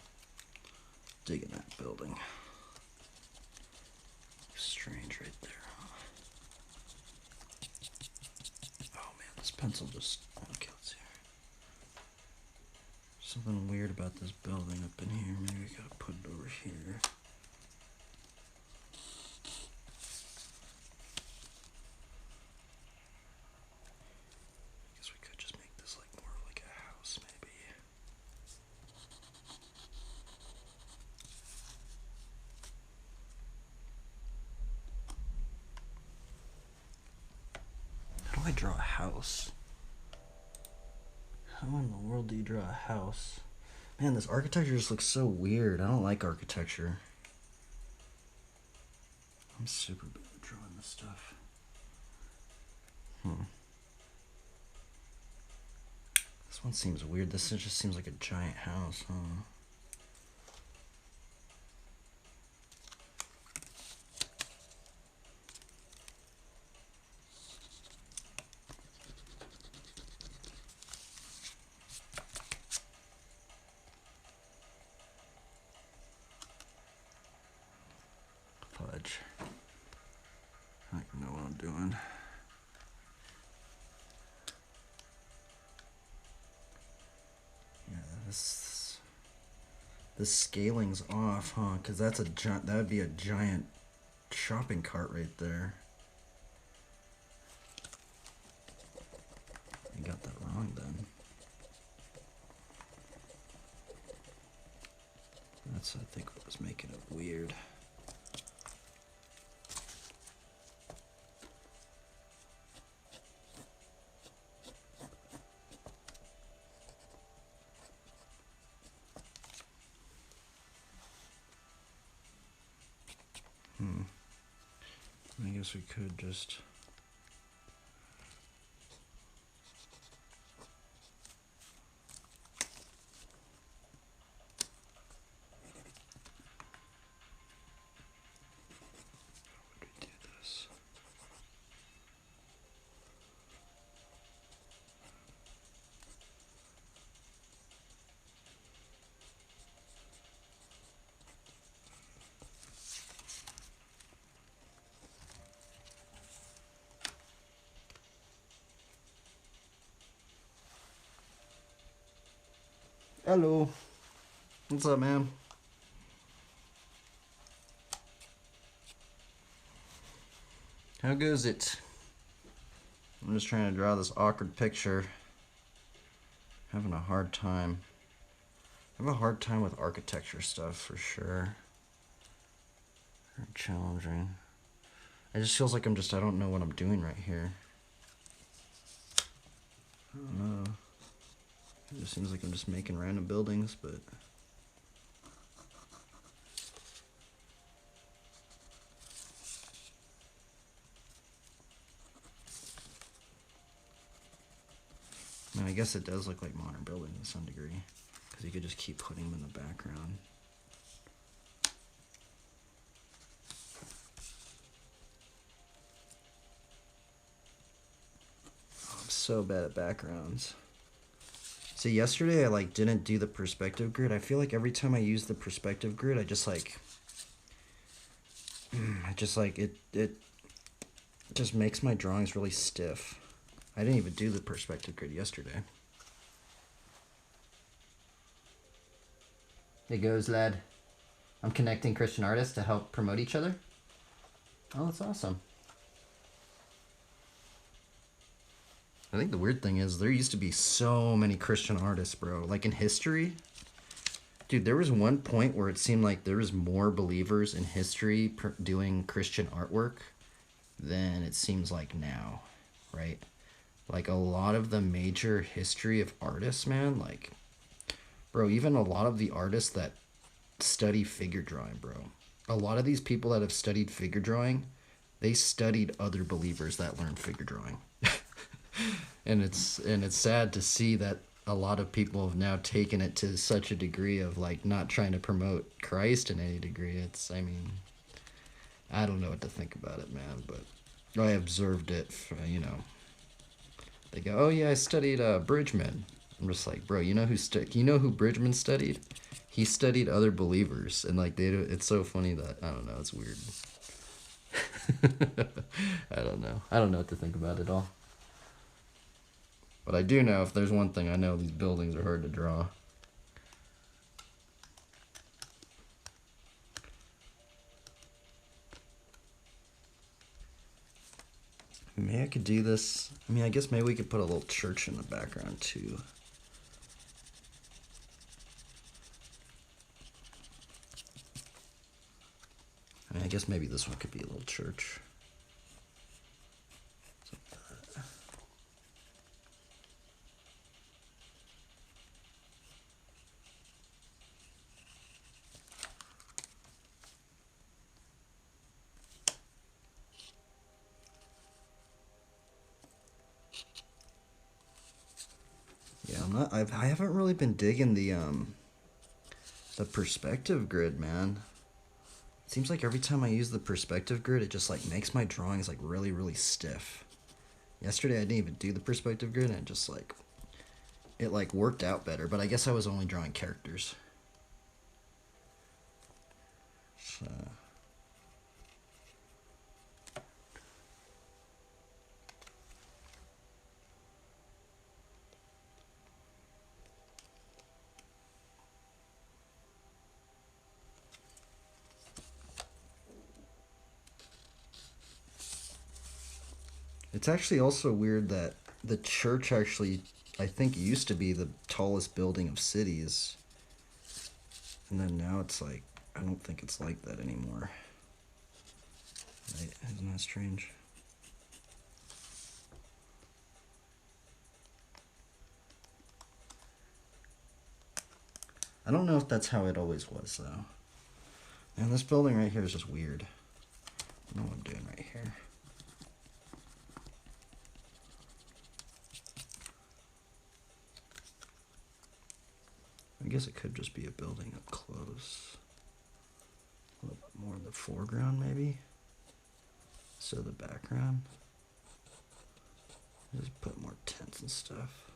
digging that building. Strange right there. Oh man, this pencil just... Okay, let's see here. Something weird about this building up in here. Maybe we gotta put it over here. I guess we could just make this like more like a house, maybe. How do I draw a house? How in the world do you draw a house? Man, this architecture just looks so weird. I don't like architecture. I'm super bad at drawing this stuff. This one seems weird. This just seems like a giant house, huh? Fudge. I don't know what I'm doing. Yeah, this scaling's off, huh? Because that would be a giant shopping cart right there. I got that wrong then. That's, I think, what was making it weird. I guess we could just... How would we do this? Hello. What's up, man? How goes it? I'm just trying to draw this awkward picture. Having a hard time. I have a hard time with architecture stuff for sure. Very challenging. It just feels like I don't know what I'm doing right here. I don't know. It just seems like I'm just making random buildings, but... I mean, I guess it does look like modern buildings to some degree, because you could just keep putting them in the background. Oh, I'm so bad at backgrounds. See, yesterday I didn't do the perspective grid. I feel like every time I use the perspective grid, I just it just makes my drawings really stiff. I didn't even do the perspective grid yesterday. It goes, lad. I'm connecting Christian artists to help promote each other. Oh, that's awesome. I think the weird thing is there used to be so many Christian artists, bro. Like in history, dude, there was one point where it seemed like there was more believers in history doing Christian artwork than it seems like now, right? Like a lot of the major history of artists, man, like, bro, even a lot of the artists that study figure drawing, bro. A lot of these people that have studied figure drawing, they studied other believers that learned figure drawing. And it's sad to see that a lot of people have now taken it to such a degree of not trying to promote Christ in any degree. I mean, I don't know what to think about it, man, but I observed it, They go, oh yeah, I studied Bridgman. I'm just like, bro, you know who Bridgman studied? He studied other believers, and it's so funny that I don't know, it's weird. I don't know what to think about it all. But I do know, if there's one thing I know, these buildings are hard to draw. Maybe I could do this. I mean, I guess maybe we could put a little church in the background too. I mean, I guess maybe this one could be a little church. Yeah, I haven't really been digging the perspective grid, man. It seems like every time I use the perspective grid, it just makes my drawings really, really stiff. Yesterday I didn't even do the perspective grid, and it just it worked out better, but I guess I was only drawing characters. So it's actually also weird that the church actually, I think, used to be the tallest building of cities. And then now it's I don't think it's like that anymore. Right? Isn't that strange? I don't know if that's how it always was, though. And this building right here is just weird. I don't know what I'm doing right here. I guess it could just be a building up close. A little bit more in the foreground, maybe. So the background. Just put more tents and stuff.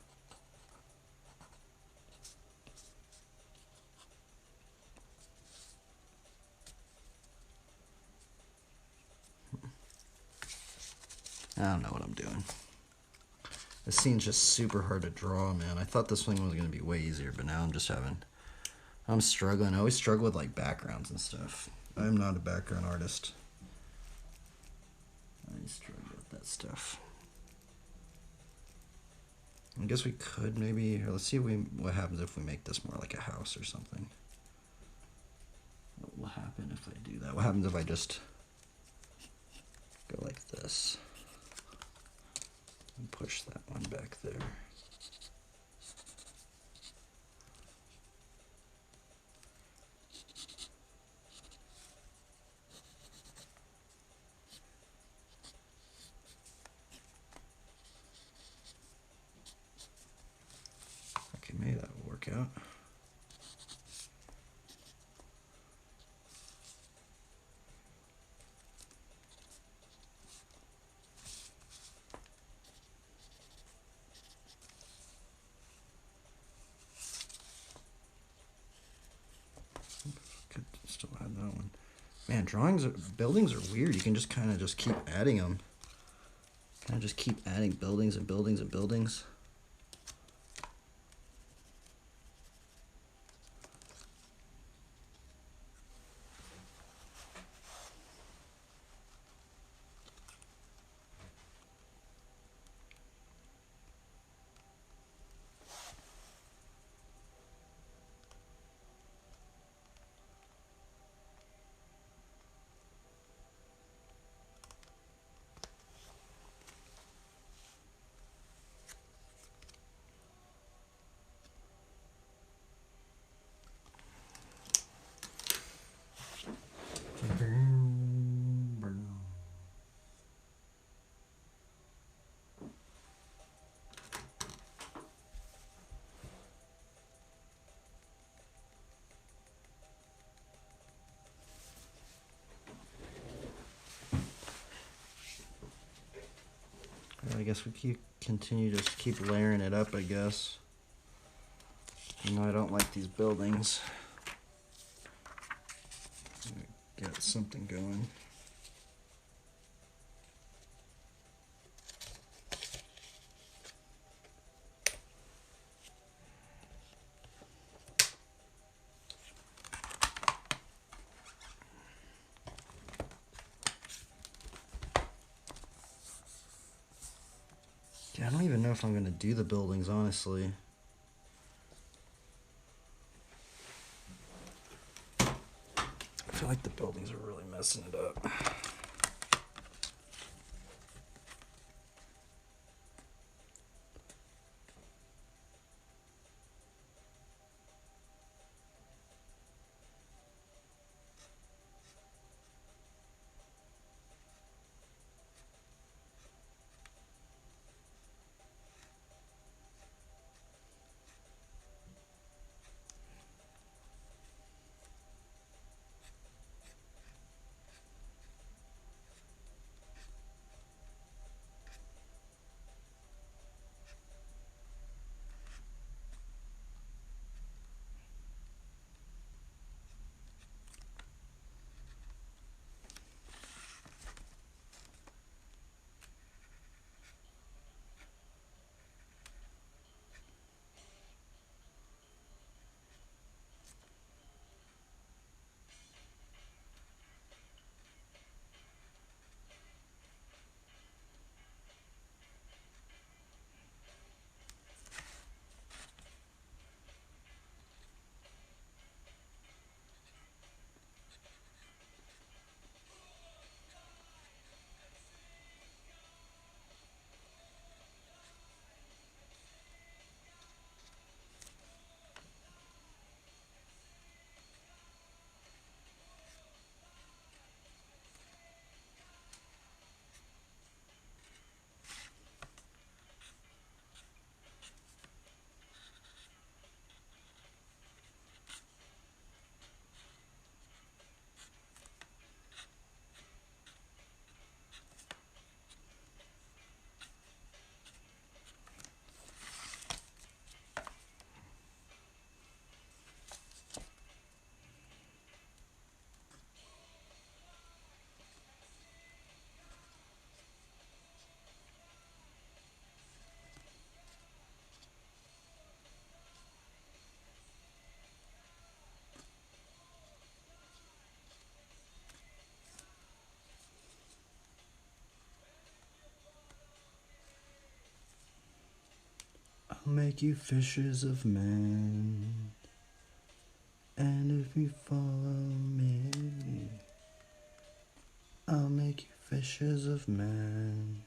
I don't know what I'm doing. This scene's just super hard to draw, man. I thought this one was gonna be way easier, but now I'm struggling. I always struggle with like backgrounds and stuff. I'm not a background artist. I struggle with that stuff. I guess we could maybe, or let's see what happens if we make this more like a house or something. What will happen if I do that? What happens if I just go like this and push that one back there? Okay, maybe that will work out. Could still add that one. Man, buildings are weird. You can just kind of just keep adding them. Kind of just keep adding buildings and buildings and buildings. I guess we continue to just keep layering it up, I guess. You know, I don't like these buildings. Get something going. Yeah, I don't even know if I'm going to do the buildings, honestly. I feel like the buildings are really messing it up. make you fishers of men. And if you follow me, I'll make you fishers of men.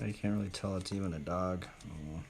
You can't really tell it's even a dog. Oh.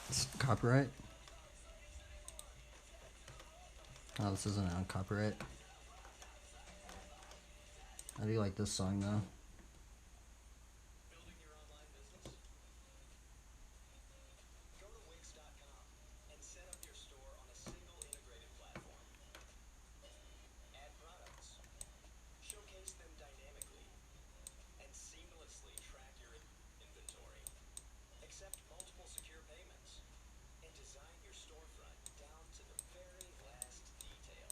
It's copyright? Oh, this isn't on copyright. I do like this song though. Building your online business? Go to Wix.com and set up your store on a single integrated platform. Add products, showcase them dynamically, and seamlessly track your inventory. Accept multiple secure payments, and design your storefront down to the very last detail.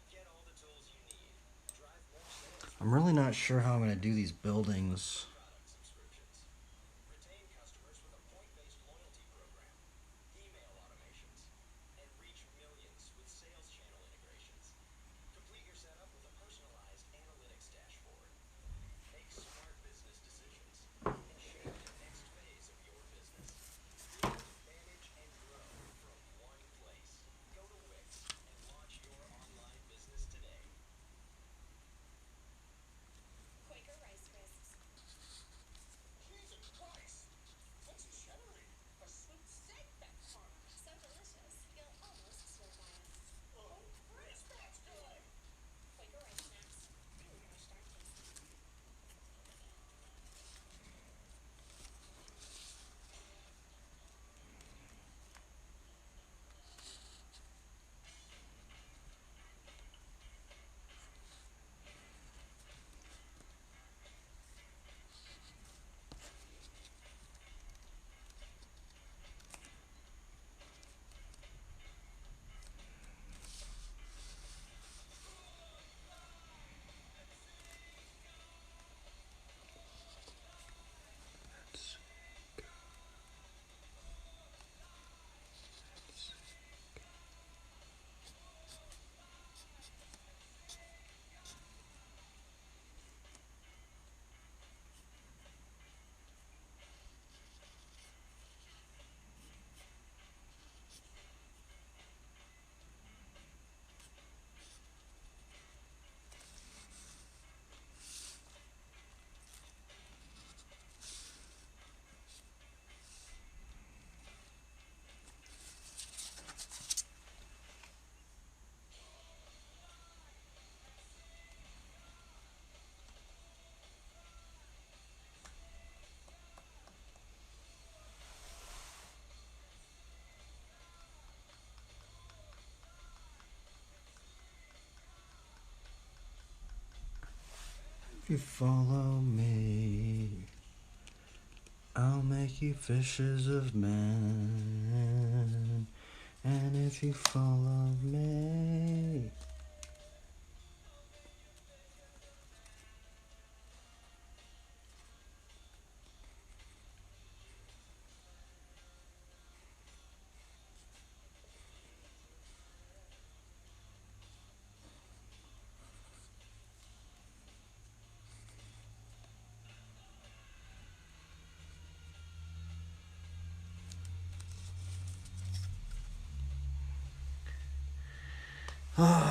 Get all the tools you need. Drive more sales. I'm really not sure how I'm gonna do these buildings. Product subscriptions. Retain customers with a point-based loyalty program, email automations, and reach millions with sales channel integrations. Complete your setup with a personalized analytics dashboard. Make smart business decisions and shape the next phase of your business. Build, manage, and grow from one place. Go to Wix and launch your online business today. Quaker Rice Crisps. Jesus Christ! What's a sherry? A sweet steak, that's hard. So delicious, you'll almost swear by it. Oh, Chris, that's good! Quaker Rice Snacks. You'll never start tasting. If you follow me, I'll make you fishers of men. And if you follow me,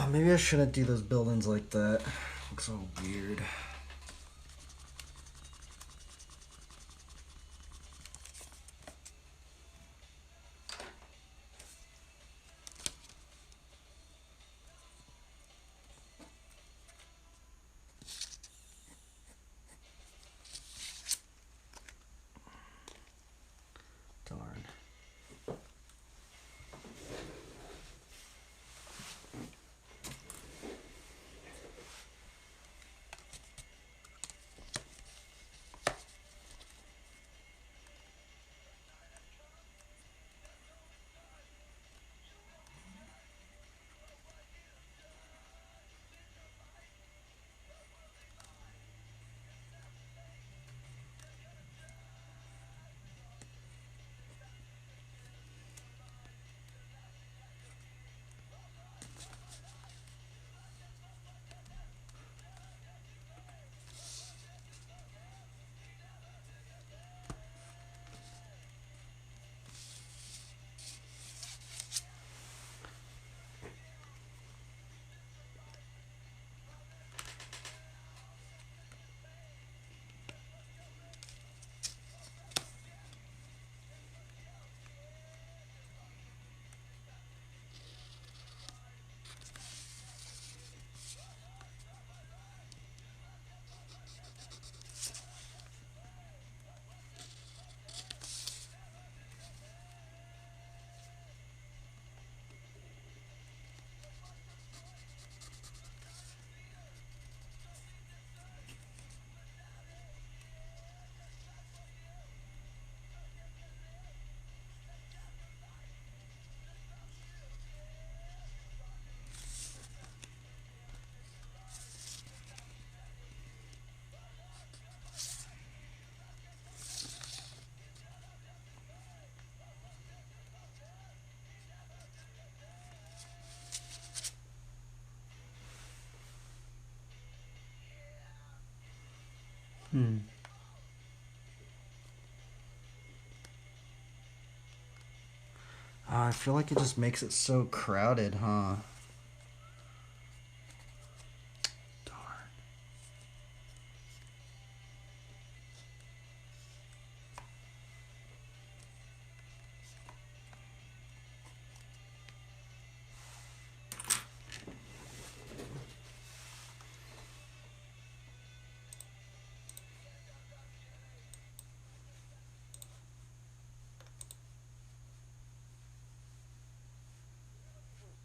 maybe I shouldn't do those buildings like that. Looks so weird. Darn. I feel like it just makes it so crowded, huh? Darn.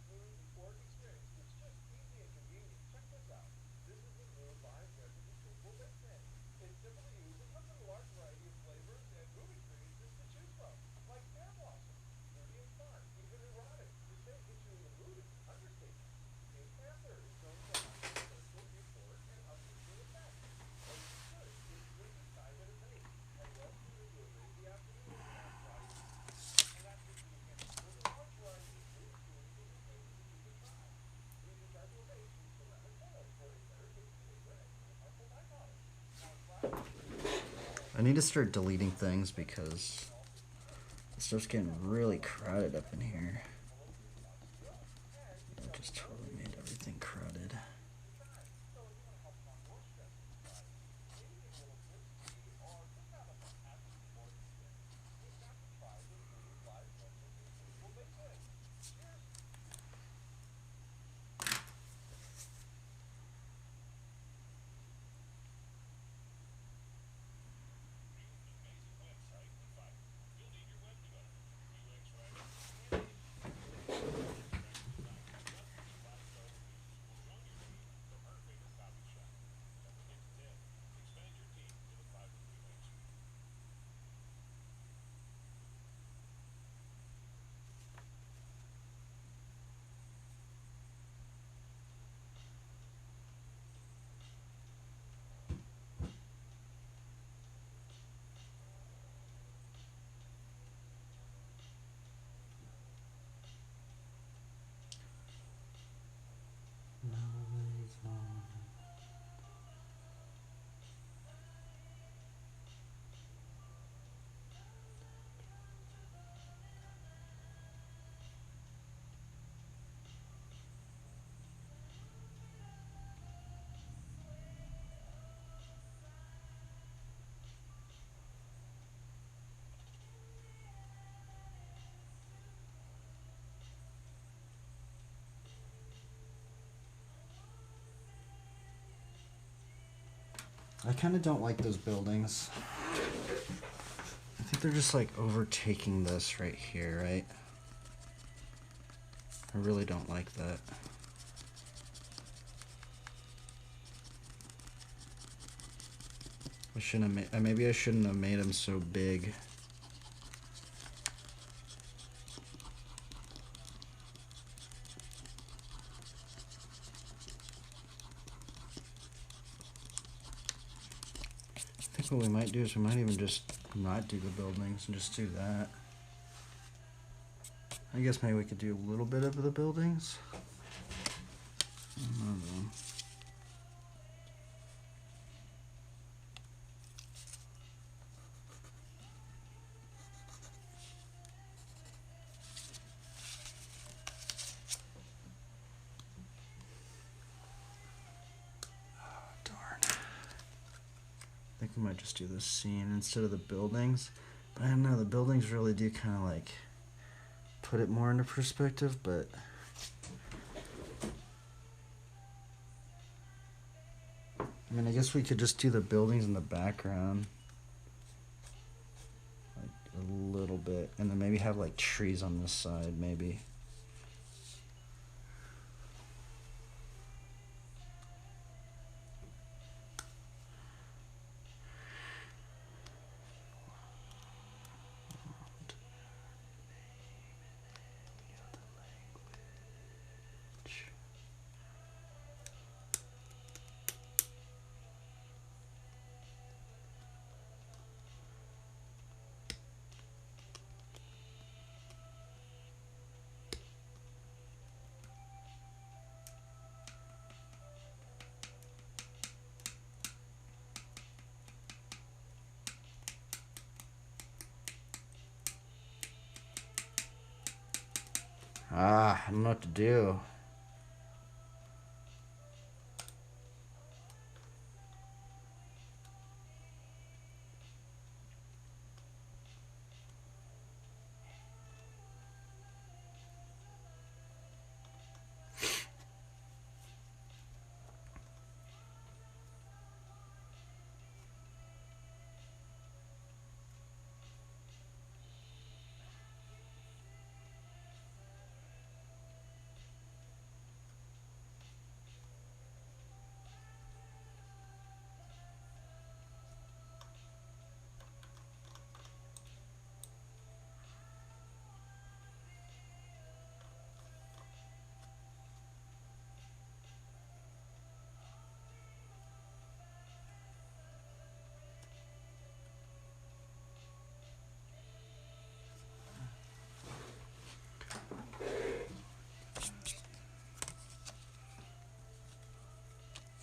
Smooth work experience. It's just easy and convenient. Check this out. This is the new Vibe Residential Full-Bed Fan. It's simple to use. It comes in a large variety of flavors and movie experiences to choose from, like Bear Blossom, moody and fun, even erotic. To say it gets you in the mood is an understatement. Pink Panther is known for having a social, euphoric, and uplifting effect. Or you could get sleepy side at a base and well suited to a lazy afternoon with an body heat. And that's just the beginning. There's a large variety of new experiences and flavors that you can try. Please decide to a base with ceramic foil for a better tasting liquid and more harmful byproducts. Now try I need to start deleting things because it starts getting really crowded up in here. I just totally made everything crowded. So if you want to help calm your stress inside, maybe take a little Swiss tea or just have a fantastic sports experience, you've got to try the new Vibe Residential Portable Base Fan. Cheers! I kind of don't like those buildings. I think they're just like overtaking this right here, right? I really don't like that. I shouldn't have made, maybe I shouldn't have made them so big. I think what we might do is we might even just not do the buildings and just do that. I guess maybe we could do a little bit of the buildings. I don't know. Darn. I think we might just do this scene instead of the buildings. But I don't know, the buildings really do kind of like put it more into perspective, but I mean, I guess we could just do the buildings in the background. Like a little bit. And then maybe have like trees on this side, maybe. I don't know what to do.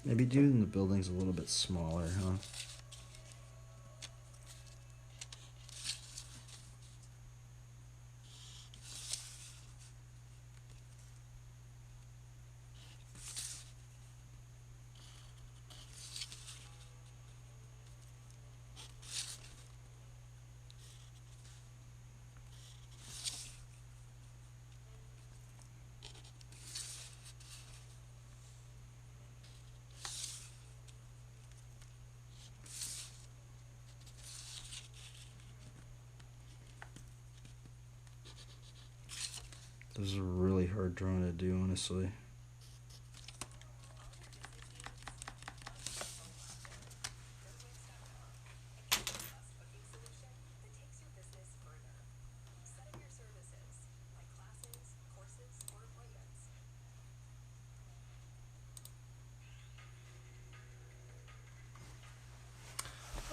Maybe doing the buildings a little bit smaller, huh? This is a really hard drawing to do, honestly.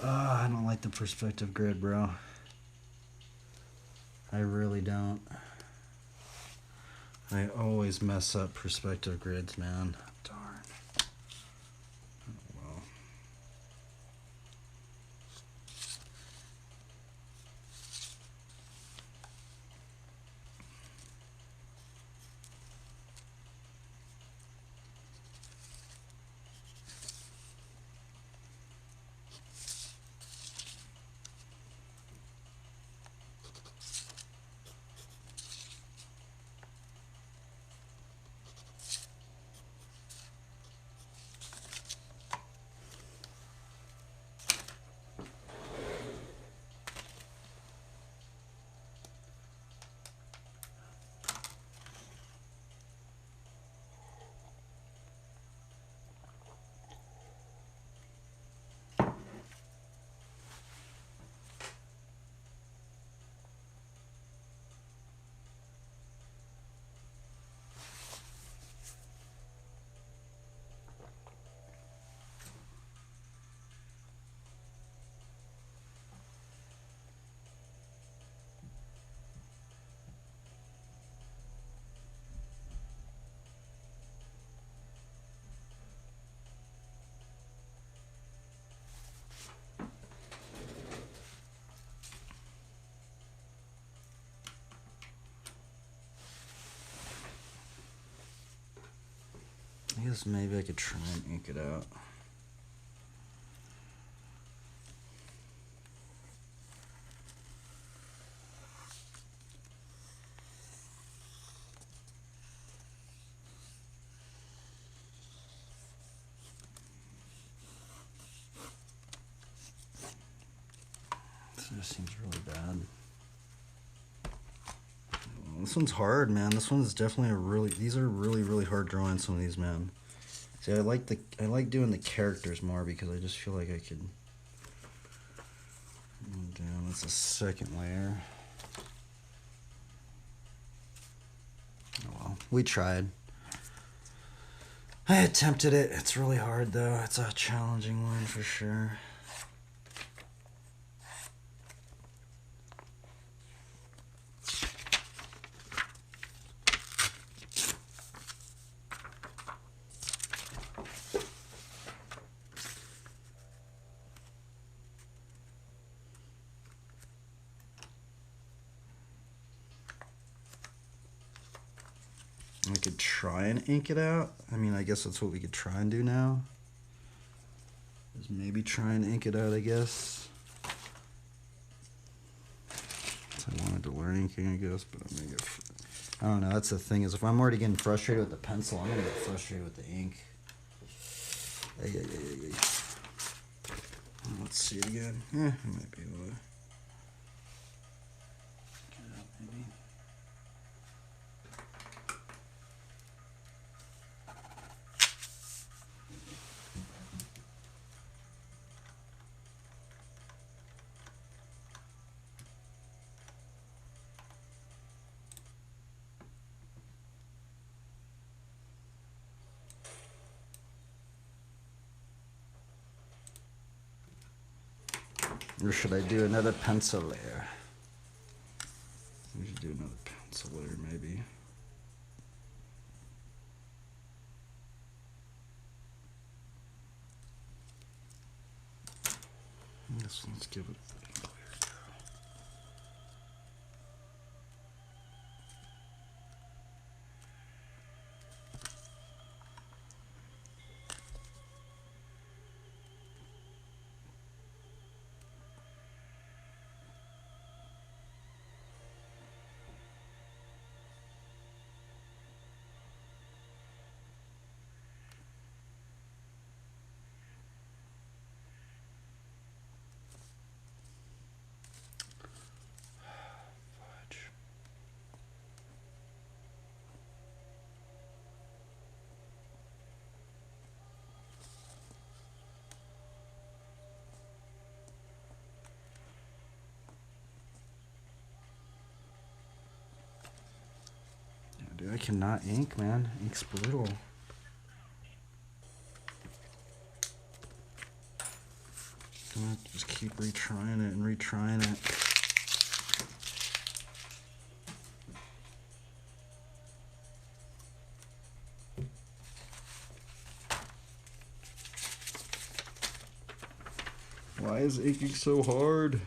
I don't like the perspective grid, bro. I really don't. I always mess up perspective grids, man. Darn. Oh, well. I guess maybe I could try and ink it out. This just seems really bad. This one's hard, man. This one's definitely a really. These are really hard drawings. Some of these, man. See, I like doing the characters more because I just feel like I could. Damn, that's a second layer. Oh well, we tried. I attempted it. It's really hard though. It's a challenging one for sure. could try and ink it out. I mean, I guess that's what we could try and do now. Is maybe try and ink it out, I guess. So I wanted to learn inking, I guess, but I'm gonna get. I don't know. That's the thing is, if I'm already getting frustrated with the pencil, I'm gonna get frustrated with the ink. Ay, ay, ay, ay, ay. Let's see it again. I might be able to get it out, maybe. Or should I do another pencil layer? We should do another pencil layer, maybe. Yes, let's give it a ink layer. Fudge. Yeah, dude, I cannot ink, man. Ink's brutal. I'm gonna have to just keep retrying it and retrying it. Why is inking so hard?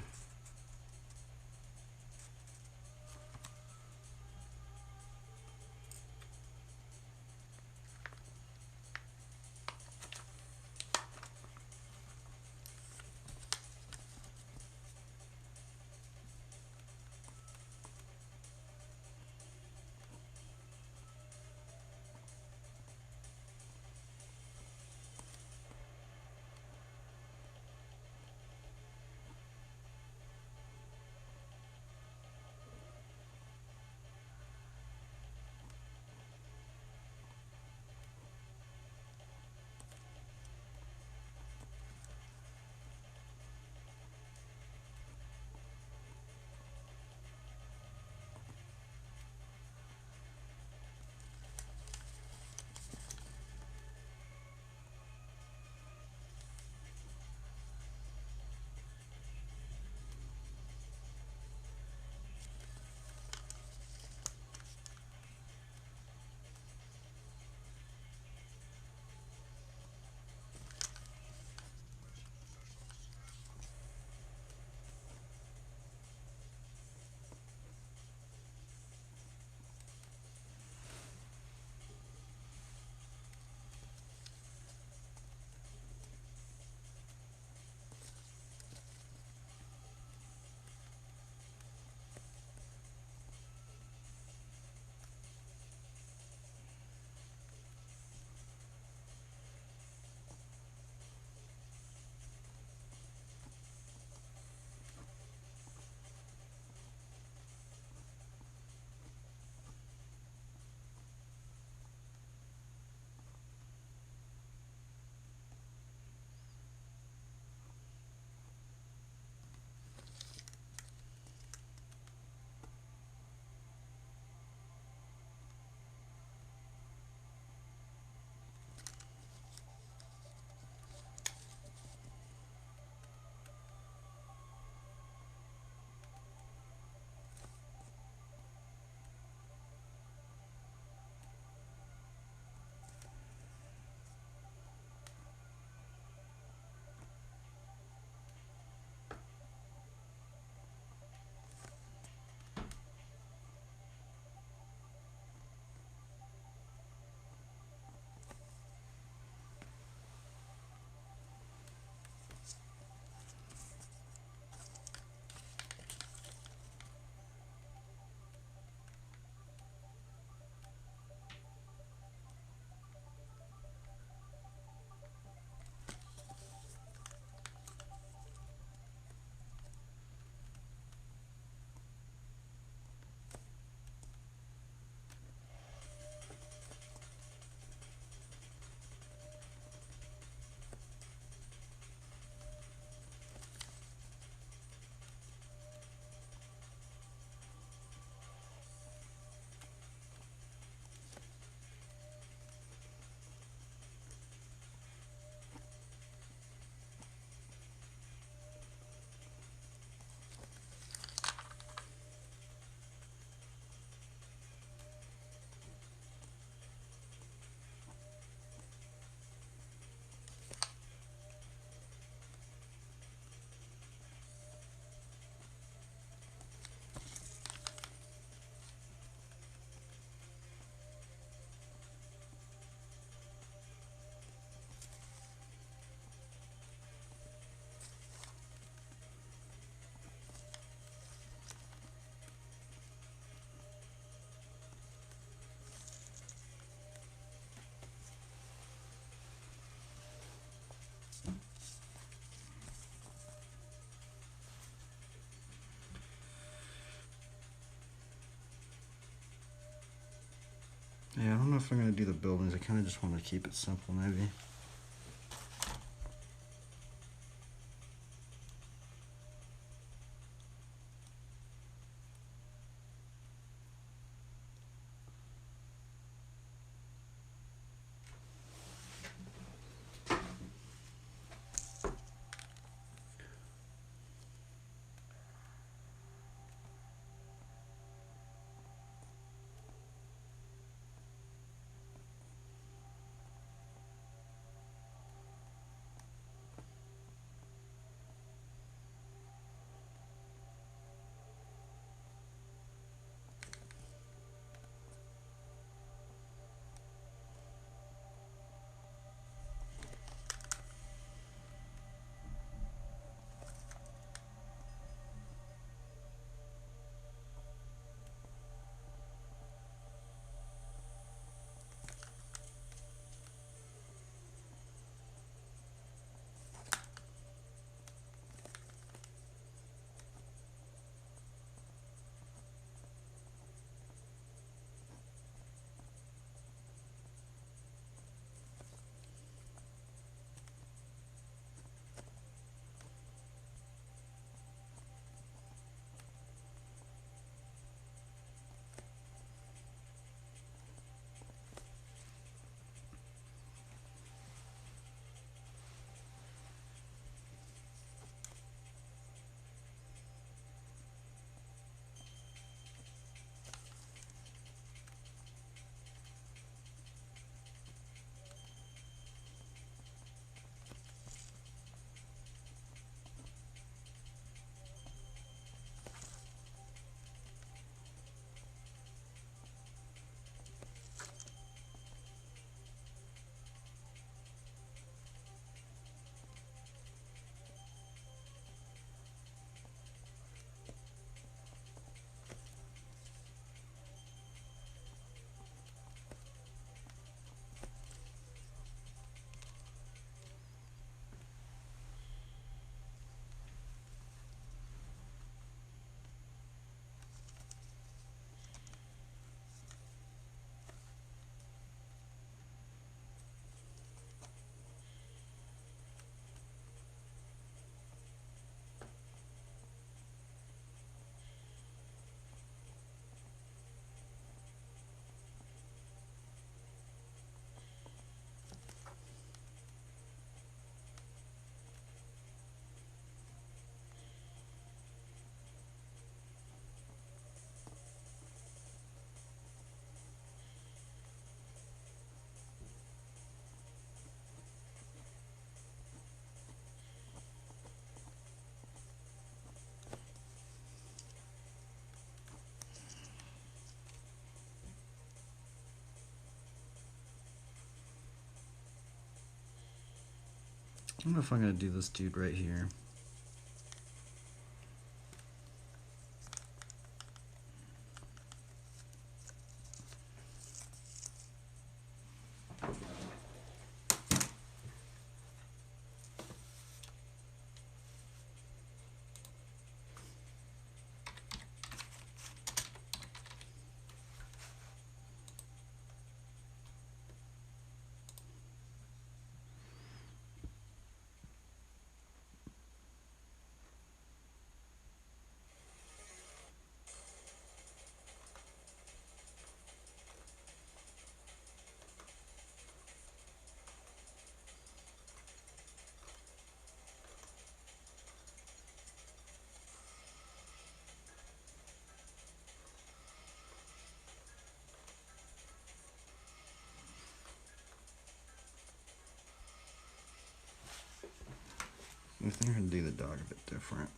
know if I'm going to do the buildings. I kind of just want to keep it simple, maybe. I don't know if I'm going to do this dude right here. I think I'm going to do the dog a bit different.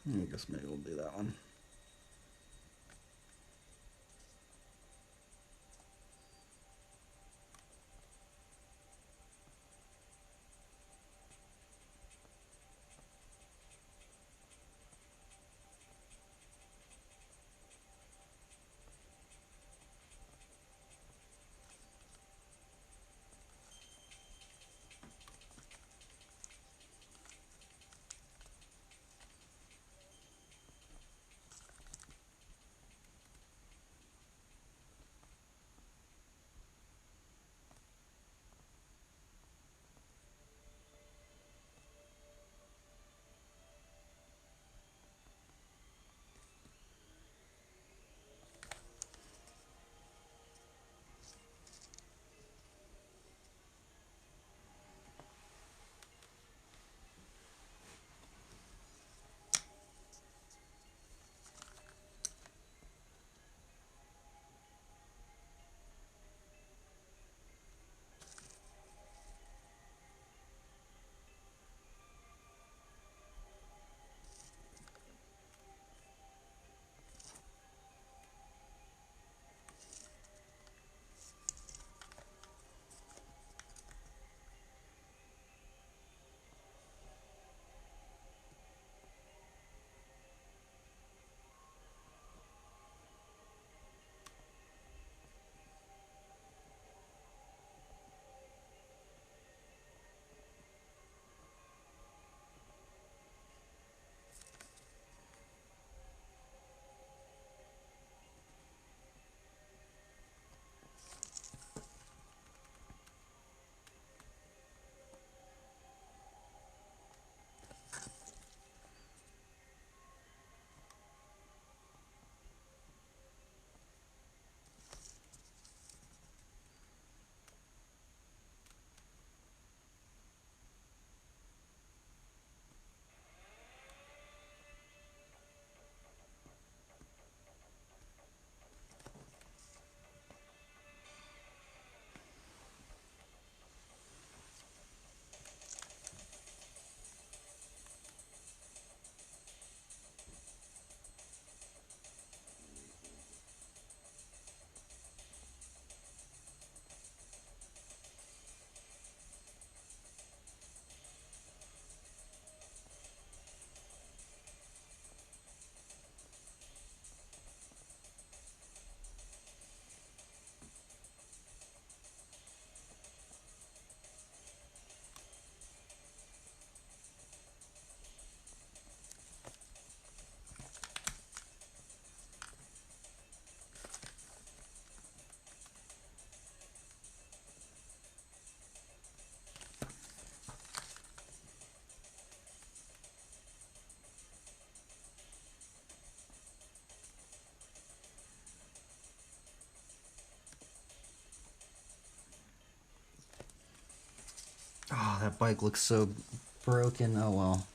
I guess maybe we'll do that one. Oh, that bike looks so broken. Oh well.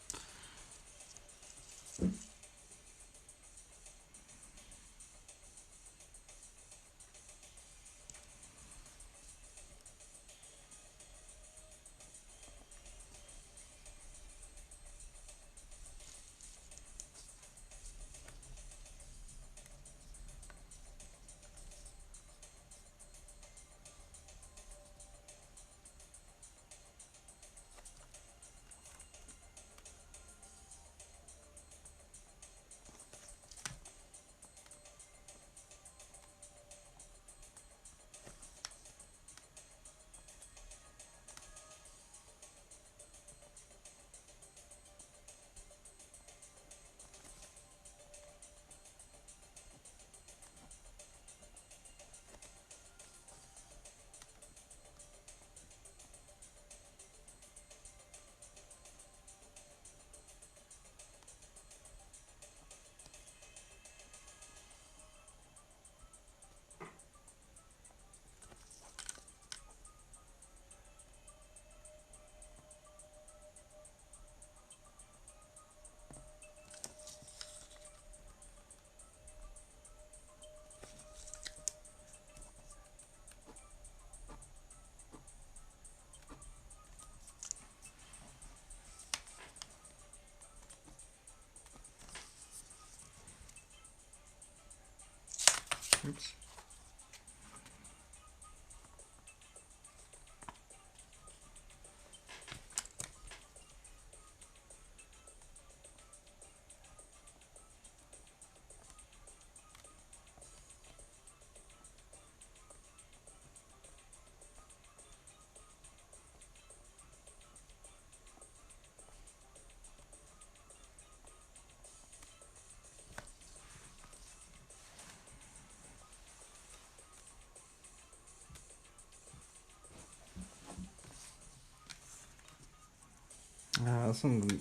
Ah,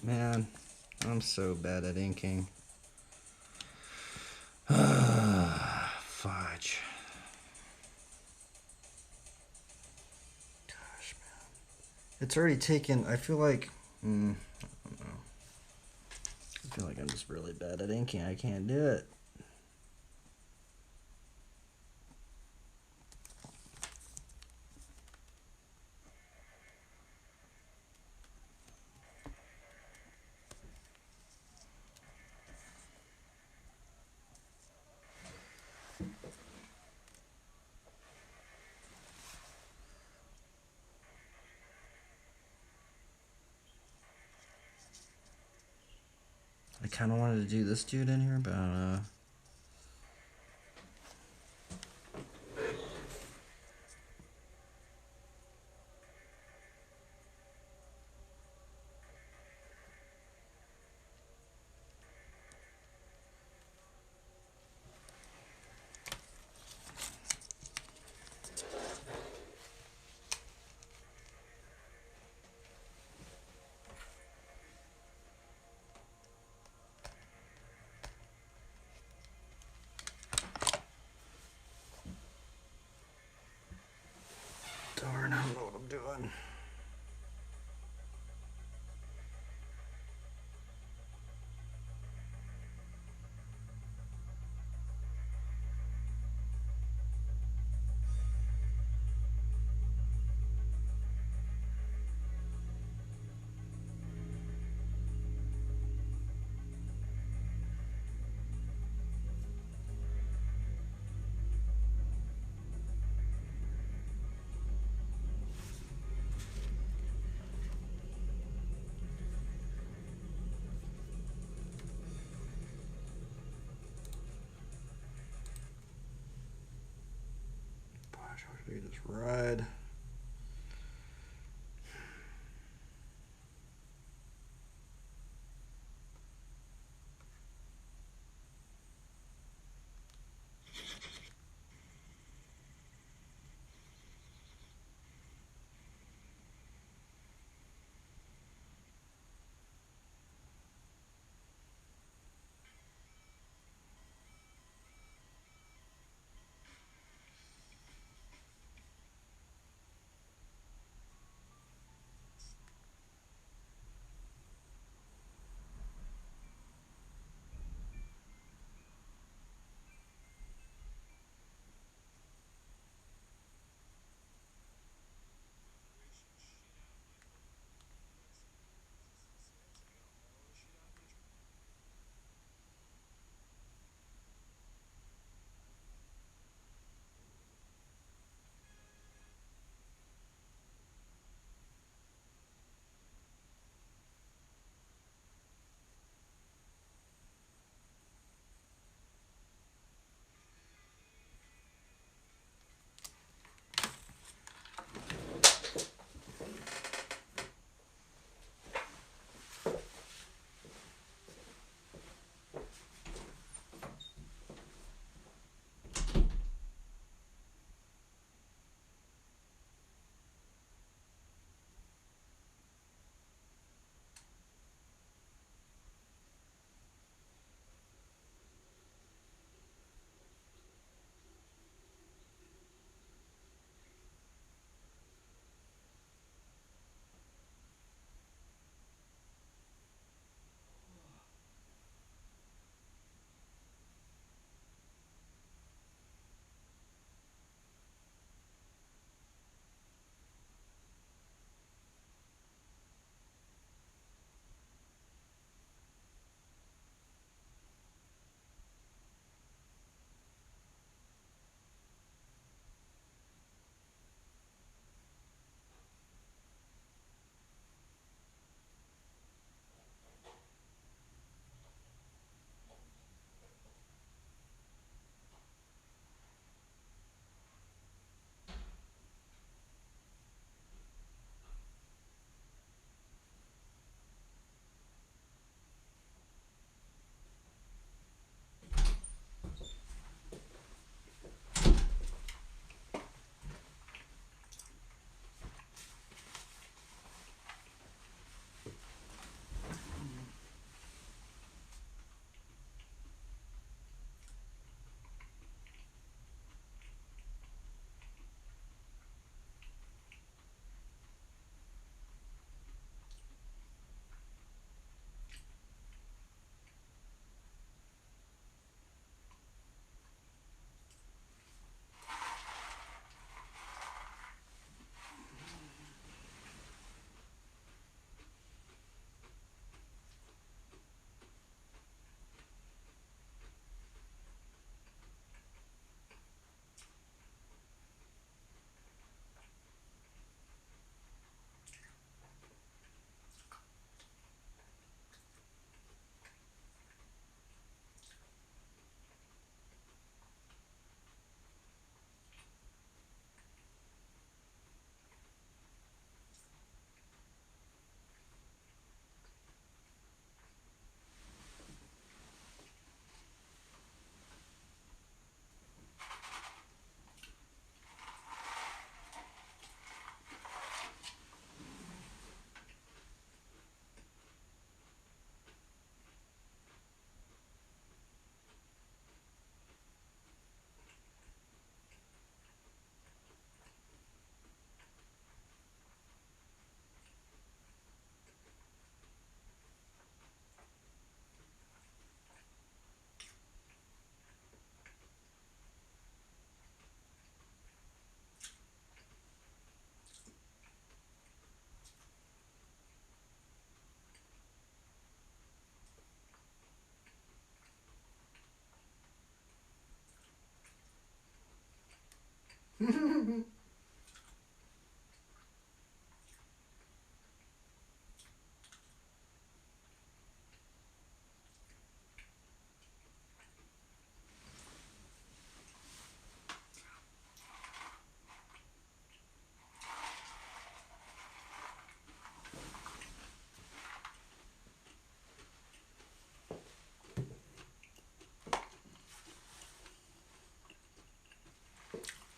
man, I'm so bad at inking. Fudge. Gosh, man. It's already taken, I feel like, I don't know. I feel like I'm just really bad at inking. I can't do it. I kind of wanted to do this dude in here, but darn, I don't know what I'm doing. Gosh, how should I just ride?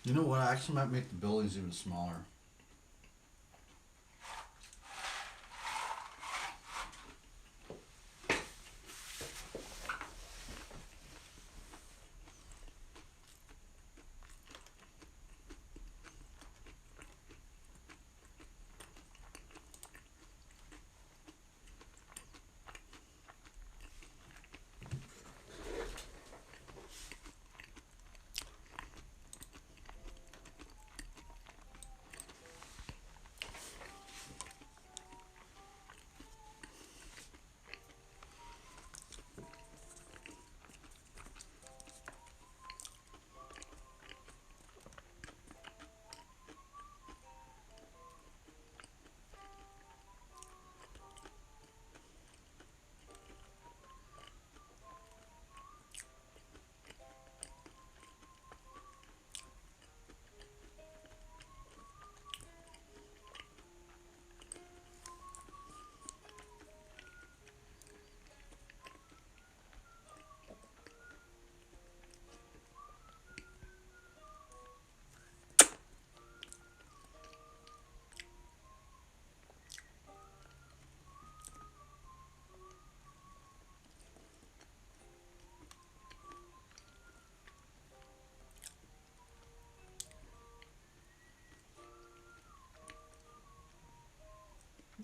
You know what? I actually might make the buildings even smaller.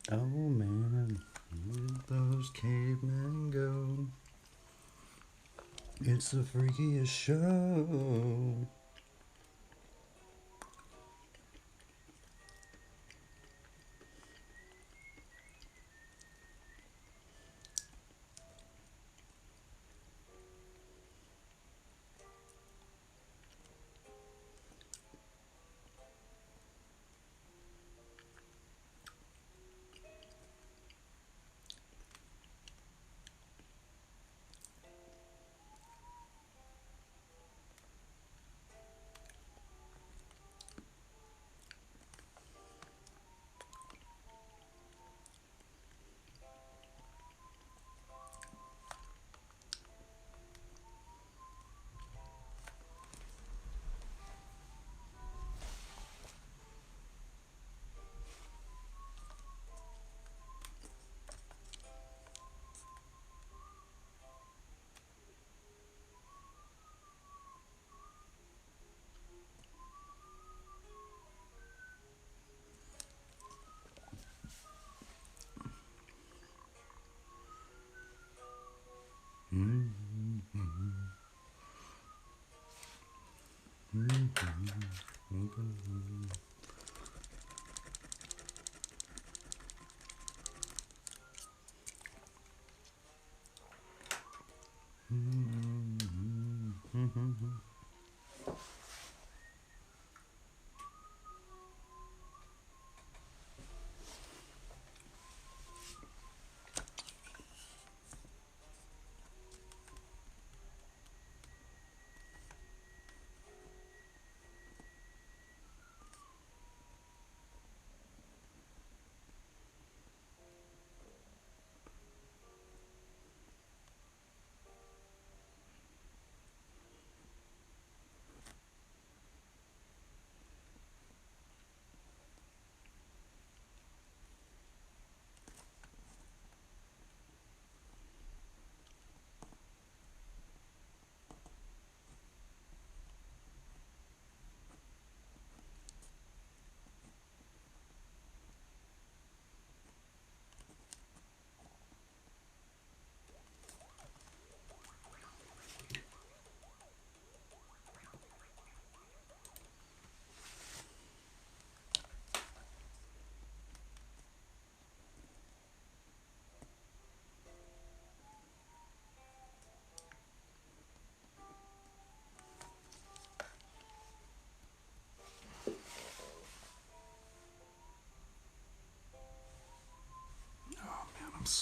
Oh man, where'd those cavemen go? It's the freakiest show.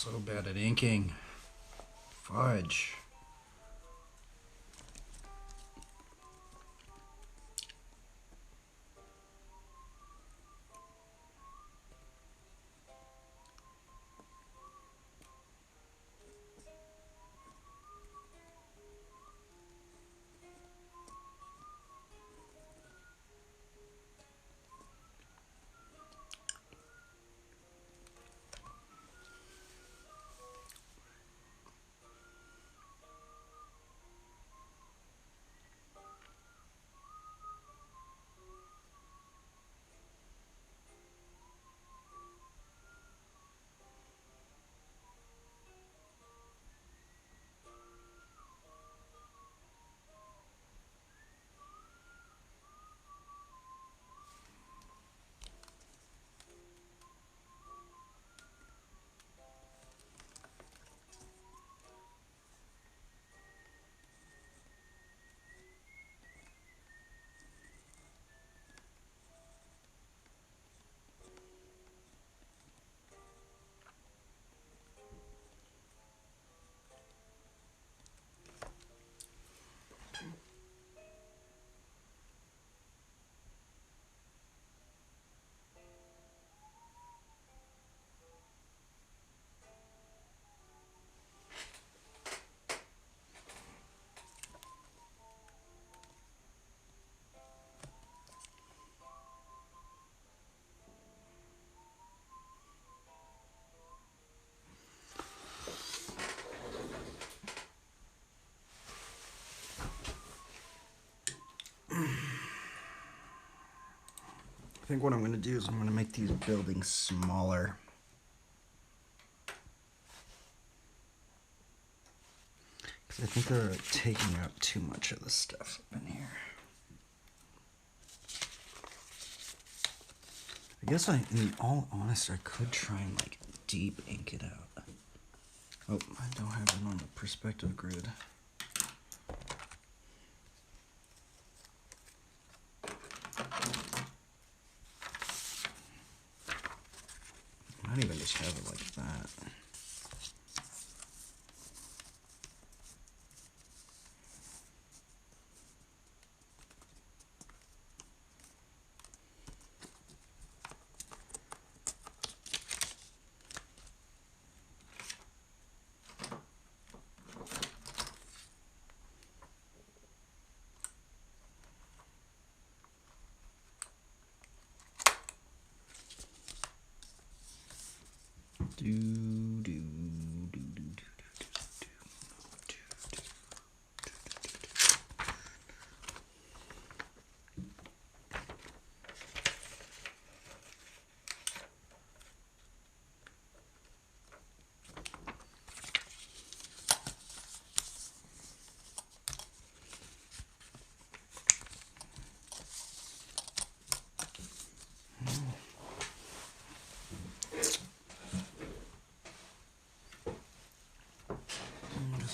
So bad at inking. Fudge. I think what I'm going to do is I'm going to make these buildings smaller. Because I think they're taking up too much of the stuff up in here. I guess in all honesty, I could try and like deep ink it out. Oh, I don't have it on the perspective grid. I might even just have it like that.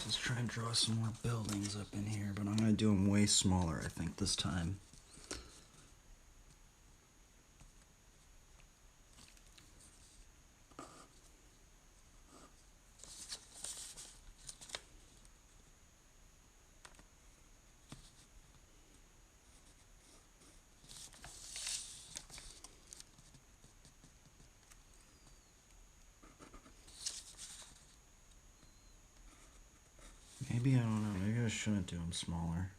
Let's try and draw some more buildings up in here, but I'm going to do them way smaller, I think, this time. Maybe, I don't know, maybe I shouldn't do them smaller.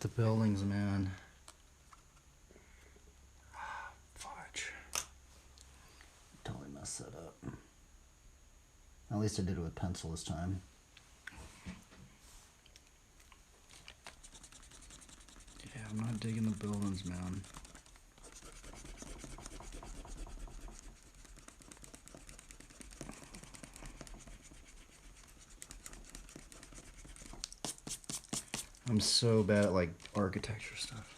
the buildings, man. Fudge. Totally messed that up. At least I did it with pencil this time. Yeah, I'm not digging the buildings, man. I'm so bad at like architecture stuff.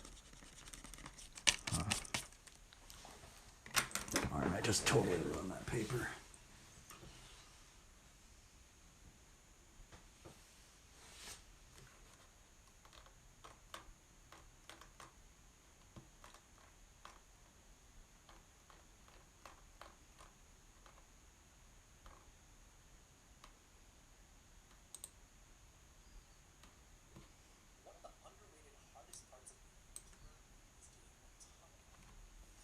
Huh. Darn, I just totally ruined that paper. One of the underrated hardest parts of being a YouTuber is doing a ton of editing.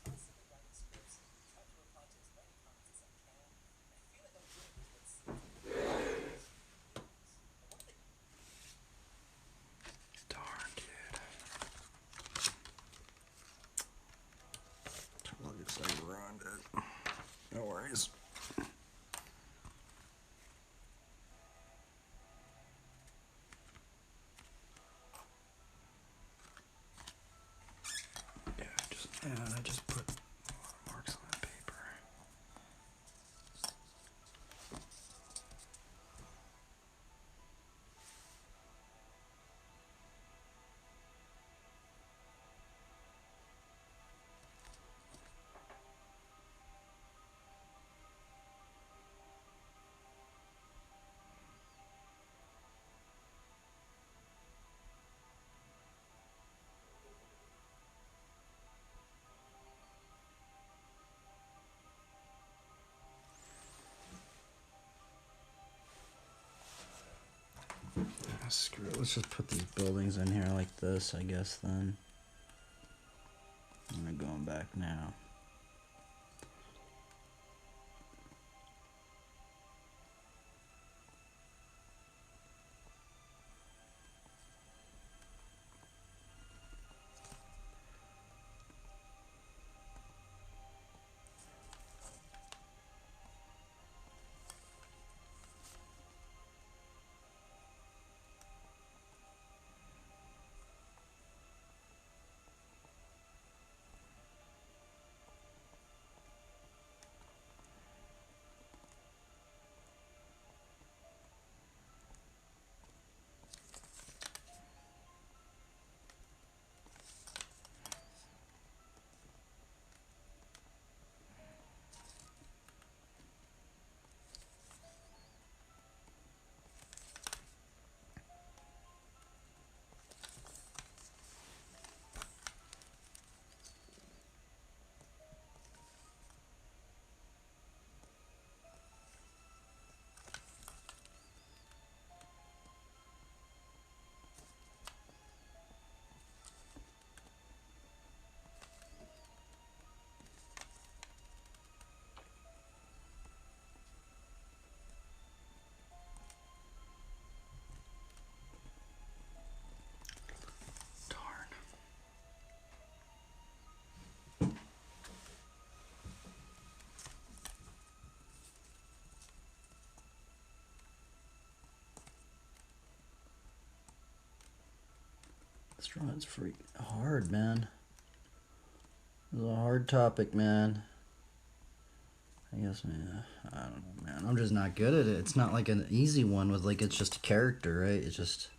Constantly writing scripts, trying to reply to as many comments as I can, and I feel like I'm doing this what seems like a and one of the Darn, dude. Looks like I ruined it. No worries. I just put a lot of marks on that paper. Screw it. Let's just put these buildings in here like this, I guess, then. I'm going back now. Darn. This drawing's freaking hard, man. This is a hard topic, man. I guess, man, I don't know, man. I'm just not good at it. It's not like an easy one with, like, it's just a character, right? It's just...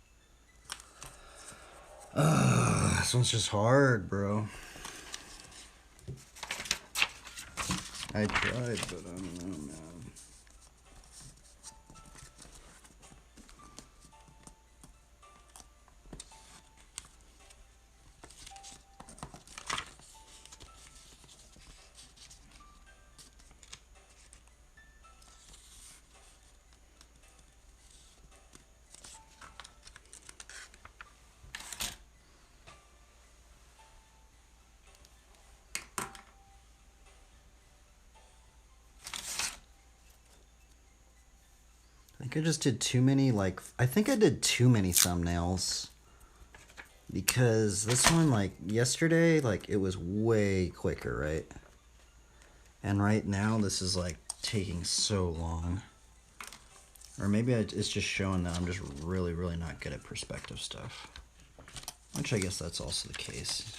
this one's just hard, bro. I tried, but I don't know, man. I think I just did too many, like, I think I did too many thumbnails. Because this one, like yesterday, like it was way quicker, right? And right now, this is like taking so long. Or maybe it's just showing that I'm just really, really not good at perspective stuff. Which I guess that's also the case.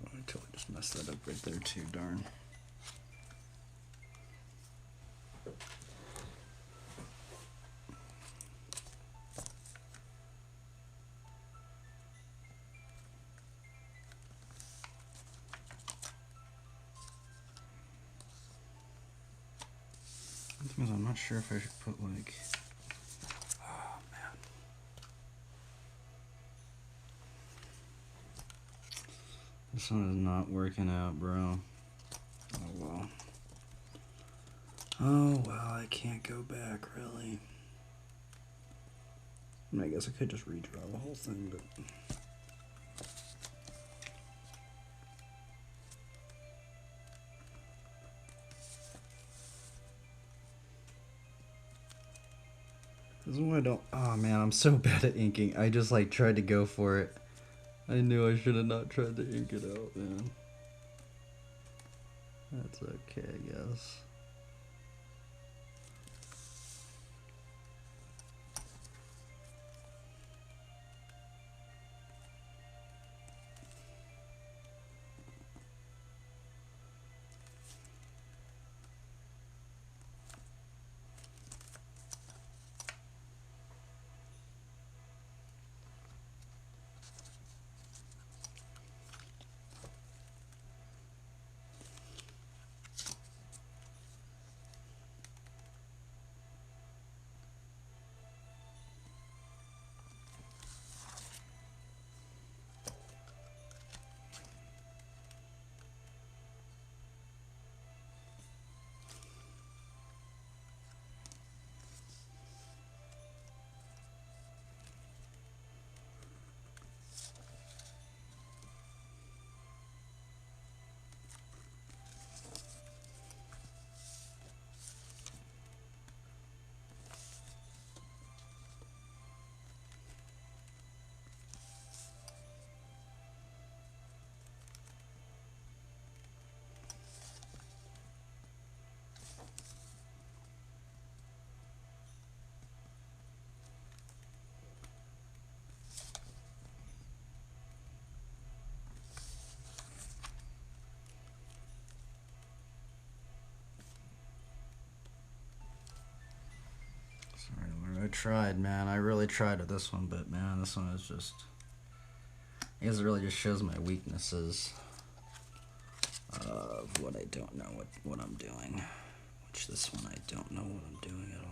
I totally just messed that up right there too, darn. The thing is, I'm not sure if I should put like... Oh, man. This one is not working out, bro. Oh, well. Oh, well, I can't go back, really. I mean, I guess I could just redraw the whole thing, but... This is why I don't... Oh, man, I'm so bad at inking. I just, like, tried to go for it. I knew I should have not tried to ink it out, man. That's okay, I guess. Sorry, Lord. I tried, man. I really tried with this one, but, man, this one is just... I guess it really just shows my weaknesses of what I don't know what I'm doing. Which this one I don't know what I'm doing at all.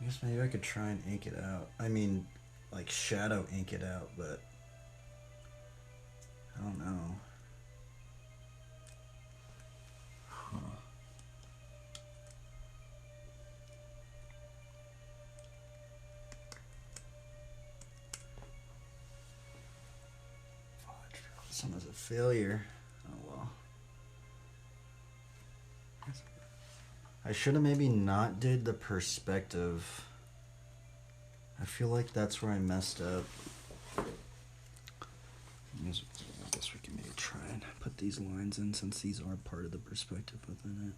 guess maybe I could try and ink it out. I mean, like shadow ink it out, but I don't know. This one is a failure. Oh well. I should have maybe not did the perspective. I feel like that's where I messed up. I guess we can maybe try and put these lines in since these are part of the perspective within it.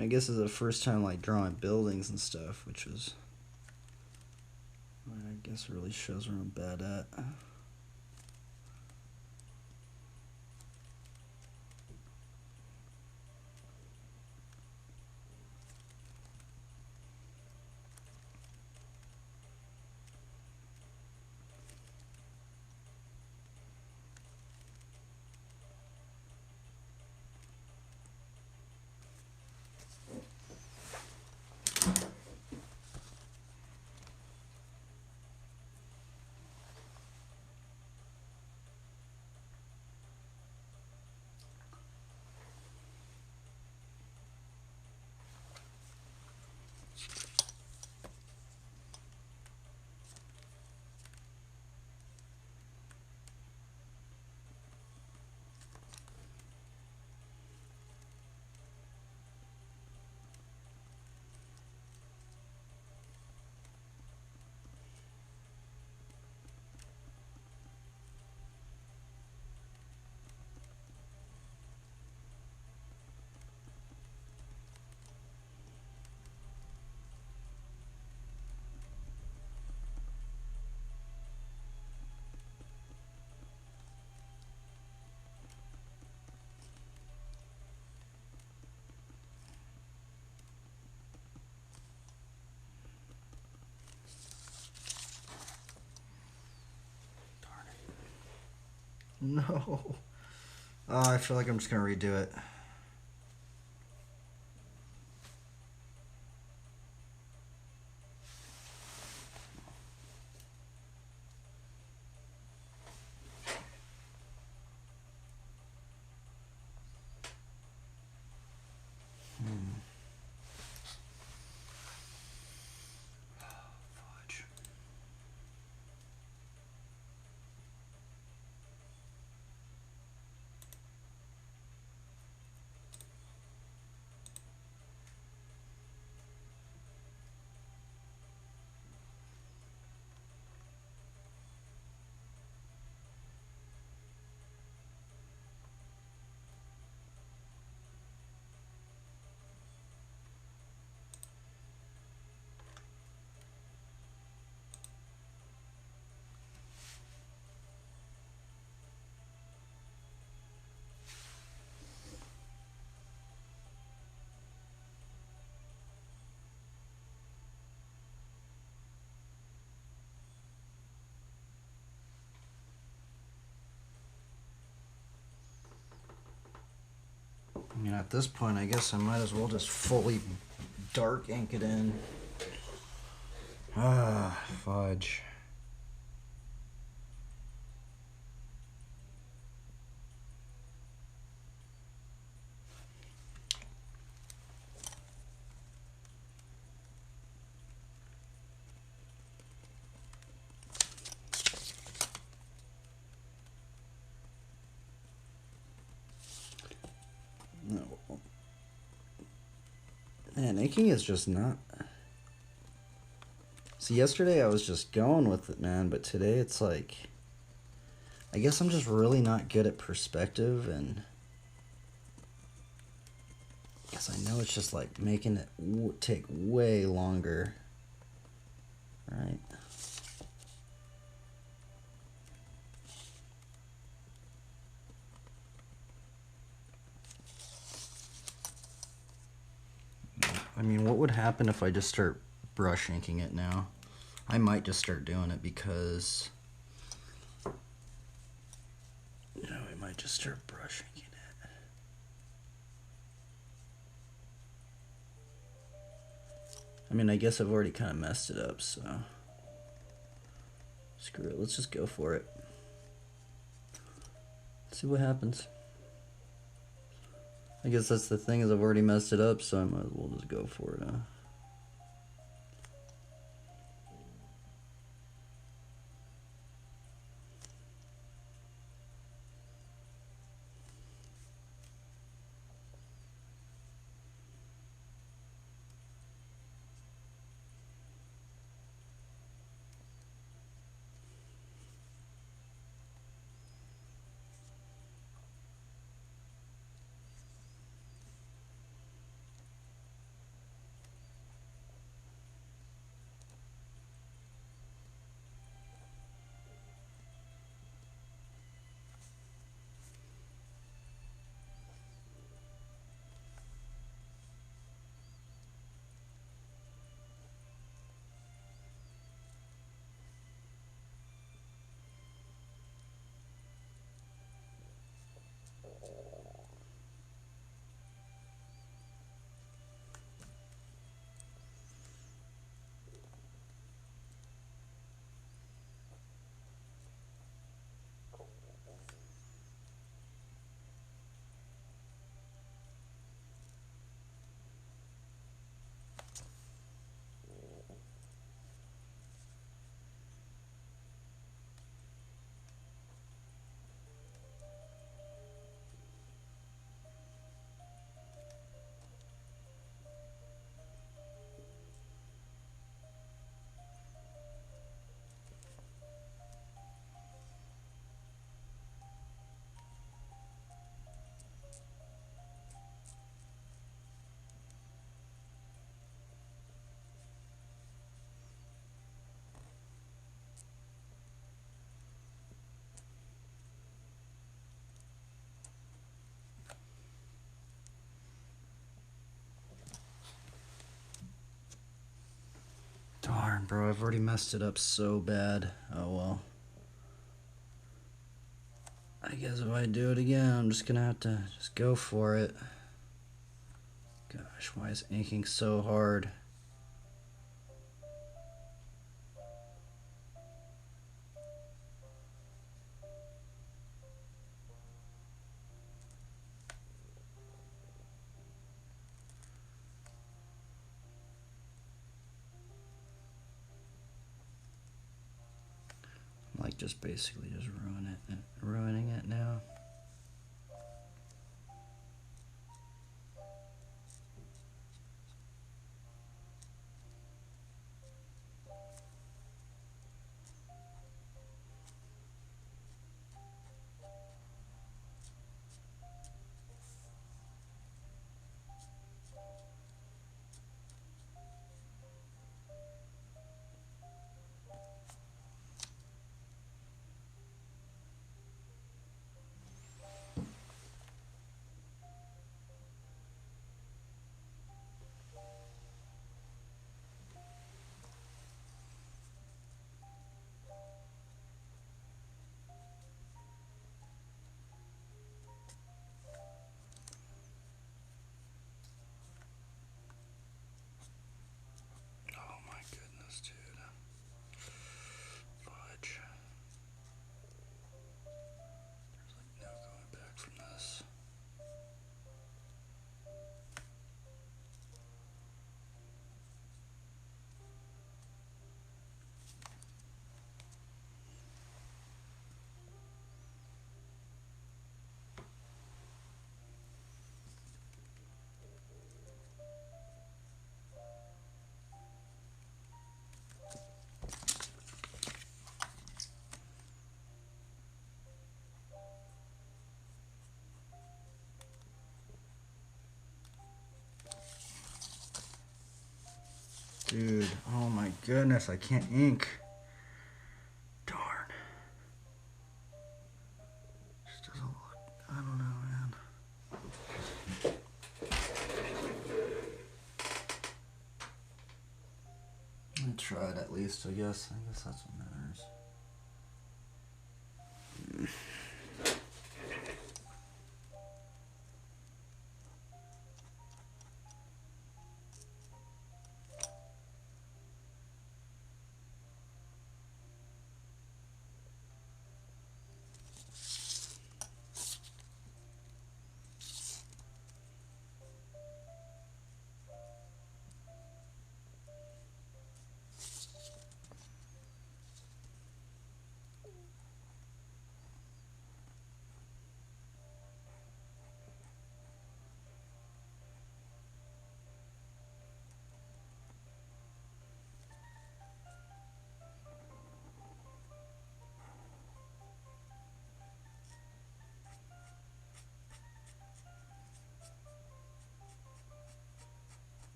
I guess this is the first time like drawing buildings and stuff, which is, I guess, really shows where I'm bad at. No. Oh, I feel like I'm just gonna redo it. Fudge. I mean, at this point, I guess I might as well just fully dark ink it in. Ah, fudge. No. Man, inking is just not. See, yesterday I was just going with it, man, but today it's like, I guess I'm just really not good at perspective, and I guess I know it's just like making it take way longer, right? what would happen if I just start brush inking it now? I might just start doing it because, you know, I might just start brush inking it. I mean, I guess I've already kind of messed it up, so screw it. Let's just go for it. See what happens. I guess that's the thing, is I've already messed it up, so I might as well just go for it. Darn, bro, I've already messed it up so bad. Oh well. I guess if I do it again, I'm just gonna have to just go for it. Gosh, why is inking so hard? I'm like just basically just ruining it now. Oh my goodness, dude. Fudge. There's like no going back from this. Dude, oh my goodness, I can't ink. Darn. Just doesn't look, I don't know, man. I tried at least, I guess. I guess that's what matters.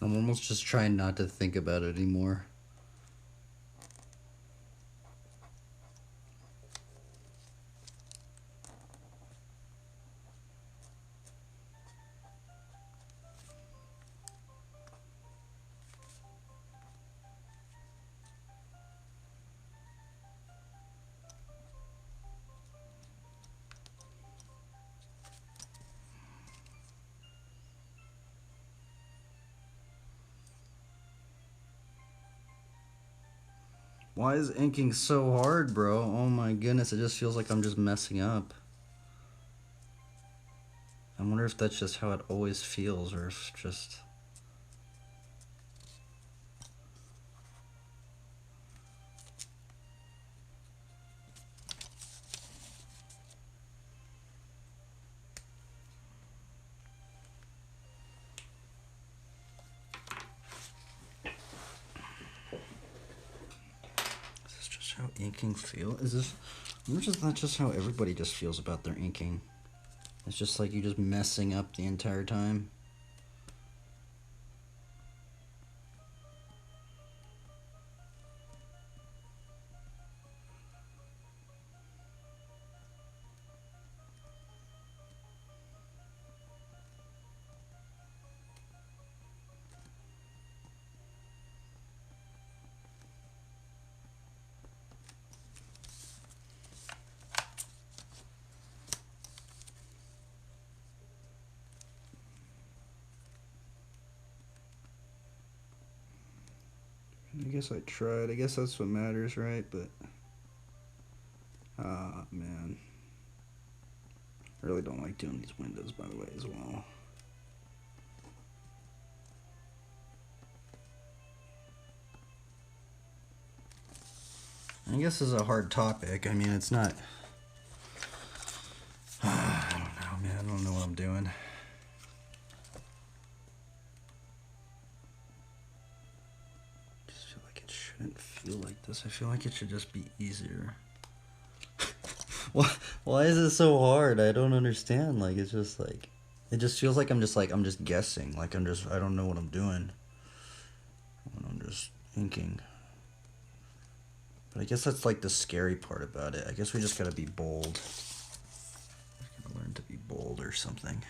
I'm almost just trying not to think about it anymore. Why is inking so hard, bro? Oh my goodness, it just feels like I'm just messing up. I wonder if that's just how it always feels, or if just... Is this just how inking feels? Is this... Or is that just how everybody just feels about their inking? It's just like you're just messing up the entire time. I guess I tried. I guess that's what matters, right? But... ah, man. I really don't like doing these windows, by the way, as well. I guess this is a hard topic. I mean, it's not... I don't know, man. I don't know what I'm doing. I just feel like it shouldn't feel like this. I feel like it should just be easier. Why is it so hard? I don't understand. Like, it's just like... It just feels like I'm just guessing. Like, I don't know what I'm doing when I'm just inking. But I guess that's like the scary part about it. I guess we just gotta be bold. Just gotta learn to be bold or something.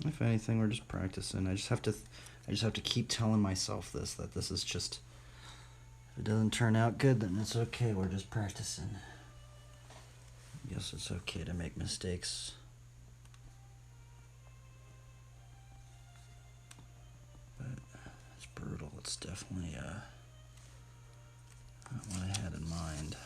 If anything, we're just practicing. I just have to keep telling myself that this is just, if it doesn't turn out good, then it's okay. We're just practicing. I guess it's okay to make mistakes. But it's brutal. It's definitely not what I had in mind.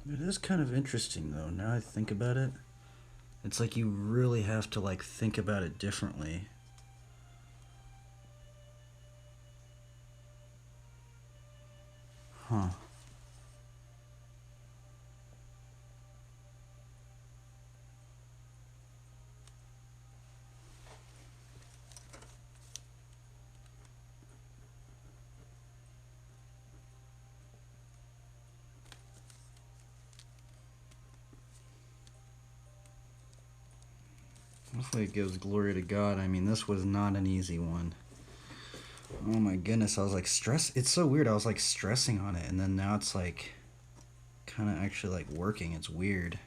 It is kind of interesting though, now I think about it. It's like you really have to like think about it differently. Huh. Hopefully it gives glory to God. I mean, this was not an easy one. Oh my goodness, I was like it's so weird. I was like stressing on it and then now it's like kind of actually like working. It's weird.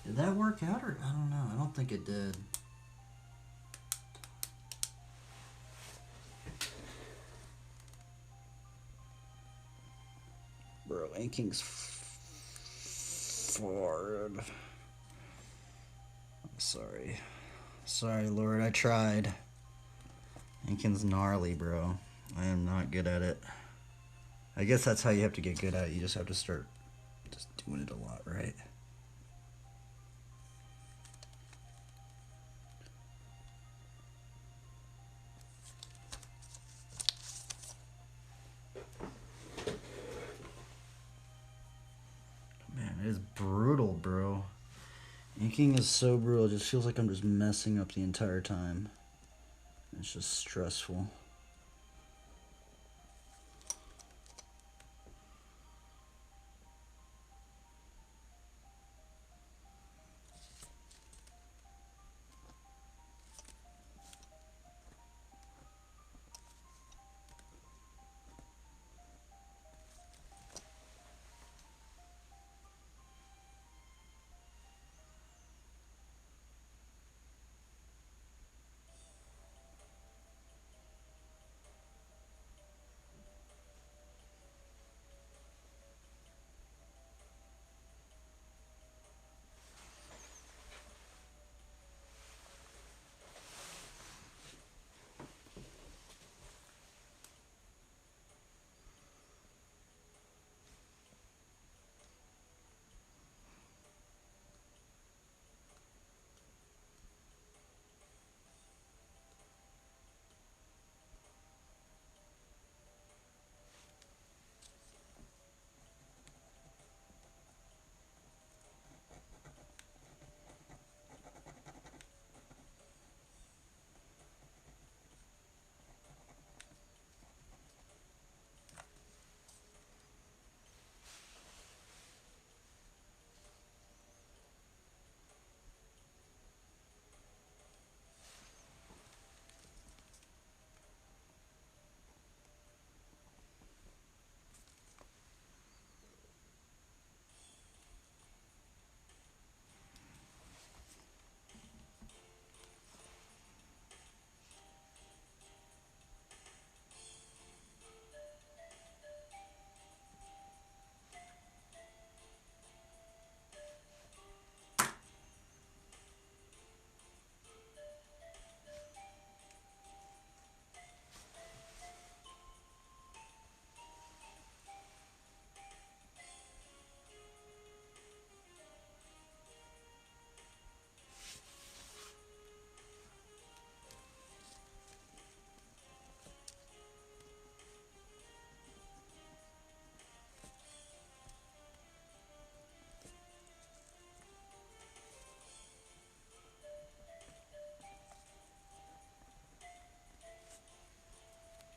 Did that work? work out, or I don't know. I don't think it did. Bro, inking's forward. I'm sorry. Sorry, Lord, I tried. Inking's gnarly, bro. I am not good at it. I guess that's how you have to get good at it. You just have to start just doing it a lot, right? Man, it is brutal, bro. Inking is so brutal. It just feels like I'm just messing up the entire time. It's just stressful.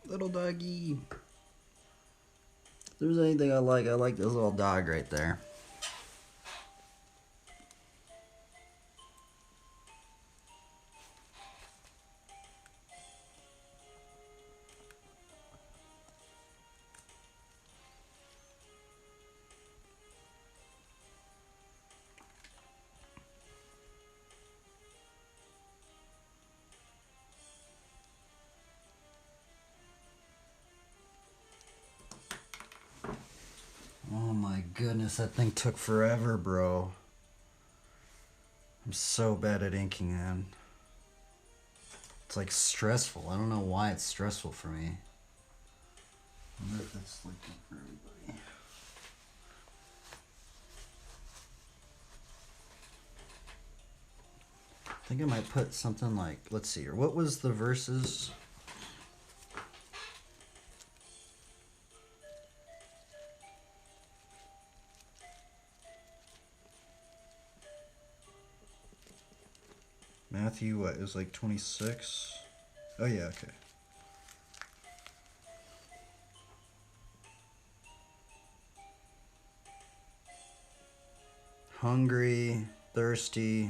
Little doggy. If there's anything I like this little dog right there. Oh my goodness, that thing took forever, bro. I'm so bad at inking, man. It's like stressful. I don't know why it's stressful for me. I wonder if that's like for everybody. I think I might put something like, let's see here. What was the verses? Matthew, what, it was like 26? Oh yeah, okay. Hungry, thirsty.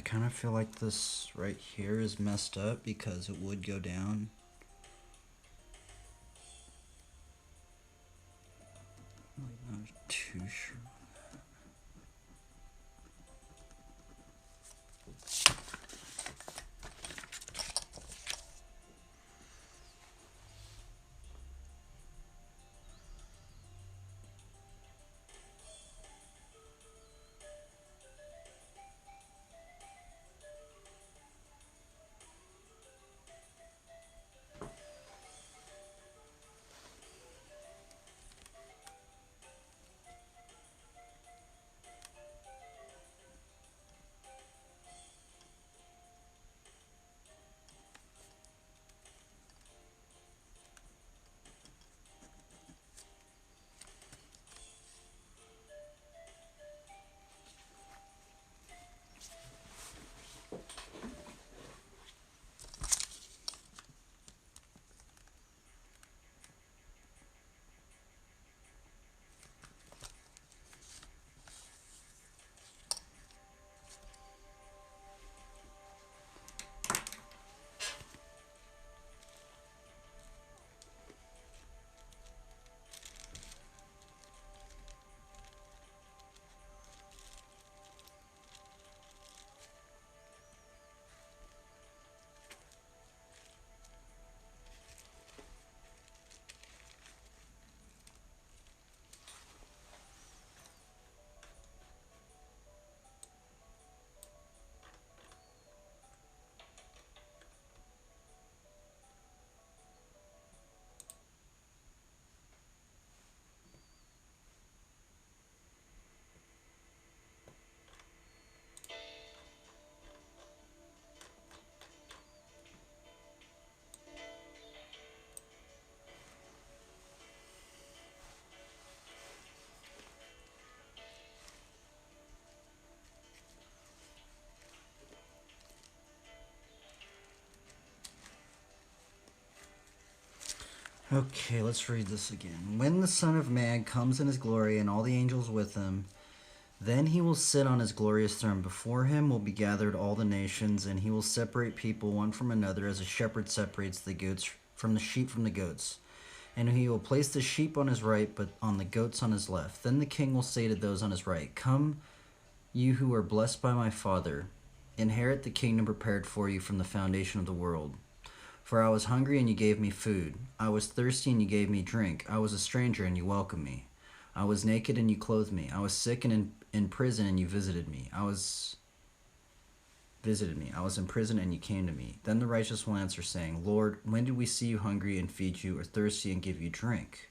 kind of feel like this right here is messed up because it would go down. I'm not too sure. Okay, let's read this again. When the Son of Man comes in his glory and all the angels with him, then he will sit on his glorious throne. Before him will be gathered all the nations, and he will separate people one from another as a shepherd separates the goats from the sheep from the goats. And he will place the sheep on his right, but on the goats on his left. Then the king will say to those on his right, "Come, you who are blessed by my Father, inherit the kingdom prepared for you from the foundation of the world. For I was hungry, and you gave me food. I was thirsty, and you gave me drink. I was a stranger, and you welcomed me. I was naked, and you clothed me. I was sick and in prison, and you visited me. I was in prison, and you came to me." Then the righteous will answer, saying, "Lord, when did we see you hungry and feed you, or thirsty and give you drink?"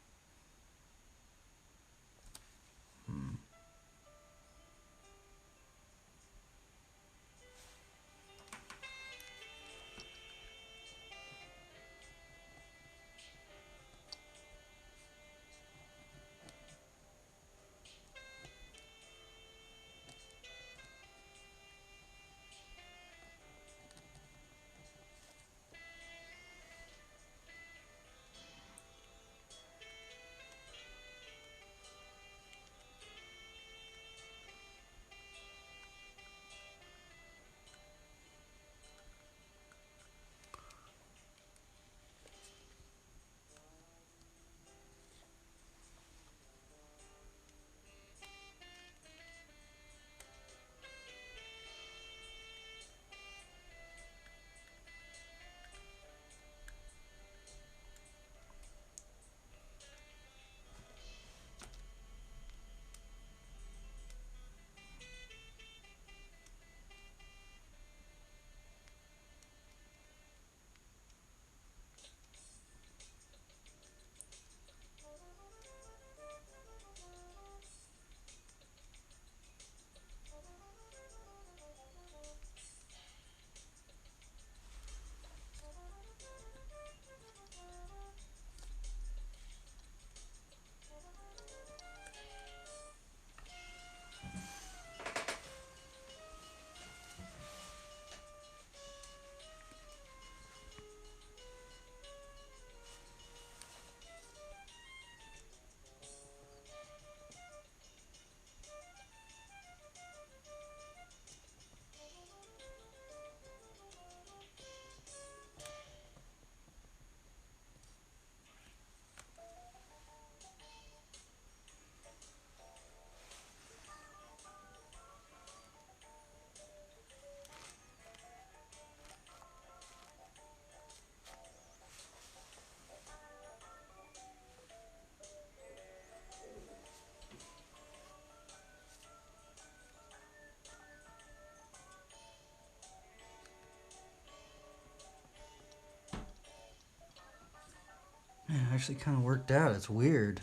actually kind of worked out. It's weird.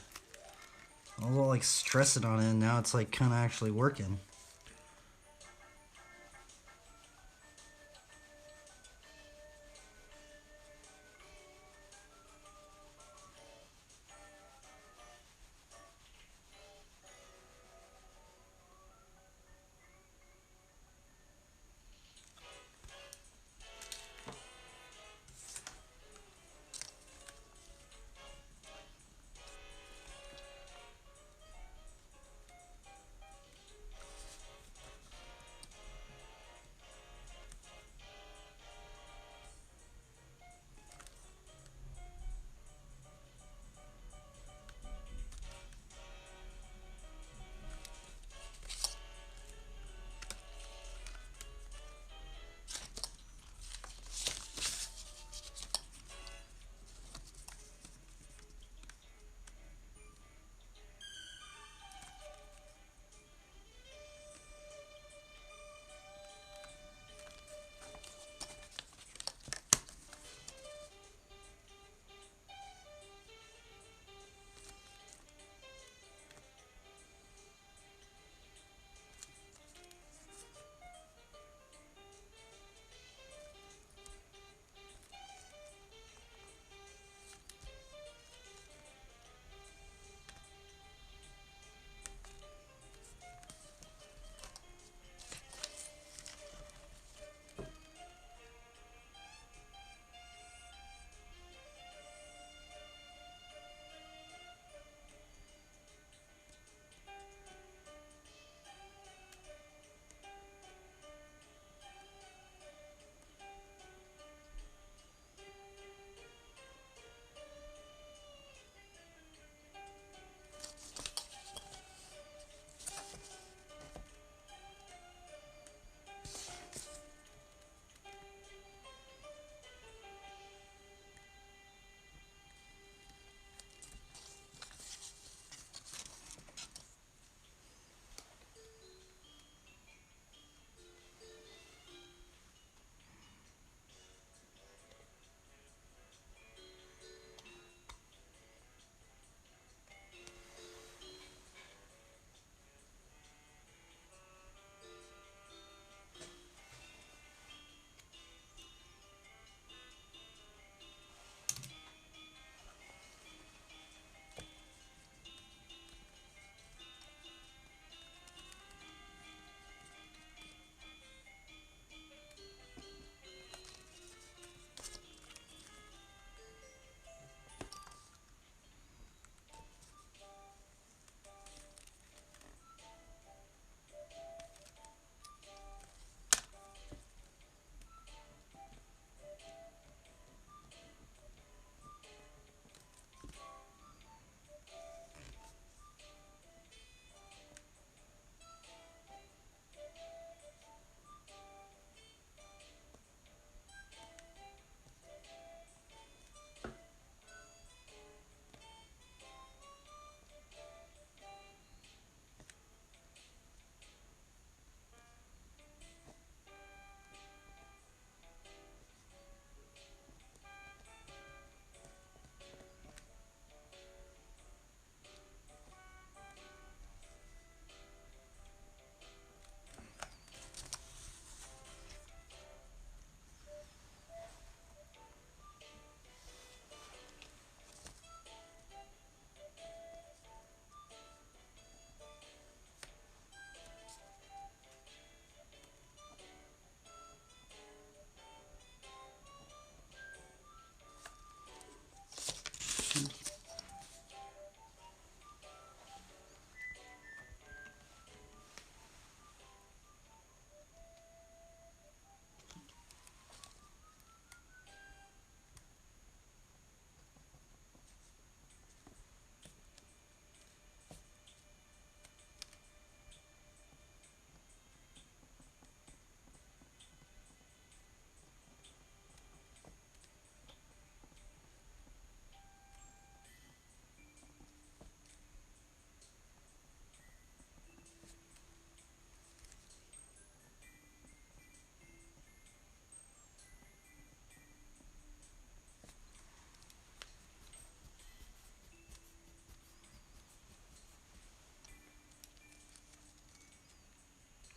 I was all like stressing on it, and now it's like kind of actually working.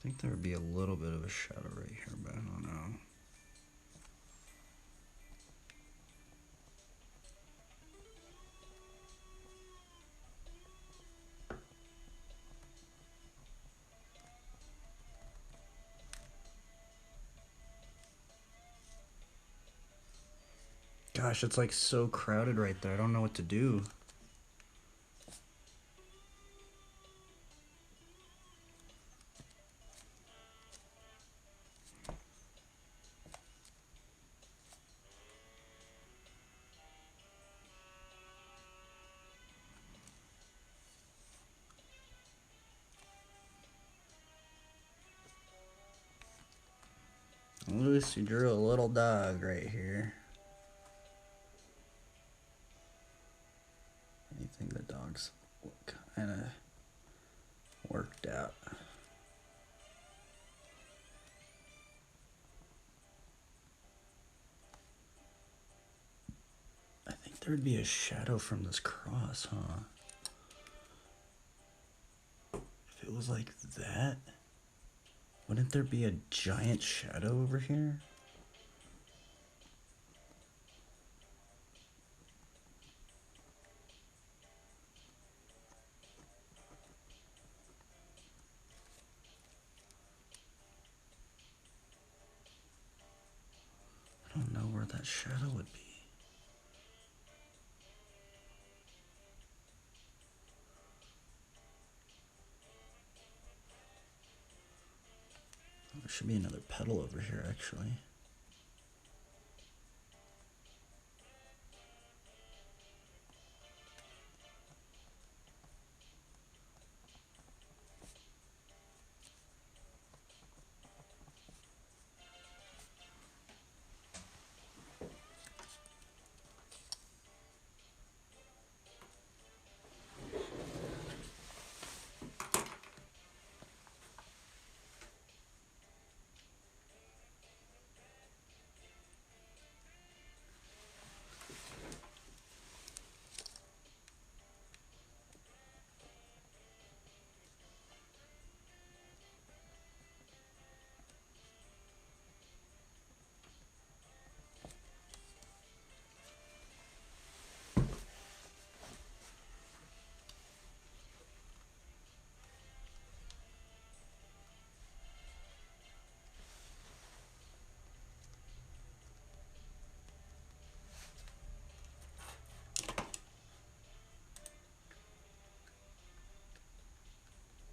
think there would be a little bit of a shadow right here, but I don't know. Gosh, it's like so crowded right there. I don't know what to do. Lucy drew a little dog right here. I think the dog's kind of worked out. I think there'd be a shadow from this cross, huh? If it was like that, wouldn't there be a giant shadow over here? I don't know where that shadow would be. There should be another petal over here, actually.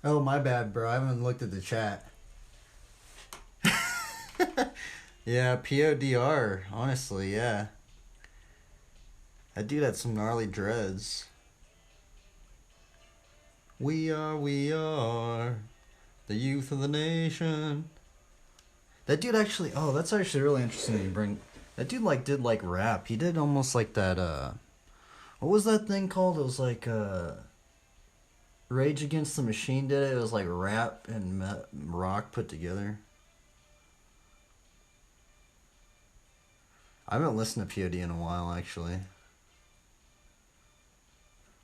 Oh, my bad, bro. I haven't looked at the chat. Yeah, PODR, honestly, yeah. That dude had some gnarly dreads. We are the youth of the nation. That dude actually, oh, that's actually really interesting that you bring. That dude like did like rap. He did almost like that, what was that thing called? It was like, Rage Against the Machine did it. It was like rap and rock put together. I haven't listened to POD in a while, actually.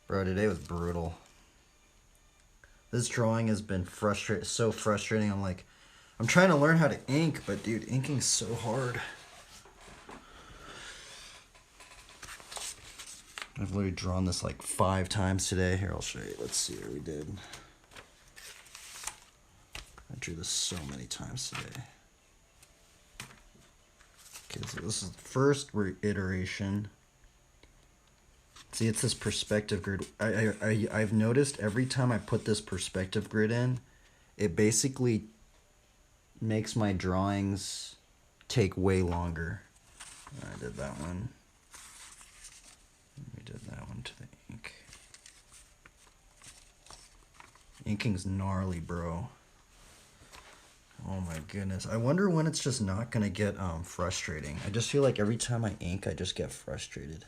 Bro, today was brutal. This drawing has been so frustrating. I'm trying to learn how to ink, but dude, inking's so hard. I've literally drawn this like 5 times today. Here, I'll show you. Let's see what we did. I drew this so many times today. Okay, so this is the first iteration. See, it's this perspective grid. I've noticed every time I put this perspective grid in, it basically makes my drawings take way longer. I did that one. We did that one to the ink. Inking's gnarly, bro. Oh my goodness. I wonder when it's just not gonna get frustrating. I just feel like every time I ink, I just get frustrated.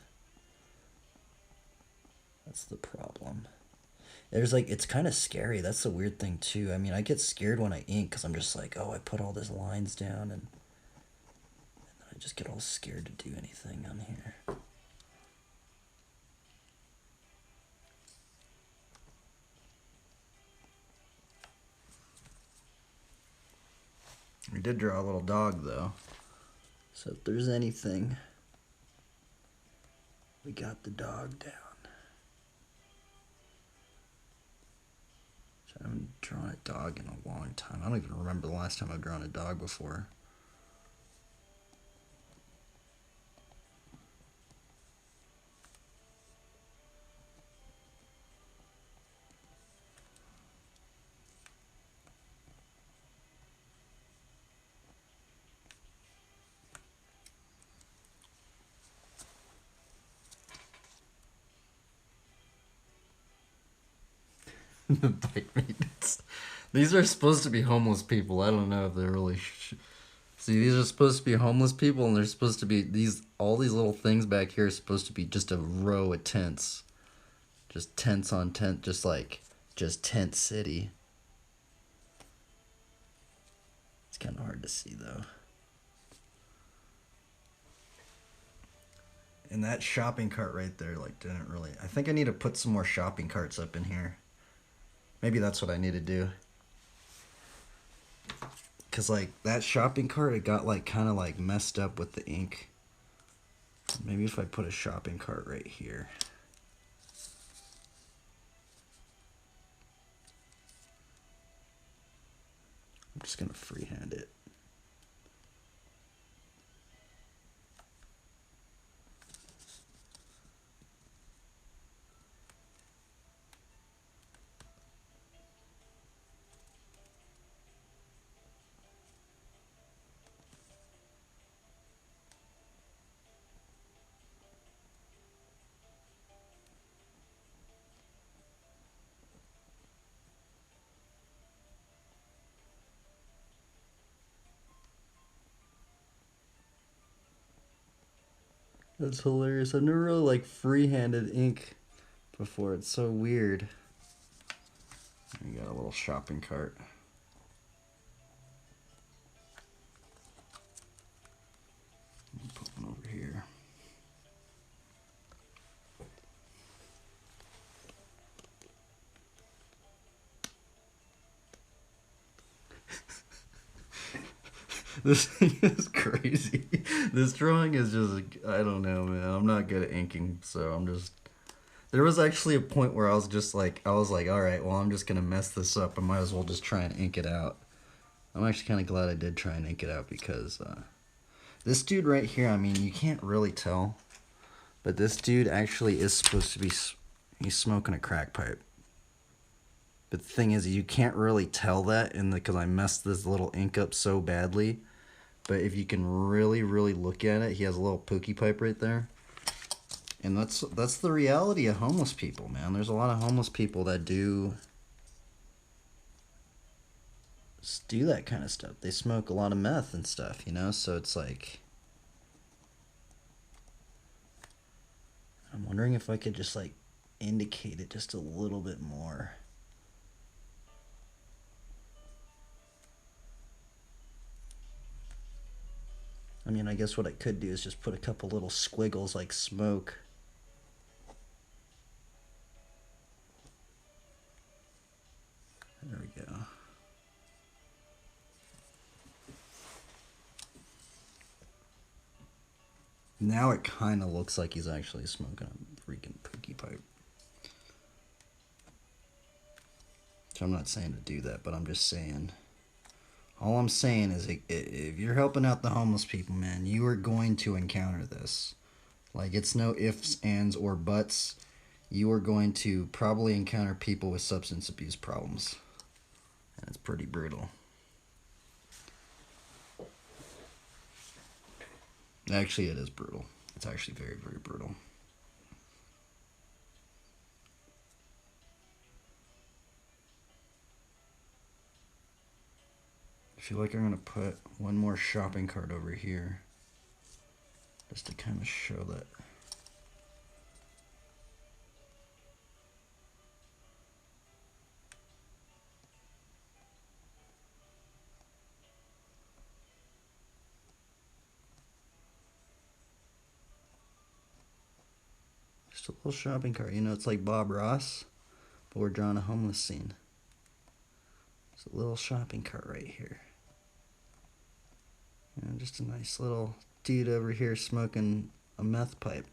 That's the problem. There's like, it's kind of scary. That's the weird thing too. I mean, I get scared when I ink because I'm just like, oh, I put all these lines down and I just get all scared to do anything on here. We did draw a little dog though. So if there's anything, we got the dog down. So I haven't drawn a dog in a long time. I don't even remember the last time I've drawn a dog before. The bike maintenance. These are supposed to be homeless people. I don't know if they're really. See, these are supposed to be homeless people, and they're supposed to be these. All these little things back here are supposed to be just a row of tents, just tents on tent, just tent city. It's kind of hard to see though. And that shopping cart right there, like, didn't really. I think I need to put some more shopping carts up in here. Maybe that's what I need to do. Cause like that shopping cart, it got like kind of like messed up with the ink. Maybe if I put a shopping cart right here. I'm just gonna freehand it. That's hilarious. I've never really like free-handed ink before. It's so weird. We got a little shopping cart. Put one over here. This thing is crazy. This drawing is just, I don't know, man. I'm not good at inking, so I'm just. There was actually a point where I was like, all right, well, I'm just gonna mess this up. I might as well just try and ink it out. I'm actually kind of glad I did try and ink it out because this dude right here, I mean, you can't really tell, but this dude actually is supposed to be, he's smoking a crack pipe. But the thing is, you can't really tell that because I messed this little ink up so badly. But if you can really, really look at it, he has a little pookie pipe right there. And that's the reality of homeless people, man. There's a lot of homeless people that do that kind of stuff. They smoke a lot of meth and stuff, you know? So it's like, I'm wondering if I could just like indicate it just a little bit more. I mean, I guess what I could do is just put a couple little squiggles like smoke. There we go. Now it kind of looks like he's actually smoking a freaking pookie pipe. So I'm not saying to do that, but I'm just saying. All I'm saying is if you're helping out the homeless people, man, you are going to encounter this. Like, it's no ifs, ands, or buts. You are going to probably encounter people with substance abuse problems. And it's pretty brutal. Actually, it is brutal. It's actually very, very brutal. I feel like I'm going to put one more shopping cart over here. Just to kind of show that. Just a little shopping cart. You know, it's like Bob Ross, but we're drawing a homeless scene. It's a little shopping cart right here. Just a nice little dude over here smoking a meth pipe.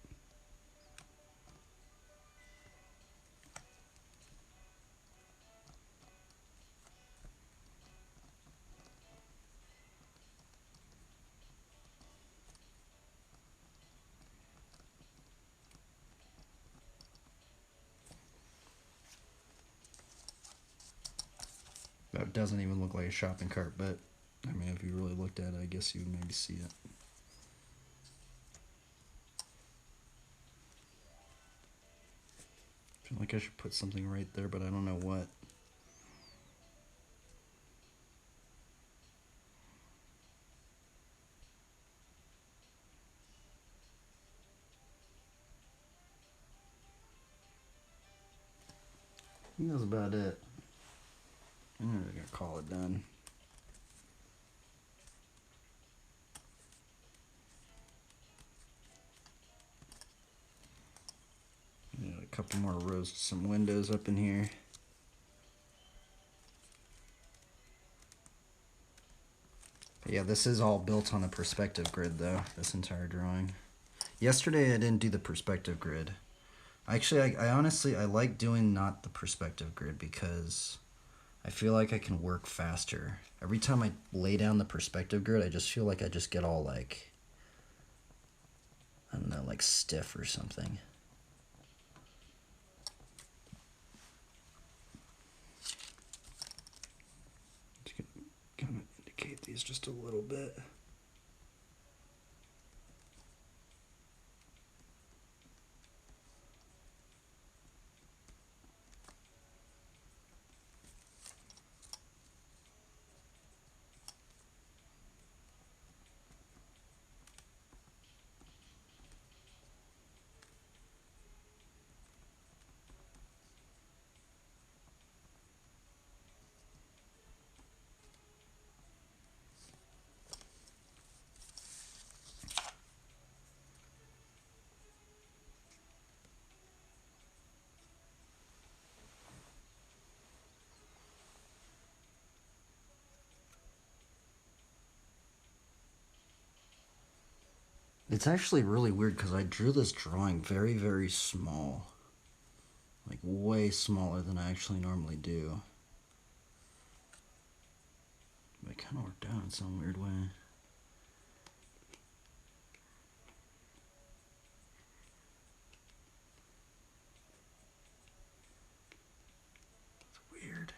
That doesn't even look like a shopping cart, but I mean, if you really looked at it, I guess you would maybe see it. I feel like I should put something right there, but I don't know what. I think that's about it. I'm gonna call it done. A couple more rows, some windows up in here. But yeah, this is all built on the perspective grid though, this entire drawing. Yesterday I didn't do the perspective grid. Actually, I honestly, I like doing not the perspective grid because I feel like I can work faster. Every time I lay down the perspective grid, I just feel like I just get all like, I don't know, like stiff or something. Just gonna kind of indicate these just a little bit. It's actually really weird because I drew this drawing very, very small. Like way smaller than I actually normally do. But it kind of worked out in some weird way. It's weird.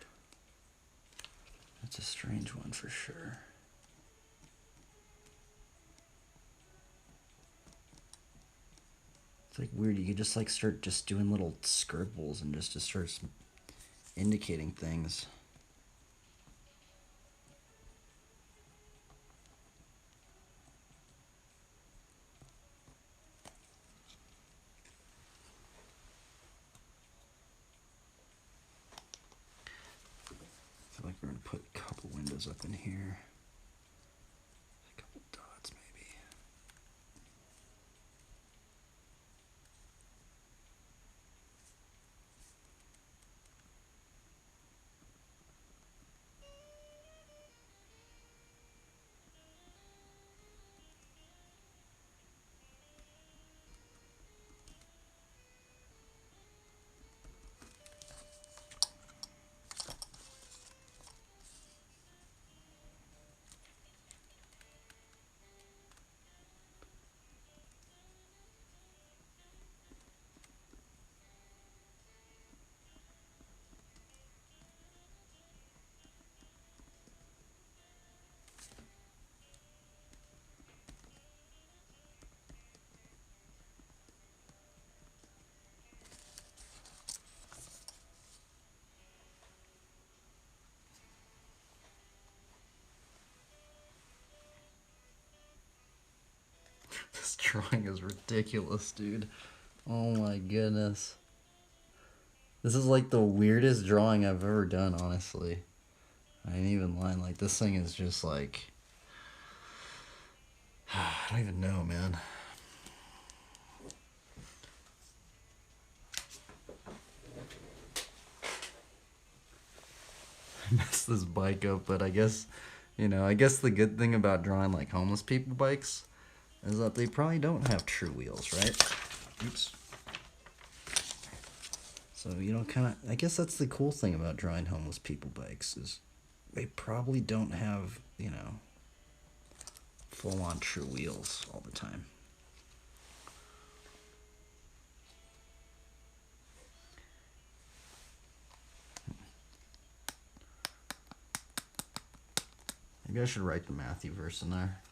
That's a strange one for sure. It's like weird. You could just like start just doing little scribbles and just start indicating things. I feel like we're gonna put a couple windows up in here. A couple dots maybe. This drawing is ridiculous, dude. Oh my goodness. This is like the weirdest drawing I've ever done, honestly. I ain't even lying. Like, this thing is just like... I don't even know, man. I messed this bike up, but I guess You know, I guess the good thing about drawing like homeless people bikes is that they probably don't have true wheels, right? Oops. So, you know, kind of, I guess that's the cool thing about drawing homeless people bikes is they probably don't have, you know, full on true wheels all the time. Maybe I should write the Matthew verse in there.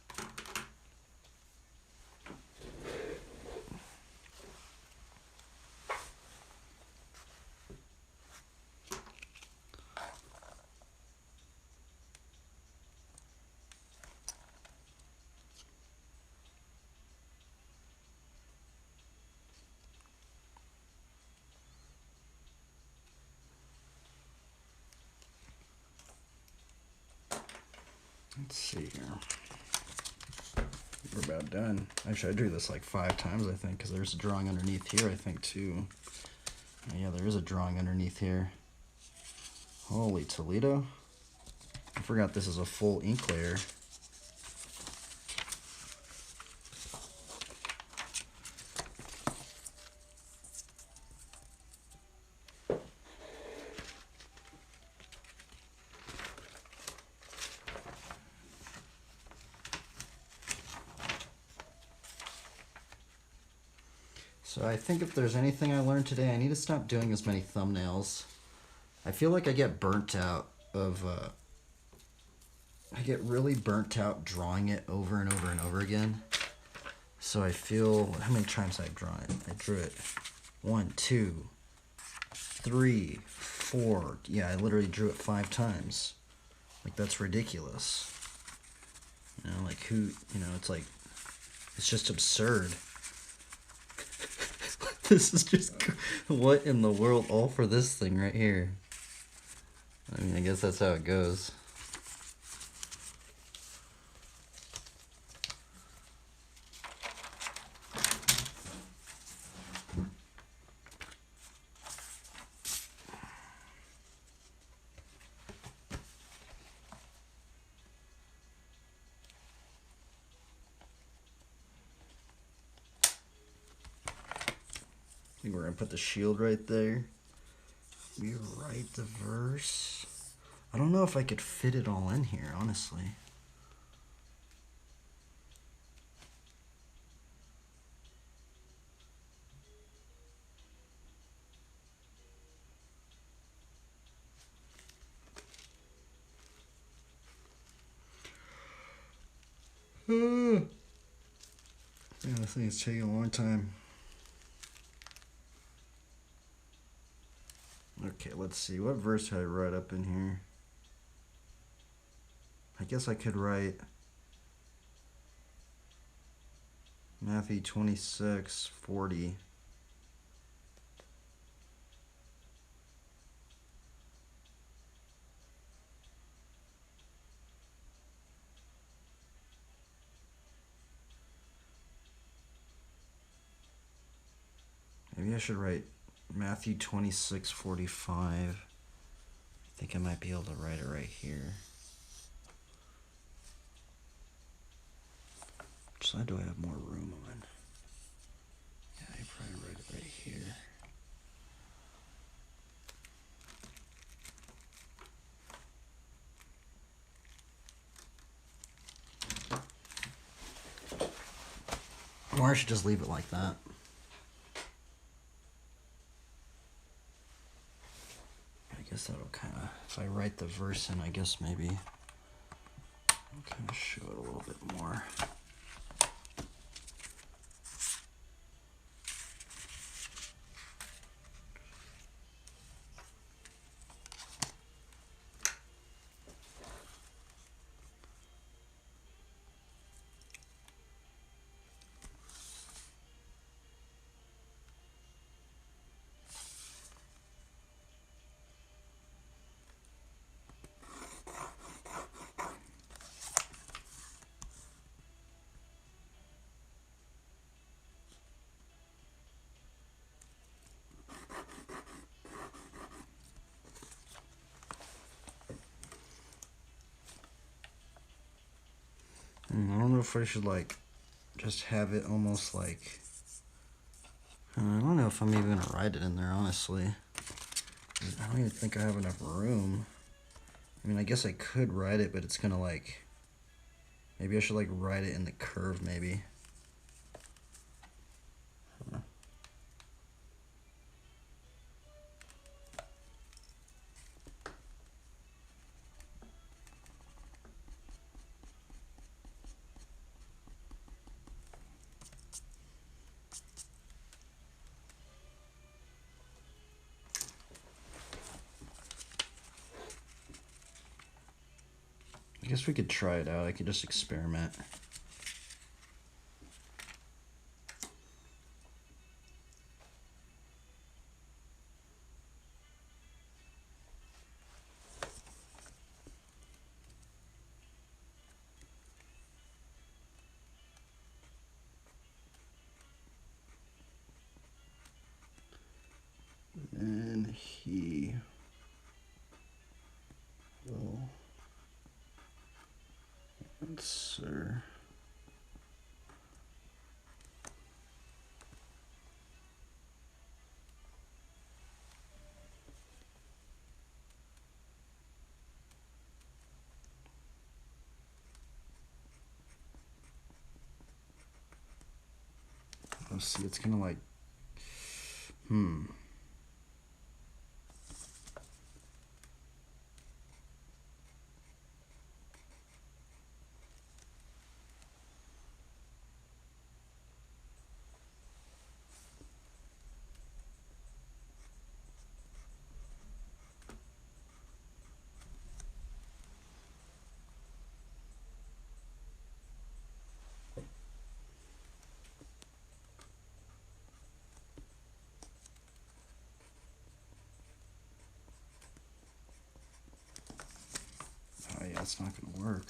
Let's see here. We're about done. Actually, I drew this like 5 times, I think, because there's a drawing underneath here, I think, too. Yeah, there is a drawing underneath here. Holy Toledo. I forgot this is a full ink layer. So I think if there's anything I learned today, I need to stop doing as many thumbnails. I feel like I get burnt out of, I get really burnt out drawing it over and over and over again. So I feel, how many times I draw it? I drew it 1, 2, 3, 4. Yeah, I literally drew it 5 times. Like, that's ridiculous. You know, like who, you know, it's like, it's just absurd. This is just, what in the world, all for this thing right here. I mean, I guess that's how it goes. I think we're gonna put the shield right there. We write the verse. I don't know if I could fit it all in here, honestly. Yeah, this thing is taking a long time. Okay, let's see. What verse did I write up in here? I guess I could write Matthew 26:40. Maybe I should write Matthew 26:45. I think I might be able to write it right here. Which side do I have more room on? Yeah, I probably write it right here. Or I should just leave it like that. I guess that'll kind of, if I write the verse in, I guess maybe I'll kind of show it a little bit more. I don't know if I should like just have it almost like. I don't know if I'm even gonna write it in there, honestly. I don't even think I have enough room. I mean, I guess I could write it, but it's gonna like. Maybe I should like write it in the curve, maybe. I guess we could try it out. I could just experiment. And he will answer. Let's see, it's gonna like. Oh yeah, it's not gonna work.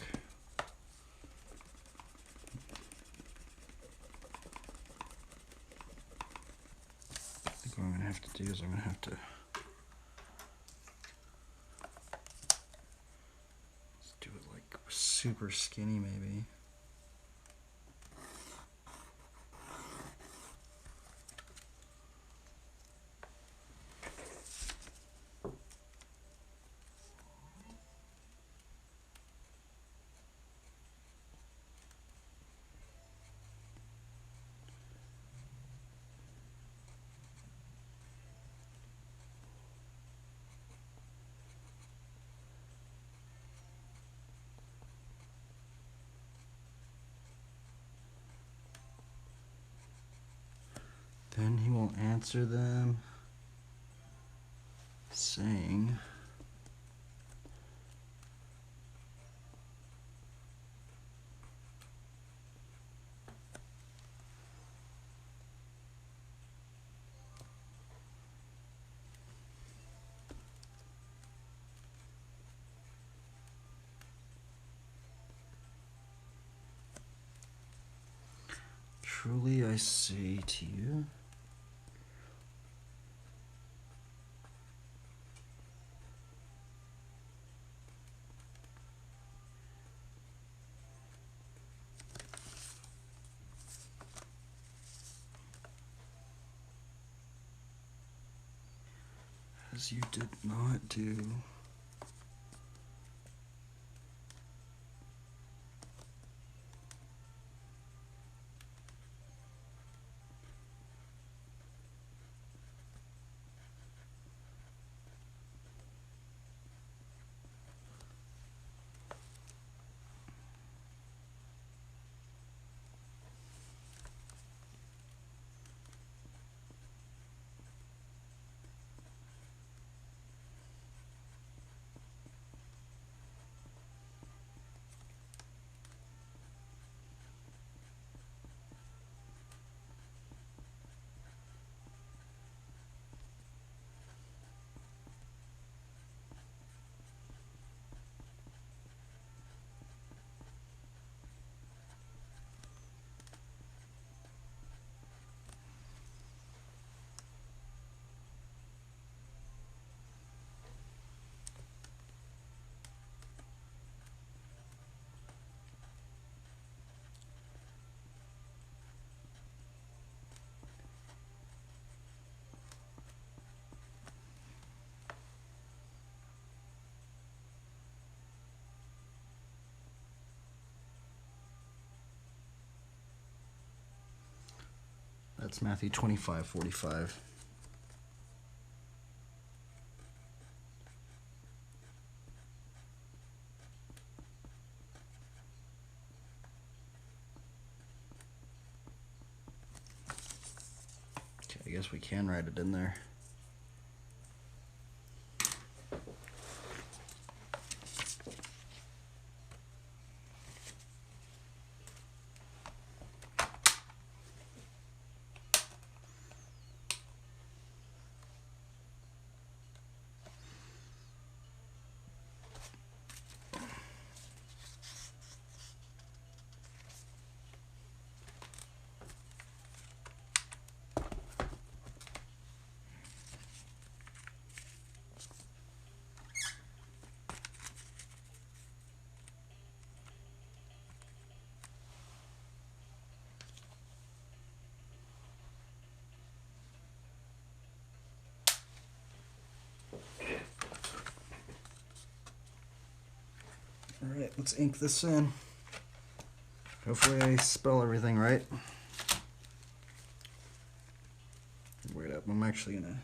I think what I'm gonna have to do is I'm gonna have to. Let's do it like super skinny, maybe. Then he will answer them saying, truly I say to you, as you did not do, That's Matthew 25:45. Okay, I guess we can write it in there. Alright, let's ink this in. Hopefully I spell everything right. Wait up, I'm actually gonna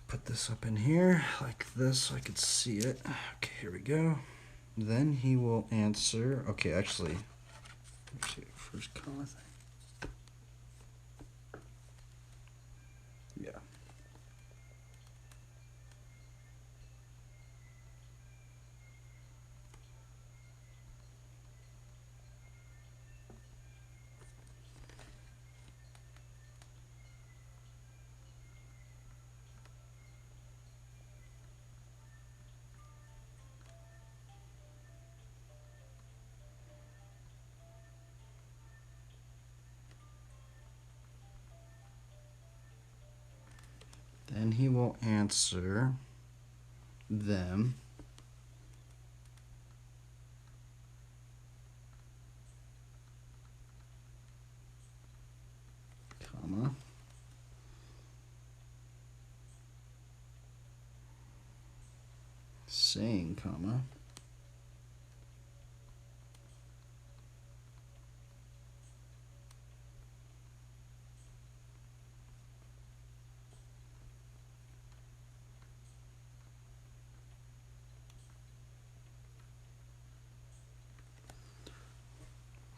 put this up in here like this so I could see it. Okay, here we go. Then he will answer. Okay, actually, first comma thing. Yeah. Then he will answer them. Comma. Saying, comma.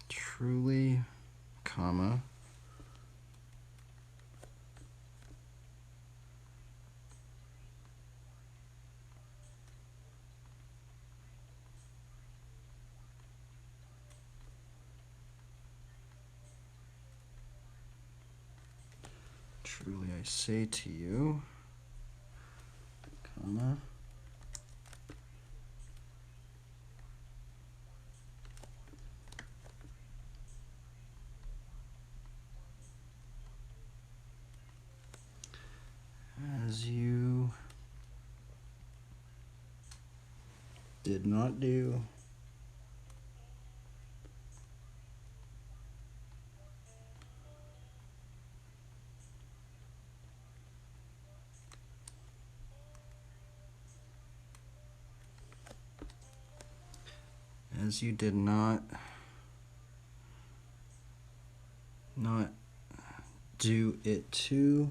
Truly, comma. Truly I say to you, comma. As you did not do as you did not do it to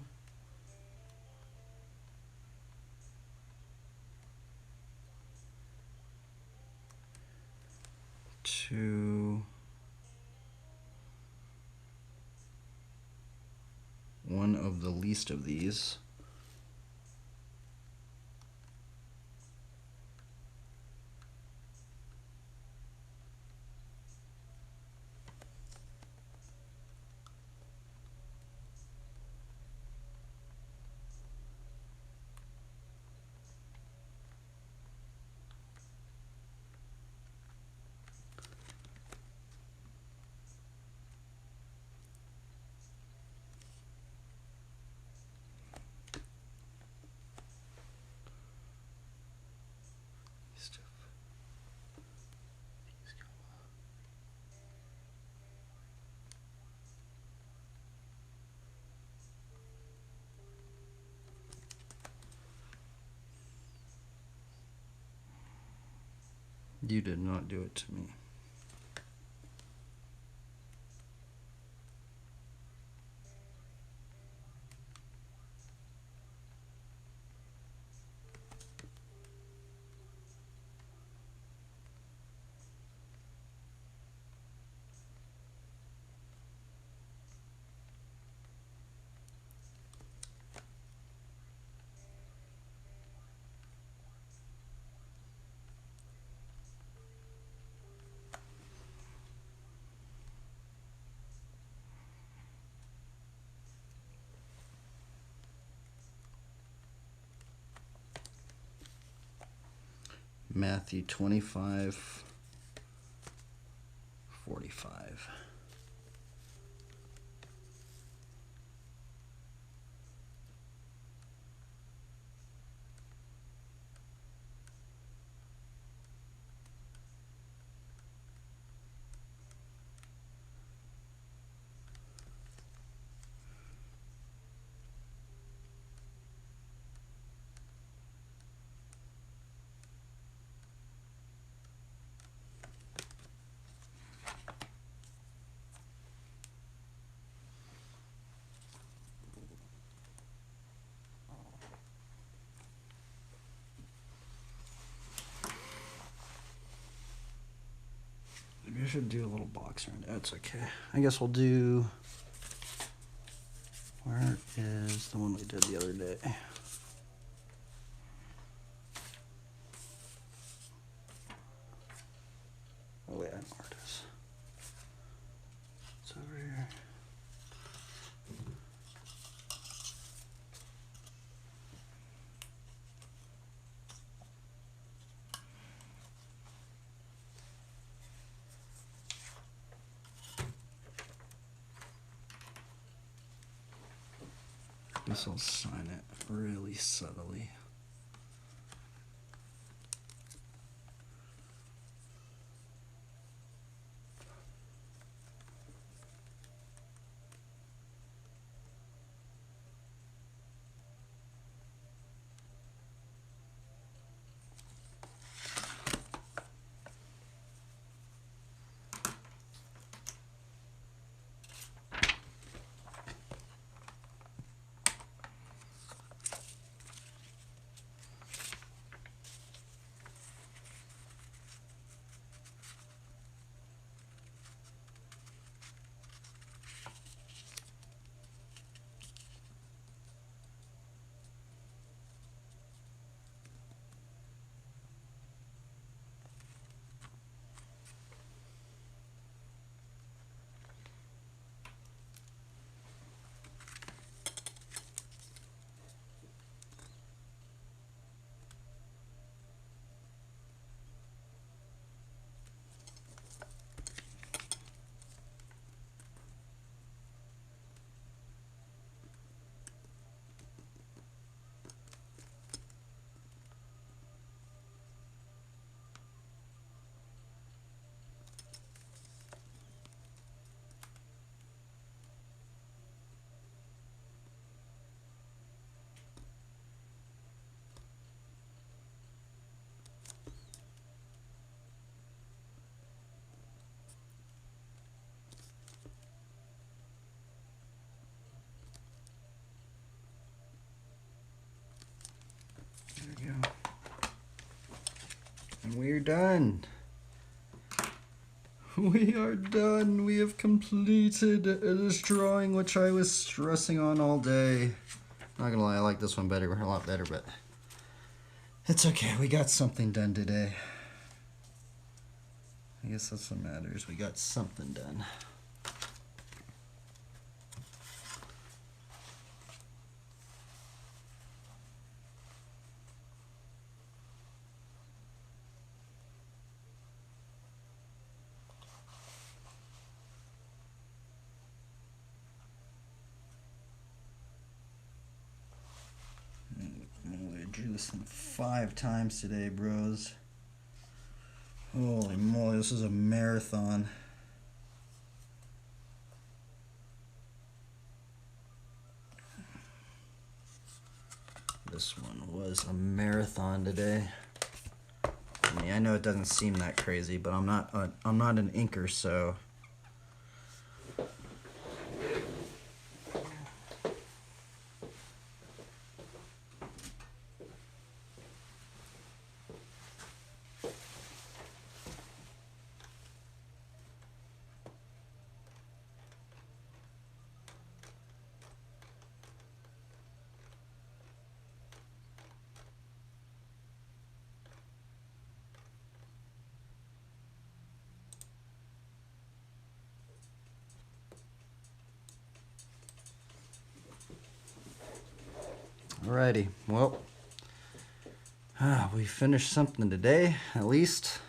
one of the least of these. You did not do it to me. Matthew 25:45. Maybe I should do a little box around it. That's okay. I guess we'll do. Where is the one we did the other day? Oh, yeah, I know where it is. It's over here. Guess I'll sign it really subtly. There we go. And we're done. We are done. We have completed this drawing, which I was stressing on all day. Not gonna lie, I like this one better, a lot better, but it's okay. We got something done today. I guess that's what matters. We got something done. I drew this thing 5 times today, bros. Holy moly, this is a marathon. This one was a marathon today. I mean, I know it doesn't seem that crazy, but I'm not an inker, so alrighty. Well, We finished something today, at least.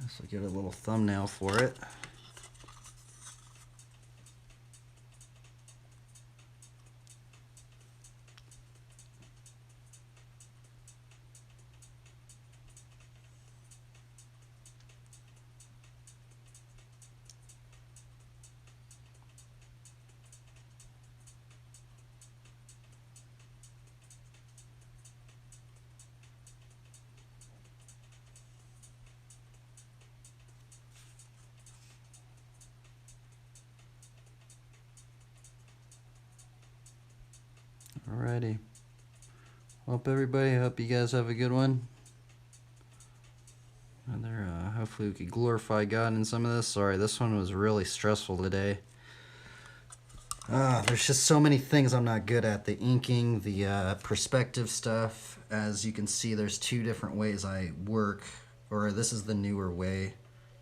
So get a little thumbnail for it. Alrighty. Hope everybody, hope you guys have a good one. Hopefully we could glorify God in some of this. Sorry, this one was really stressful today. There's just so many things I'm not good at. The inking, the perspective stuff. As you can see, there's two different ways I work. Or this is the newer way,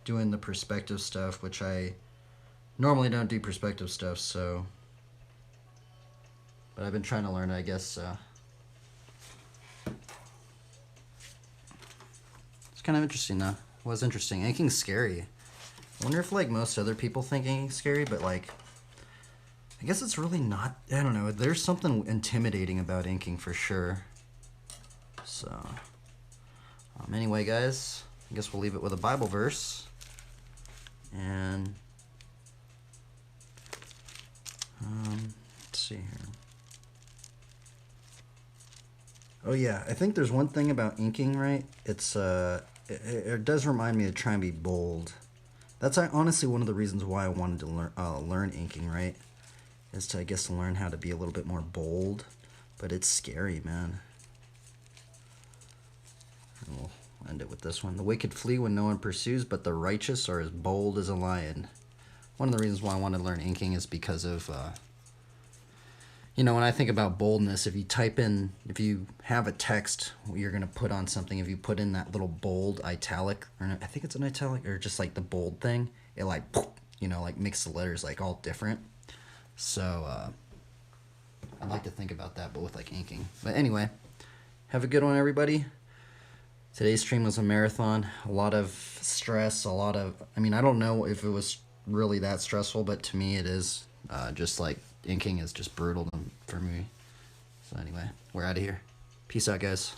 doing the perspective stuff, which I normally don't do perspective stuff, so... But I've been trying to learn it, I guess. It's kind of interesting, though. It was interesting. Inking's scary. I wonder if, like, most other people think inking's scary, but, like, I guess it's really not. I don't know. There's something intimidating about inking for sure. So, anyway, guys, I guess we'll leave it with a Bible verse. And, let's see here. Oh yeah, I think there's one thing about inking, right? It's it does remind me to try and be bold. That's honestly one of the reasons why I wanted to learn inking, right? Is to, I guess, learn how to be a little bit more bold. But it's scary, man. And we'll end it with this one. The wicked flee when no one pursues, but the righteous are as bold as a lion. One of the reasons why I wanted to learn inking is because of you know, when I think about boldness, if you have a text you're going to put on something, if you put in that little bold italic, or I think it's an italic, or just like the bold thing, it like, you know, like makes the letters like all different. So, I'd like to think about that, but with like inking. But anyway, have a good one, everybody. Today's stream was a marathon, a lot of stress, I mean, I don't know if it was really that stressful, but to me it is. Just like inking is just brutal for me. So anyway, we're out of here. Peace out, guys.